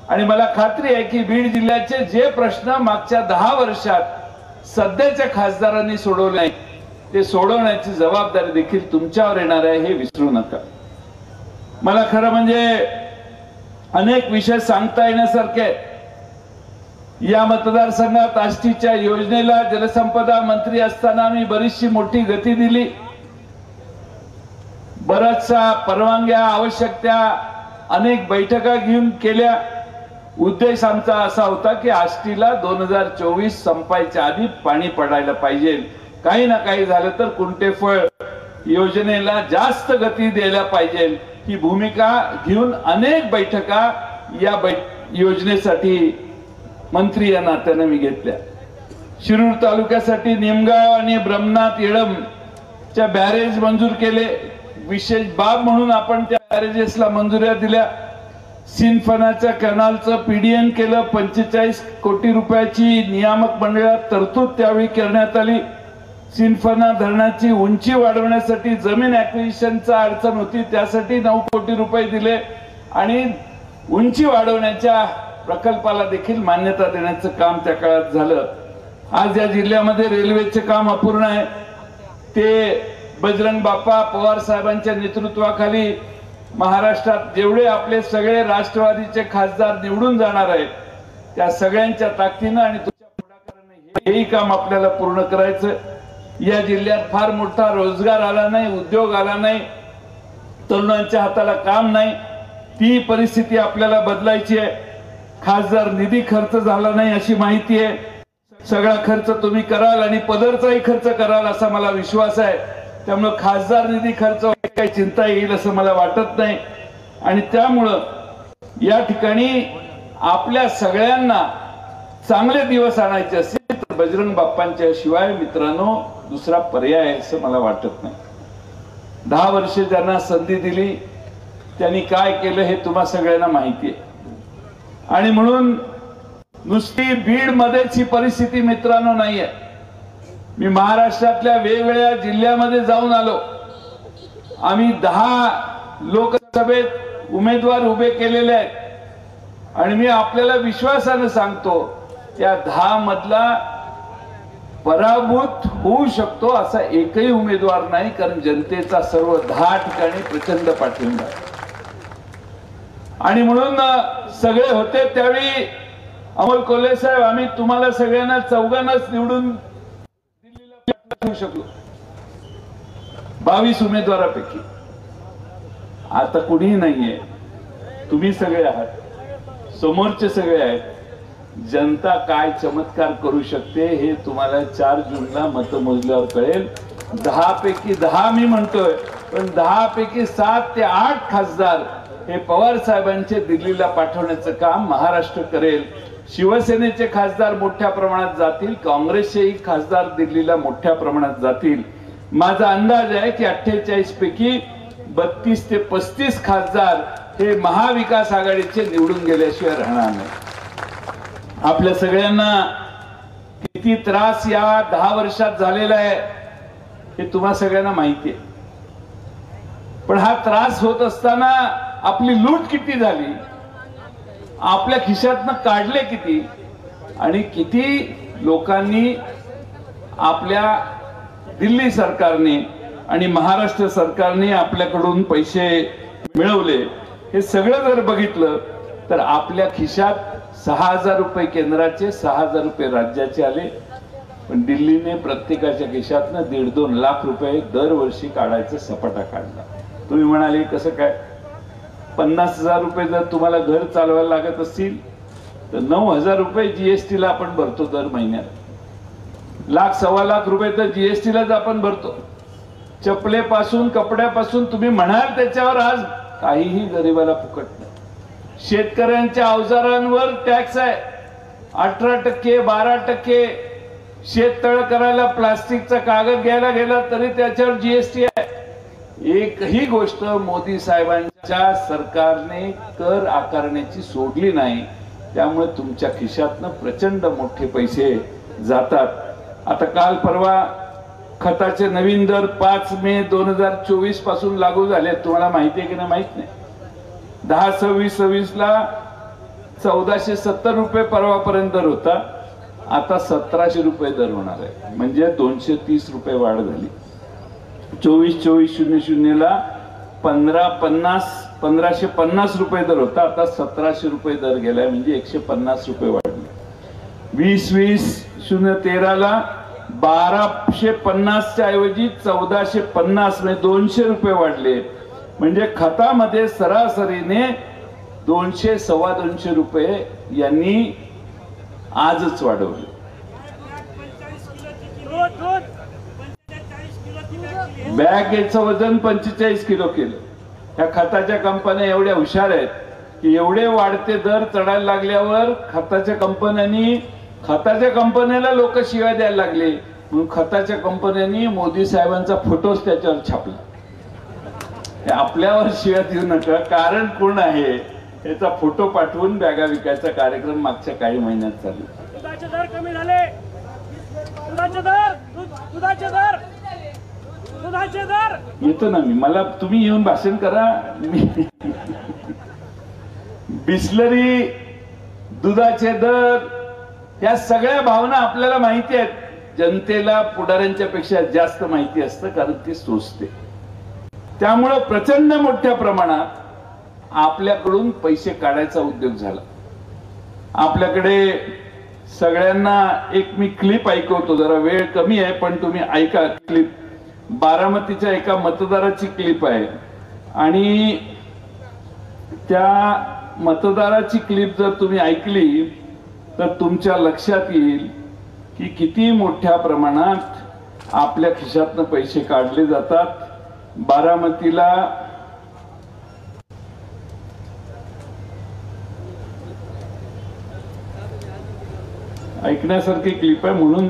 आणि मला खात्री आहे की बीड जिल्ह्याचे जे प्रश्न मागच्या 10 वर्षात सध्याच्या खासदारांनी सोडवले नाही ते सोडवण्याची जबाबदारी देखील तुमच्यावर येणार आहे, हे विसरू नका. मला खरं म्हणजे अनेक विषय सांगता येण्यासारखे. या मतदारसंघात आष्टीच्या योजनेला जलसंपदा मंत्री असताना मी बरीचशी मोठी गती दिली. बऱ्याचशा परवानग्या, आवश्यकता, अनेक बैठका घेऊन केल्या. उद्देश आमचा असा होता की आष्टीला 2024 संपायच्या आधी पाणी पडायला पाहिजे. काही ना काही झालं तर कुंटेफळ योजनेला जास्त गती द्यायला पाहिजे ही भूमिका घेऊन अनेक बैठका या योजनेसाठी मंत्री या नात्याने मी घेतल्या. शिरूर तालुक्यासाठी निमगाव आणि ब्रह्मनाथ येळमच्या बॅरेज मंजूर केले. विशेष बाब म्हणून आपण त्या बॅरेजेसला मंजुऱ्या दिल्या. सिंदफणाच्या कॅनलचं पीडीएन केलं. 45 कोटी रुपयाची नियामक मंडळात तरतूद त्यावेळी करण्यात आली. सिंदफणा धरणाची उंची वाढवण्यासाठी जमीन ऍक्विजिशनचा अडचण होती, त्यासाठी 9 कोटी रुपये दिले आणि उंची वाढवण्याच्या प्रकल्पाला देखील मान्यता देण्याचं काम त्या काळात झालं. आज या जिल्ह्यामध्ये रेल्वेचे काम अपूर्ण आहे. ते बजरंग बाप्पा पवार साहेबांच्या नेतृत्वाखाली महाराष्ट्रात जेवढे आपले सगळे राष्ट्रवादीचे खासदार निवडून जाणार आहेत त्या सगळ्यांच्या ताकदीनं आणि तुमच्या पुढाकाराने हेही काम आपल्याला पूर्ण करायचं. या जिल्ह्यात फार मोठा रोजगार आला नाही, उद्योग आला नाही, तरुणांच्या हाताला काम नाही. ती परिस्थिती आपल्याला बदलायची आहे. खासदार निधी खर्च झाला नाही अशी माहिती आहे. सगळा खर्च तुम्ही कराल आणि पदरचाही खर्च कराल असा मला विश्वास आहे. त्यामुळे खासदार निधी खर्च काही चिंता येईल असं मला वाटत नाही. आणि त्यामुळं या ठिकाणी आपल्या सगळ्यांना चांगले दिवस आणायचे असेल तर बजरंग बाप्पांच्या शिवाय मित्रांनो दुसरा पर्याय आहे असं मला वाटत नाही. 10 वर्षे ज्यांना संधी दिली त्यांनी काय केलं हे तुम्हा सगळ्यांना माहिती आहे. आणि म्हणून नुसती बीड मध्येच ही परिस्थिती मित्रांनो नाही आहे. मी महाराष्ट्रातल्या वेगवेगळ्या जिल्ह्यामध्ये जाऊन आलो. आम्ही 10 लोकसभेत उमेदवार उभे केलेले आहेत आणि मी आपल्याला विश्वासाने सांगतो त्या 10 मधला पराभूत होऊ शकतो असा एकही उमेदवार नाही, कारण जनतेचा सर्व 10 ठिकाणी प्रचंड पाठिंबा आहे. आणि म्हणून सगळे होते त्यावेळी अमोल कोल्हे साहेब, आम्ही तुम्हाला सगळ्यांना चौघांनाच निवडून दिल्लीला पाठवू शकलो 22 उमेदवारापैकी. आता कुणीही नाहीये, तुम्ही सगळे आहात, समोरचे सगळे आहेत. जनता काय चमत्कार करू शकते हे तुम्हाला 4 जूनला मतमोजल्यावर कळेल. 10 पैकी 10 मी म्हणतोय, पण 10 पैकी 7 ते 8 खासदार हे पवार साहेबांचे दिल्लीला पाठवण्याचं काम महाराष्ट्र करेल. शिवसेनेचे खासदार मोठ्या प्रमाणात जातील, काँग्रेसचेही खासदार दिल्लीला मोठ्या प्रमाणात जातील. माझा अंदाज आहे की 48 पैकी 32 ते 35 खासदार हे महाविकास आघाडीचे निवडून गेल्याशिवाय राहणार नाही. आपल्या सगळ्यांना किती त्रास या 10 वर्षात झालेला आहे हे तुम्हा सगळ्यांना माहिती आहे. पण हा त्रास होत असताना आपली लूट किती झाली, आपल्या खिशातनं काढले किती, आणि किती लोकांनी आपल्या दिल्ली सरकारने आणि महाराष्ट्र सरकारने आपल्याकडून पैसे मिळवले, हे सगळं जर बघितलं तर आपल्या खिशात 6,000 रुपये केंद्राचे, 6,000 रुपये राज्याचे आले. पण दिल्लीने प्रत्येकाच्या खिशातनं 1.5-2 लाख रुपये दरवर्षी काढायचा सपाटा काढला. तुम्ही म्हणाले कसं काय? 50,000 रुपये जर तुम्हाला घर चालवायला लागत असतील तर 9,000 रुपये जीएसटी ला आपण भरतो दर महिन्यात. 1,00,000-1.25 लाख रुपये तर जीएसटी लाच आपण भरतो. चपलेपासून कपड्यापासून तुम्ही म्हणाल त्याच्यावर आज काहीही गरिबाला फुकट नाही. शेतकऱ्यांच्या अवजारांवर टॅक्स आहे 18%, 12%. शेततळ करायला प्लास्टिकचा कागद घ्यायला गेला तरी त्याच्यावर जीएसटी आहे. एकही गोष्ट मोदी साहेबांच्या सरकारने कर आकारण्याची सोडली नाही. त्यामुळे तुमच्या खिशातनं प्रचंड मोठे पैसे जातात. आता काल परवा खताचे नवीन दर 5 मे 2024 पासून लागू झाले. तुम्हाला माहिती आहे की नाही माहित नाही. 10-26 ला 1,470 रुपये परवापर्यंत दर होता, आता 1,700 रुपये दर होणार आहे. म्हणजे 230 रुपये वाढ झाली. 24-24-00 ला 1,550 रुपये दर होता, आता 1,700 रुपये दर गेलाय, म्हणजे 150 रुपये वाढले. 20-20-013 ला 1,250च्या ऐवजी 1,450 म्हणजे 200 रुपये वाढले. म्हणजे खतामध्ये सरासरीने 200-250 रुपये यांनी आजच वाढवले. बॅगेचं वजन 45 किलो केलं. ह्या खताच्या कंपन्या एवढ्या हुशार आहेत की एवढे वाढते दर चढायला लागल्यावर खताच्या कंपन्याला लोक शिव्या द्यायला लागले. म्हणून खताच्या कंपन्यांनी मोदी साहेबांचा फोटोच त्याच्यावर छापला. आपल्यावर शिव्या देऊ नका, कारण कोण आहे याचा फोटो पाठवून बॅगा विकायचा कार्यक्रम मागच्या काही महिन्यात चालू. दुधाचे दर कमी झाले, दुधाचे दर येतो ना मी, मला तुम्ही येऊन भाषण करा. बिस्लरी, दुधाचे दर, या सगळ्या भावना आपल्याला माहिती आहेत. जनतेला पुढाऱ्यांच्या पेक्षा जास्त माहिती असतं, कारण ती सोसते. त्यामुळं प्रचंड मोठ्या प्रमाणात आपल्याकडून पैसे काढायचा उद्योग झाला. आपल्याकडे सगळ्यांना एक मी क्लिप ऐकवतो, जरा वेळ कमी आहे पण तुम्ही ऐका क्लिप. बारामतीच्या एका मतदाराची क्लिप आहे आणि त्या मतदाराची क्लिप जर तुम्ही ऐकली तर तुमच्या लक्षात येईल की किती मोठ्या प्रमाणात आपल्या खिशातनं पैसे काढले जातात. बारामतीला ऐकण्यासारखी क्लिप आहे म्हणून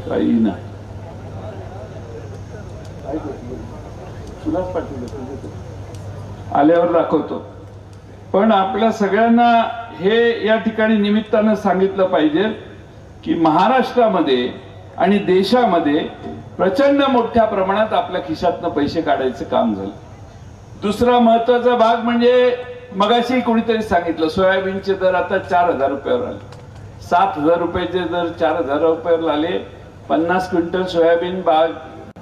काही ना आल्यावर दाखवतो. पण आपल्या सगळ्यांना हे या ठिकाणी निमित्तानं सांगितलं पाहिजे की महाराष्ट्रामध्ये आणि देशामध्ये प्रचंड मोठ्या प्रमाणात आपल्या खिशातनं पैसे काढायचं काम झालं. दुसरा महत्वाचा भाग म्हणजे मगाशी कोणीतरी सांगितलं सोयाबीनचे दर आता 4,000 रुपयावर आले, 7,000 रुपयाचे दर 4,000 रुपयावर आले. 50 क्विंटल सोयाबीन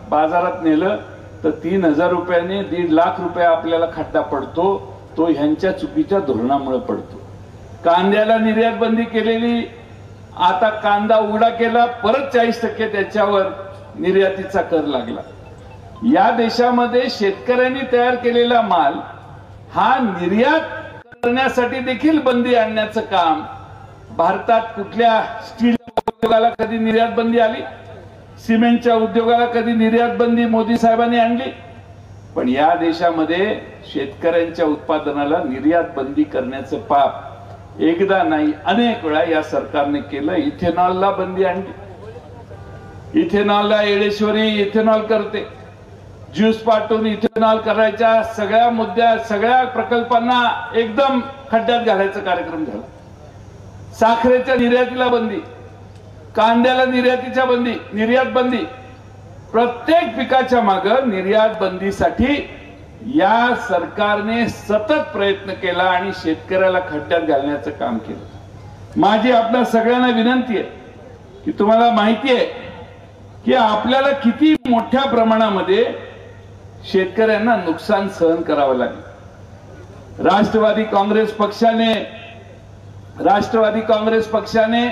बाजारात नेलं तर 3,000 रुपयाने 1.5 लाख रुपये आपल्याला खड्डा पडतो. तो ह्यांच्या चुकीच्या धोरणामुळे पडतो. कांद्याला निर्यात बंदी केलेली, आता कांदा उघडा केला, परत 40% त्याच्यावर निर्यातीचा कर लागला. या देशामध्ये शेतकऱ्यांनी तयार केलेला माल हा निर्यात करण्यासाठी देखील बंदी आणण्याचं काम भारतात कुठल्या स्टील उद्योगाला कधी निर्यात बंदी आली, सिमेंटच्या उद्योगाला कधी निर्यात बंदी मोदी साहेबांनी आणली. पण या देशामध्ये शेतकऱ्यांच्या उत्पादनाला निर्यात बंदी करण्याचं पाप एकदा नाही अनेक वेळा या सरकारने केलं. इथेनॉलला बंदी आणली, इथेनॉलला येडेश्वरी इथेनॉल करते, ज्यूस पाठवून इथेनॉल करायच्या सगळ्या प्रकल्पांना एकदम खड्ड्यात घालायचा कार्यक्रम झाला. साखरेच्या निर्यातीला बंदी, कांद्याला निर्यात बंदी, प्रत्येक पिकाच्या मागे निर्यात बंदीसाठी या सरकारने सतत प्रयत्न केला आणि शेतकऱ्याला खड्ड्यात घालण्याचं काम केलं. माझी आपल्या सगळ्यांना विनंती आहे की तुम्हाला माहिती आहे की आपल्याला किती मोठ्या प्रमाणामध्ये शेतकऱ्यांना नुकसान सहन करावं लागेल. राष्ट्रवादी काँग्रेस पक्षाने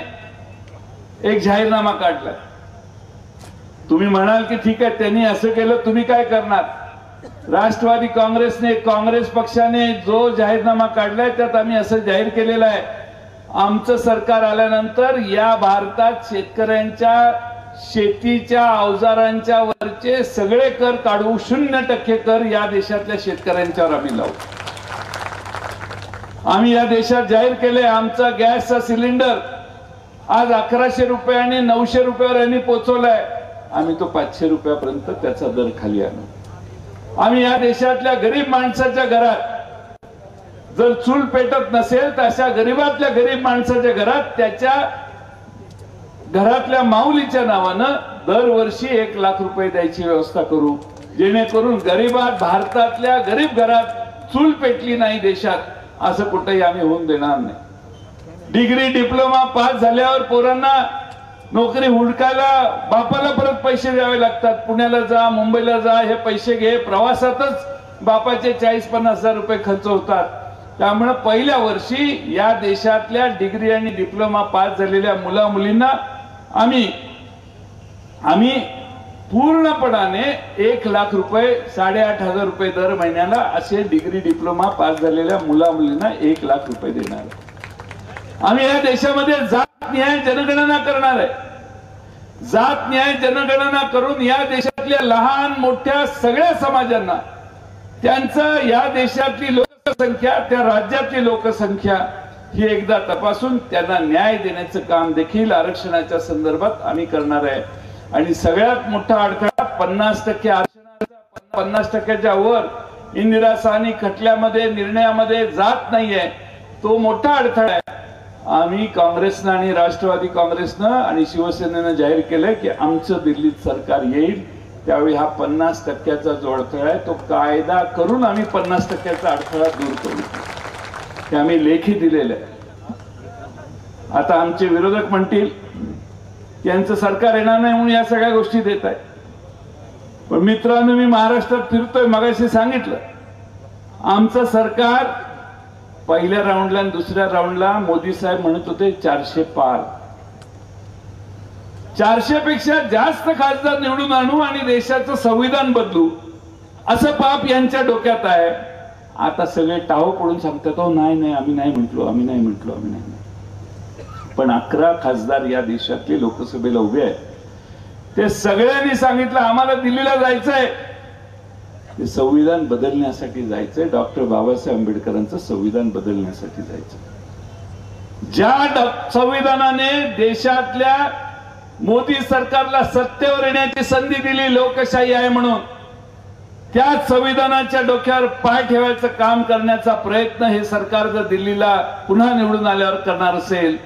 एक जाहीरनामा काढला. तुम्ही म्हणाल की ठीक आहे त्यांनी असं केलं, तुम्ही काय करणार? राष्ट्रवादी काँग्रेस पक्षाने जो जाहीरनामा काढलाय त्यात आम्ही असं जाहीर केलेलं आहे, आमचं सरकार आल्यानंतर या भारतात शेतकऱ्यांच्या शेतीच्या अवजारांच्या वरचे सगळे कर काढू, 0% कर या देशातल्या शेतकऱ्यांच्यावर आम्ही लावू. आम्ही या देशात जाहीर केले आमचा गॅसचा सिलेंडर आज 1100 रुपये आणि 900 रुपयावर यांनी पोहोचवलाय. आम्ही तो 500 रुपयापर्यंत त्याचा दर खाली आणू. आम्ही या देशातल्या गरीब माणसाच्या घरात जर चूल पेटत नसेल तर अशा गरीबातल्या गरीब माणसाच्या घरात त्याच्या घरातल्या माऊलीच्या नावानं दरवर्षी 1 लाख रुपये द्यायची व्यवस्था करू, जेणेकरून भारतातल्या गरीब घरात चूल पेटली नाही देशात असं कुठेही आम्ही होऊन देणार नाही. डिग्री डिप्लोमा पास झाल्यावर पोरांना नोकरी हुडकायला बापाला परत पैसे द्यावे लागतात. पुण्याला जा, मुंबईला जा, हे पैसे घे, प्रवासातच बापाचे 40-50 हजार रुपये खर्च होतात. त्यामुळे पहिल्या वर्षी या देशातल्या डिग्री आणि डिप्लोमा पास झालेल्या मुला मुलींना आम्ही पूर्णपणाने 1 लाख रुपये 8,500 रुपये दर महिन्याला असे डिग्री डिप्लोमा पास झालेल्या मुला मुलींना 1 लाख रुपये देणार. आम्ही या देशामध्ये जात न्याय जनगणना करणार आहे. जात न्याय जनगणना करून या देशातल्या लहान मोठ्या सगळ्या समाजांना त्यांचं या देशातली लोकसंख्या, त्या राज्यातली लोकसंख्या ही एकदा तपासून त्यांना न्याय देण्याचं काम देखील आरक्षणाच्या संदर्भात आम्ही करणार आहे. आणि सगळ्यात मोठा अडथळा 50% आरक्षणाचा, 50%च्या वर इंदिरा साहनी खटल्यामध्ये निर्णयामध्ये जात नाहीये, तो मोठा अडथळा आहे. आम्ही काँग्रेसनं आणि राष्ट्रवादी काँग्रेसनं आणि शिवसेनेनं जाहीर केलंय की आमचं दिल्लीत सरकार येईल त्यावेळी हा 50%चा जो अडथळा आहे तो कायदा करून आम्ही 50%चा अडथळा दूर करू. हे आम्ही लेखी दिलेलं आहे. आता आमचे विरोधक म्हणतील यांचं सरकार येणार नाही म्हणून या सगळ्या गोष्टी देत आहे. पण मित्रांनो, मी महाराष्ट्रात फिरतोय, मगाशी सांगितलं आमचं सरकार पहिल्या राऊंडला आणि दुसऱ्या राऊंडला मोदी साहेब म्हणत होते 400 पार, 400 पेक्षा जास्त खासदार निवडून आणू आणि देशाचं संविधान बदलू असं पाप यांच्या डोक्यात आहे. आता सगळे टाहो पडून सांगतात हो नाही आम्ही नाही म्हटलो. पण 11 खासदार या देशातले लोकसभेला उभे आहेत. ते सगळ्यांनी सांगितलं आम्हाला दिल्लीला जायचंय, ते संविधान बदलण्यासाठी जायचंय, डॉक्टर बाबासाहेब आंबेडकरांचं संविधान बदलण्यासाठी जायचं. ज्या संविधानाने देशातल्या मोदी सरकारला सत्तेवर येण्याची संधी दिली लोकशाही आहे म्हणून, त्याच संविधानाच्या डोक्यावर पाय ठेवायचं काम करण्याचा प्रयत्न हे सरकार जर दिल्लीला पुन्हा निवडून आल्यावर करणार असेल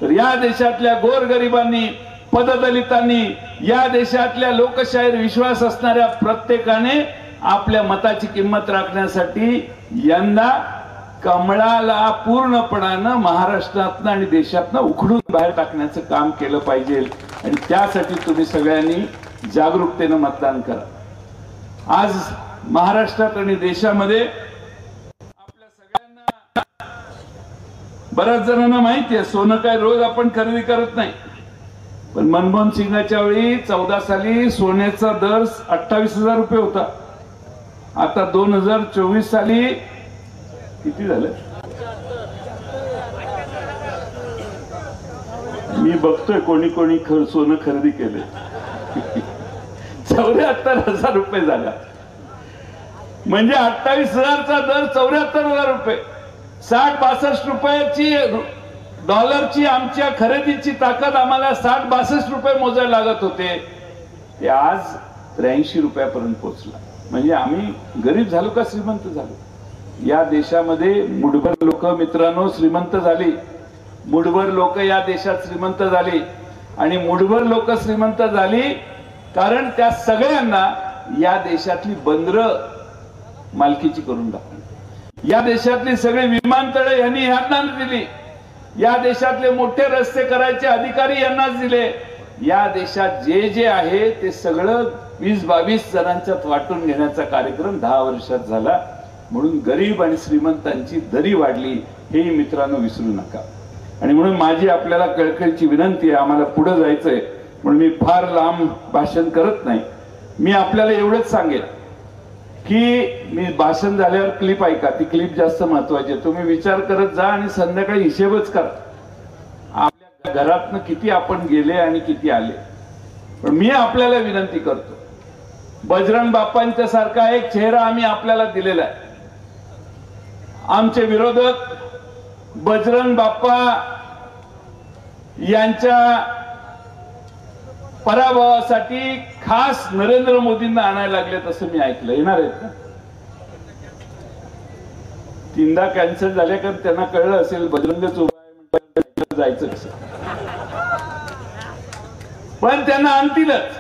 तर या देशातल्या गोरगरिबांनी, पददलितांनी, या देशातल्या लोकशाहीवर विश्वास असणाऱ्या प्रत्येकाने आपल्या मताची किंमत राखण्यासाठी यंदा कमळाला पूर्णपणानं महाराष्ट्रातनं आणि देशातनं उखडून बाहेर टाकण्याचं काम केलं पाहिजे आणि त्यासाठी तुम्ही सगळ्यांनी जागरूकतेनं मतदान करा। आज महाराष्ट्रात आणि देशामध्ये आपल्या सगळ्यांना बऱ्याच जणांना माहिती आहे सोनं काय रोज आपण खरेदी करत नाही, पण मनमोहन सिंगाच्या वेळी 14 साली सोन्याचा दर 28,000 रुपये होता। आता 2024 साली किती झालं मी बघतोय कोणी कोणी सोनं खरेदी केले 74,000 रुपये झाला, म्हणजे 28,000चा दर 74,000 रुपये। 60-62 रुपयाची डॉलरची आमच्या खरेदीची ताकद आम्हाला 60-62 रुपये मोजायला लागत होते, ते आज 83 रुपयापर्यंत पोहोचला। म्हणजे आम्ही गरीब झालो का श्रीमंत झालो? या देशामध्ये मुठभर लोक मित्रांनो श्रीमंत झाली, मुठभर लोक या देशात श्रीमंत झाली आणि मुठभर लोक श्रीमंत झाली कारण त्या सगळ्यांना या देशातली बंदरं मालकीची करून टाकली, या देशातली सगळी विमानतळे यांनी यांना दिली, या देशातले मोठे रस्ते करायचे अधिकारी यांनाच दिले। या देशात जे जे आहे ते सगळं 20-22 जणांच्यात वाटून घेण्याचा कार्यक्रम 10 वर्षात झाला, म्हणून गरीब आणि श्रीमंतांची दरी वाढली, हे मित्रांनो विसरू नका। आणि म्हणून माझी आपल्याला कळकळीची विनंती आहे, आम्हाला पुढे जायचंय म्हणून मी फार लांब भाषण करत नाही। मी आपल्याला एवढंच सांगेन की मी भाषण झाल्यावर क्लिप ऐका, ती क्लिप जास्त महत्वाची आहे। तुम्ही विचार करत जा आणि संध्याकाळी हिशेबच करा आपल्या घरातनं किती आपण गेले आणि किती आले। पण मी आपल्याला विनंती करतो, बजरंग बाप्पांच्या सारखा एक चेहरा आम्ही आपल्याला दिलेला आहे। आमचे विरोधक बजरंग बाप्पा यांच्या पराभवासाठी खास नरेंद्र मोदींना आणायला लागलेत असं मी ऐकलं, येणार आहेत ना? 3दा कॅन्सल झाले कारण त्यांना कळलं असेल बजरंगच उभा आहे म्हणजे जायचं कसं, पण त्यांना आणतीलच।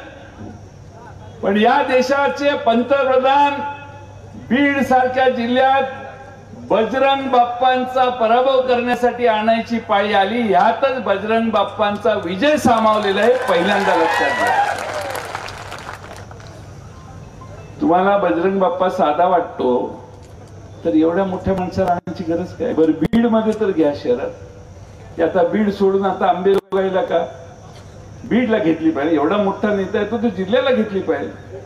पण या देशाचे पंतप्रधान बीड सारख्या जिल्ह्यात बजरंग बाप्पांचा पराभव करण्यासाठी आणायची पाळी आली, ह्यातच बजरंग बाप्पांचा विजय सामावलेला आहे, पहिल्यांदा लक्षात घ्या। तुम्हाला बजरंग बाप्पा साधा वाटतो तर एवढ्या मोठ्या माणसाला आणायची गरज काय? बरं बीड मध्ये तर घ्या शहरात, की आता बीड सोडून आता आंबेजोगाईला का? बीडला घेतली पाहिजे, एवढा मोठा नेता आहे तो जिल्ह्याला घेतली पाहिजे,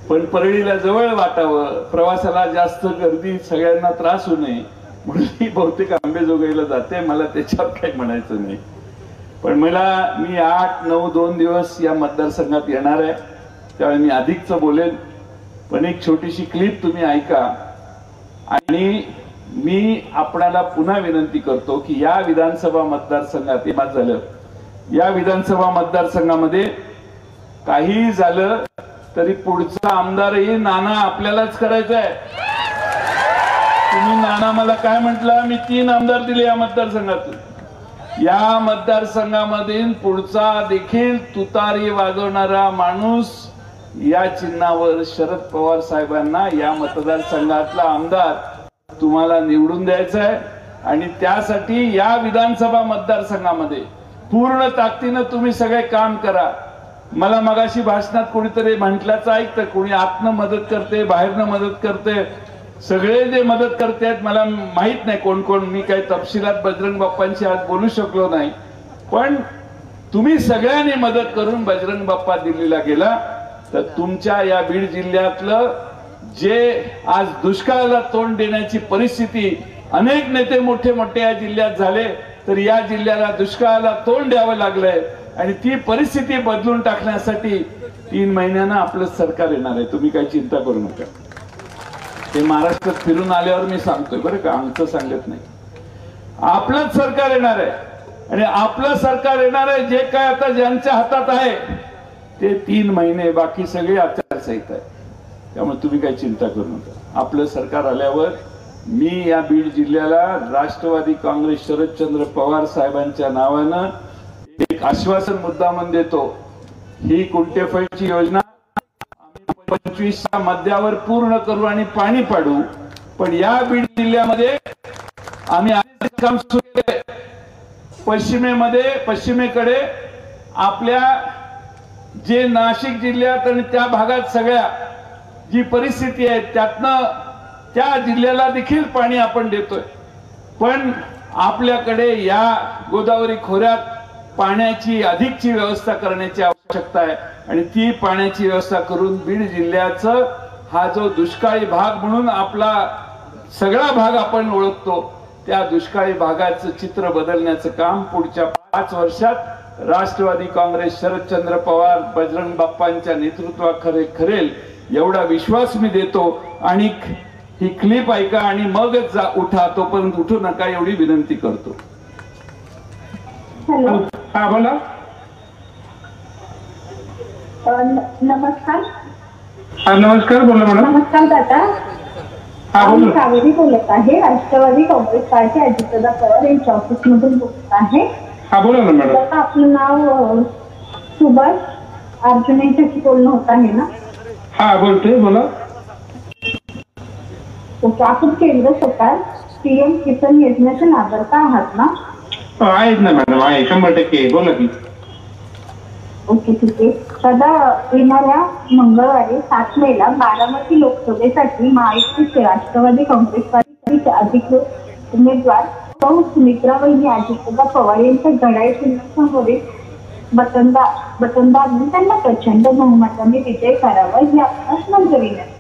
पण परळीला जवळ वाटावं, प्रवासाला जास्त गर्दी, सगळ्यांना त्रास होऊ नये म्हणून ही बहुतेक आंबेजोगाईला जाते, मला त्याच्यावर काही म्हणायचं नाही। पण मी 8-9 2 दिवस या मतदारसंघात येणार आहे, त्यावेळी मी अधिकच बोलेन, पण एक छोटीशी क्लिप तुम्ही ऐका आणि मी आपणाला पुन्हा विनंती करतो की या विधानसभा मतदारसंघात माझं झालं, या विधानसभा मतदारसंघामध्ये काही झालं तरी पुढचा आमदारही नाना आपल्यालाच करायचा आहे। तुम्ही नाना मला काय म्हटलं, मी 3 आमदार दिले या मतदारसंघातून, या मतदारसंघामधील पुढचा देखील तुतारी वाजवणारा माणूस या चिन्हावर शरद पवार साहेबांना या मतदारसंघातला आमदार तुम्हाला निवडून द्यायचा आहे आणि त्यासाठी या विधानसभा मतदारसंघामध्ये पूर्ण ताकदीनं तुम्ही सगळे काम करा। मला मगाशी भाषणात कोणीतरी म्हटल्याचं ऐकतं, कोणी आतनं मदत करते, बाहेरनं मदत करते, सगळे जे मदत करतायत मला माहित नाही कोण कोण, मी काही तपशिलात बजरंग बाप्पांशी आज बोलू शकलो नाही, पण तुम्ही सगळ्यांनी मदत करून बजरंग बाप्पा दिल्लीला गेला तर तुमच्या या बीड जिल्ह्यातलं जे आज दुष्काळाला तोंड देण्याची परिस्थिती, अनेक नेते मोठे मोठे या जिल्ह्यात झाले तर या जिल्ह्याला दुष्काळाला तोंड द्यावं लागलंय आणि ती परिस्थिती बदलून टाकण्यासाठी 3 महिन्यानं आपलं सरकार येणार आहे, तुम्ही काही चिंता करू नका। ते महाराष्ट्रात फिरून आल्यावर मी सांगतोय बरं का, आमचं सांगत नाही, आपलंच सरकार येणार आहे आणि आपलं सरकार येणार आहे। जे काय आता ज्यांच्या हातात आहे ते 3 महिने, बाकी सगळे आचारसंहिता आहे, त्यामुळे तुम्ही काही चिंता करू नका। आपलं सरकार आल्यावर मी या बीड जिल्ह्याला राष्ट्रवादी काँग्रेस शरदचंद्र पवार साहेबांच्या नावानं एक आश्वासन मुद्दामन देतो, ही कुंटेफळची योजना आम्ही 25च्या मध्यावर पूर्ण करू आणि पाणी पाडू पण या बीड जिल्ह्यामध्ये आम्ही आधीच काम सुरू केले. पश्चिमेकडे आपल्या जे नाशिक जिल्ह्यात आणि त्या भागात सगळ्या जी परिस्थिती आहे त्यातनं त्या जिल्ह्याला देखील पाणी आपण देतोय. पण आपल्याकडे या गोदावरी खोऱ्यात पाण्याची अधिकची व्यवस्था करण्याची आवश्यकता आहे आणि ती पाण्याची व्यवस्था करून बीड जिल्ह्याचं हा जो दुष्काळी भाग म्हणून आपला सगळा भाग आपण ओळखतो त्या दुष्काळी भागाचं चित्र बदलण्याचं काम पुढच्या 5 वर्षात राष्ट्रवादी काँग्रेस शरदचंद्र पवार बजरंग बाप्पांच्या नेतृत्वाखाली खरेल एवढा विश्वास मी देतो. आणि ही क्लिप ऐका आणि मगच उठा, तोपर्यंत उठू नका एवढी विनंती करतो. हॅलो, हा बोला. नमस्कार. हा नमस्कार, बोला मॅडम. नमस्कार दादा. मी कावेरी बोलत आहे, राष्ट्रवादी काँग्रेस पार्टी अजितदादा पवार यांच्या ऑफिस मधून बोलत आहे. हा बोला ना मॅडम. आपलं नाव सुभाष अर्जुन यांच्याशी बोलणं होत आहे ना? हा बोलतोय, बोला. ओके, आपण केंद्र सरकार PM किसान योजनेचे लाभार्थी आहात ना? आहेत ना मॅडम, आहे 100% बोला की. ओके, ठीक आहे. सदा येणाऱ्या मंगळवारी 7 मेला बारामती लोकसभेसाठी महायुतीचे राष्ट्रवादी काँग्रेस पार्टीचे अधिकृत उमेदवार सौ सुमित्राबाई अजितदादा पवार यांच्या घड्याळ चिन्हासमोरील बटनदार त्यांना प्रचंड बहुमताने विजय करावा ही आपणास नम्र विनंती.